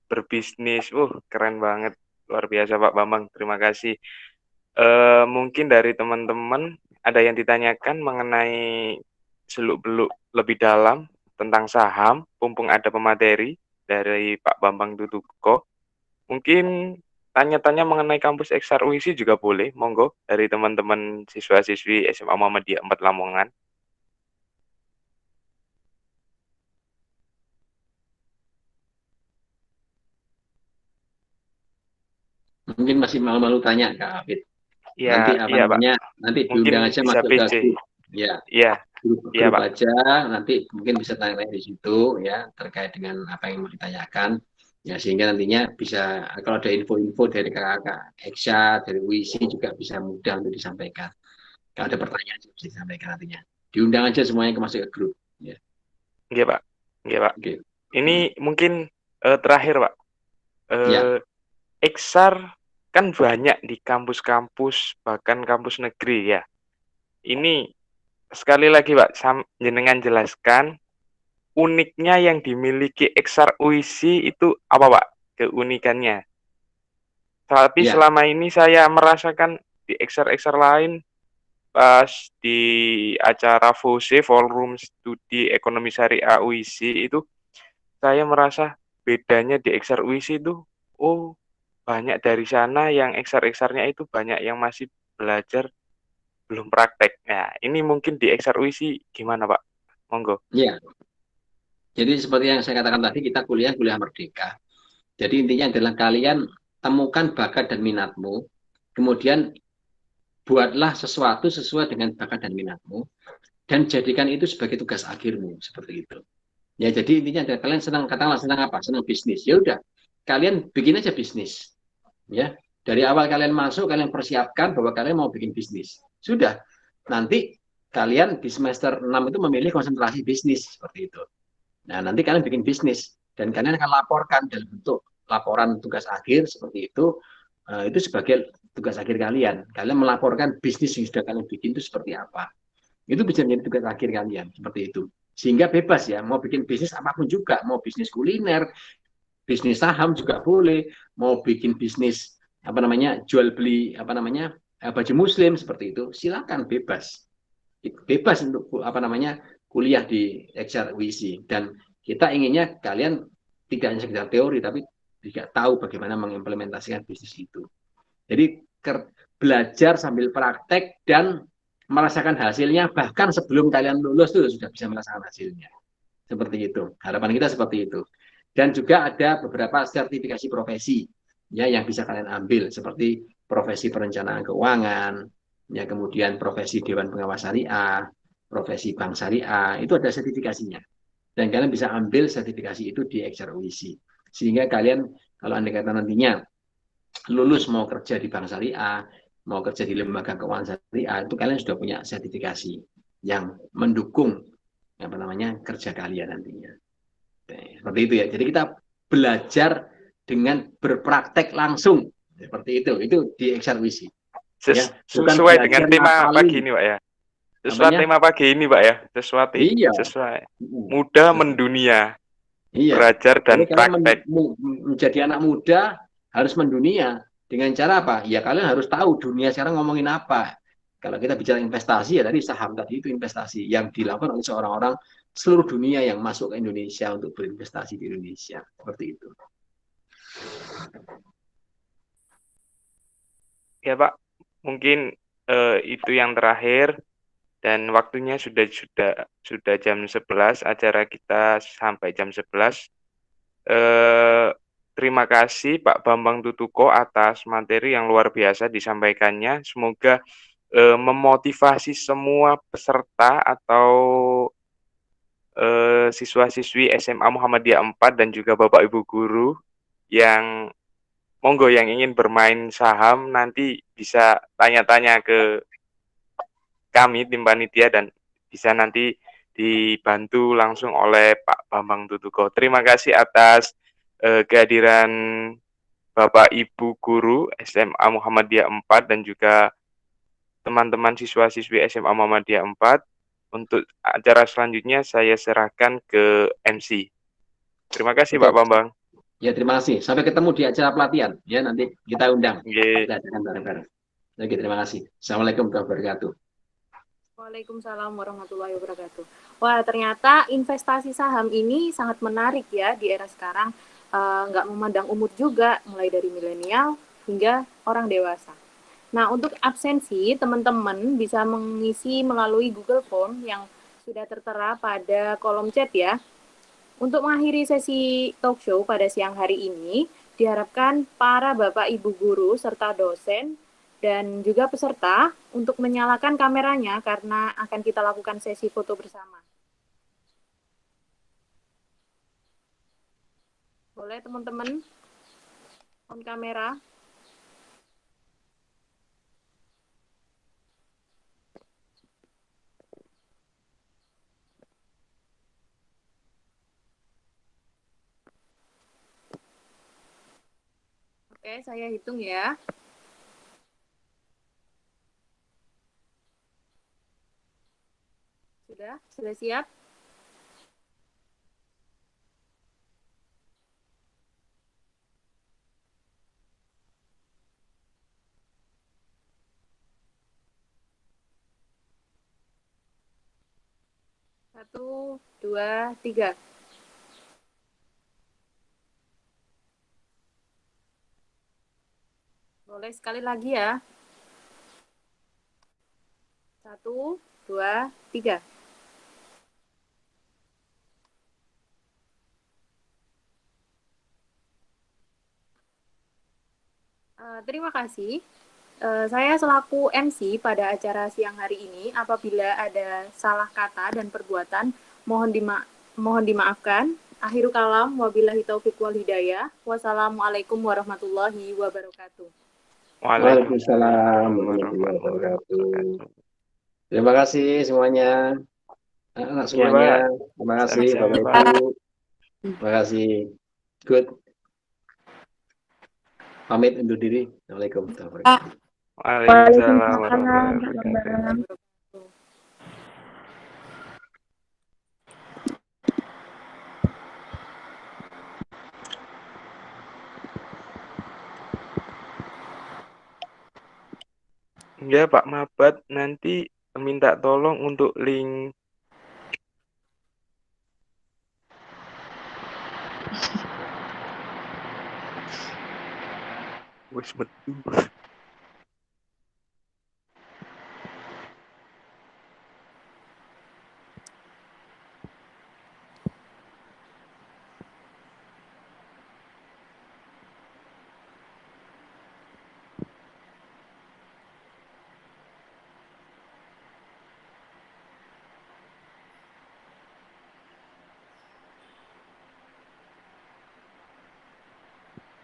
berbisnis. Keren banget. Luar biasa Pak Bambang, terima kasih. Mungkin dari teman-teman ada yang ditanyakan mengenai seluk-beluk lebih dalam tentang saham, mumpung ada pemateri dari Pak Bambang Tutuko. Mungkin tanya-tanya mengenai kampus XR UISI juga boleh, monggo dari teman-teman siswa-siswi SMA Muhammadiyah 4 Lamongan. Mungkin masih malu-malu tanya Kak Hafid. Ya, nanti diundang aja masuk ke grup. Grup aja, nanti mungkin bisa tanya di situ ya terkait dengan apa yang mau ditanyakan. Ya, sehingga nantinya bisa kalau ada info-info dari kakak Eksya, dari UISI juga bisa mudah untuk disampaikan. Kalau ada pertanyaan bisa disampaikan nantinya. Diundang aja semuanya masuk ke grup. Ya. Iya Pak. Okay. Ini mungkin terakhir Pak. XR kan banyak di kampus-kampus, bahkan kampus negeri ya. Ini sekali lagi Pak, jenengan jelaskan uniknya yang dimiliki XR UISI itu apa Pak? Keunikannya. Tapi selama ini saya merasakan di XR lain, pas di acara FOSE, Forum Studi Ekonomi Syariah UISI itu, saya merasa bedanya di XR UISI itu, banyak dari sana yang XR-nya itu banyak yang masih belajar belum praktek. Nah, ini mungkin di XR UISI gimana Pak? Monggo. Iya. Jadi seperti yang saya katakan tadi, kita kuliah merdeka. Jadi intinya adalah kalian temukan bakat dan minatmu, kemudian buatlah sesuatu sesuai dengan bakat dan minatmu, dan jadikan itu sebagai tugas akhirmu, seperti itu. Ya, jadi intinya adalah kalian senang apa? Senang bisnis. Ya udah, kalian bikin aja bisnis. Ya, dari awal kalian masuk, kalian persiapkan bahwa kalian mau bikin bisnis. Sudah, nanti kalian di semester 6 itu memilih konsentrasi bisnis, seperti itu. Nah, nanti kalian bikin bisnis dan kalian akan laporkan dalam bentuk laporan tugas akhir seperti itu sebagai tugas akhir kalian. Kalian melaporkan bisnis yang sudah kalian bikin itu seperti apa. Itu bisa menjadi tugas akhir kalian seperti itu. Sehingga bebas ya, mau bikin bisnis apapun juga, mau bisnis kuliner, bisnis saham juga boleh, mau bikin bisnis jual beli baju muslim seperti itu, silakan bebas untuk kuliah di XR UISI. Dan kita inginnya kalian tidak hanya sekedar teori, tapi juga tahu bagaimana mengimplementasikan bisnis itu. Jadi belajar sambil praktek dan merasakan hasilnya, bahkan sebelum kalian lulus itu sudah bisa merasakan hasilnya. Seperti itu. Harapan kita seperti itu. Dan juga ada beberapa sertifikasi profesi ya yang bisa kalian ambil, seperti profesi perencanaan keuangan, ya kemudian profesi Dewan Pengawas Syariah, profesi bank syariah, itu ada sertifikasinya. Dan kalian bisa ambil sertifikasi itu di XRWC. Sehingga kalian, kalau Anda kata nantinya lulus mau kerja di bank syariah, mau kerja di lembaga keuangan syariah, itu kalian sudah punya sertifikasi yang mendukung apa namanya kerja kalian nantinya. Seperti itu ya. Jadi kita belajar dengan berpraktek langsung. Seperti itu di XRWC. Ya, bukan Sesuai dengan belajar tema pagi ngapalin. ini, Pak ya. Sesuai Apanya? tema pagi ini, Pak ya. Iya. Sesuai. Muda mendunia. Iya. Belajar dan Jadi kalian praktek. menjadi anak muda harus mendunia. Dengan cara apa? Ya kalian harus tahu dunia sekarang ngomongin apa. Kalau kita bicara investasi, ya tadi saham tadi itu investasi yang dilakukan oleh seorang orang seluruh dunia yang masuk ke Indonesia untuk berinvestasi di Indonesia. Seperti itu. Ya Pak, mungkin itu yang terakhir dan waktunya sudah jam 11, acara kita sampai jam 11. Terima kasih Pak Bambang Tutuko atas materi yang luar biasa disampaikannya. Semoga memotivasi semua peserta atau siswa-siswi SMA Muhammadiyah 4 dan juga Bapak Ibu guru yang monggo yang ingin bermain saham nanti bisa tanya-tanya ke kami tim panitia dan bisa nanti dibantu langsung oleh Pak Bambang Tutuko. Terima kasih atas kehadiran Bapak Ibu guru SMA Muhammadiyah 4 dan juga teman-teman siswa-siswi SMA Muhammadiyah 4. Untuk acara selanjutnya saya serahkan ke MC. Terima kasih Pak Bambang. Ya, terima kasih. Sampai ketemu di acara pelatihan. Ya, nanti kita undang. Okay. Belajarkan bareng-bareng. Oke, terima kasih. Assalamualaikum warahmatullahi wabarakatuh. Waalaikumsalam warahmatullahi wabarakatuh. Wah, ternyata investasi saham ini sangat menarik ya di era sekarang. Nggak memandang umur juga, mulai dari milenial hingga orang dewasa. Nah, untuk absensi, teman-teman bisa mengisi melalui Google Form yang sudah tertera pada kolom chat ya. Untuk mengakhiri sesi talk show pada siang hari ini, diharapkan para Bapak Ibu guru serta dosen dan juga peserta untuk menyalakan kameranya karena akan kita lakukan sesi foto bersama. Boleh teman-teman on kamera? Oke, saya hitung ya. Sudah siap? Satu, dua, tiga. Boleh sekali lagi ya. 1, 2, 3. Terima kasih. Saya selaku MC pada acara siang hari ini, apabila ada salah kata dan perbuatan, mohon dimaafkan. Akhirul kalam, wabillahi taufiq wal hidayah. Wassalamualaikum warahmatullahi wabarakatuh. Waalaikumsalam warahmatullahi wabarakatuh. Terima kasih semuanya. Anak semuanya. Terima kasih Bapak Ibu. Terima kasih. Good. Pamit undur diri. Assalamualaikum warahmatullahi wabarakatuh. Waalaikumsalam warahmatullahi wabarakatuh. Ya Pak Mabat, nanti minta tolong untuk link wis metu.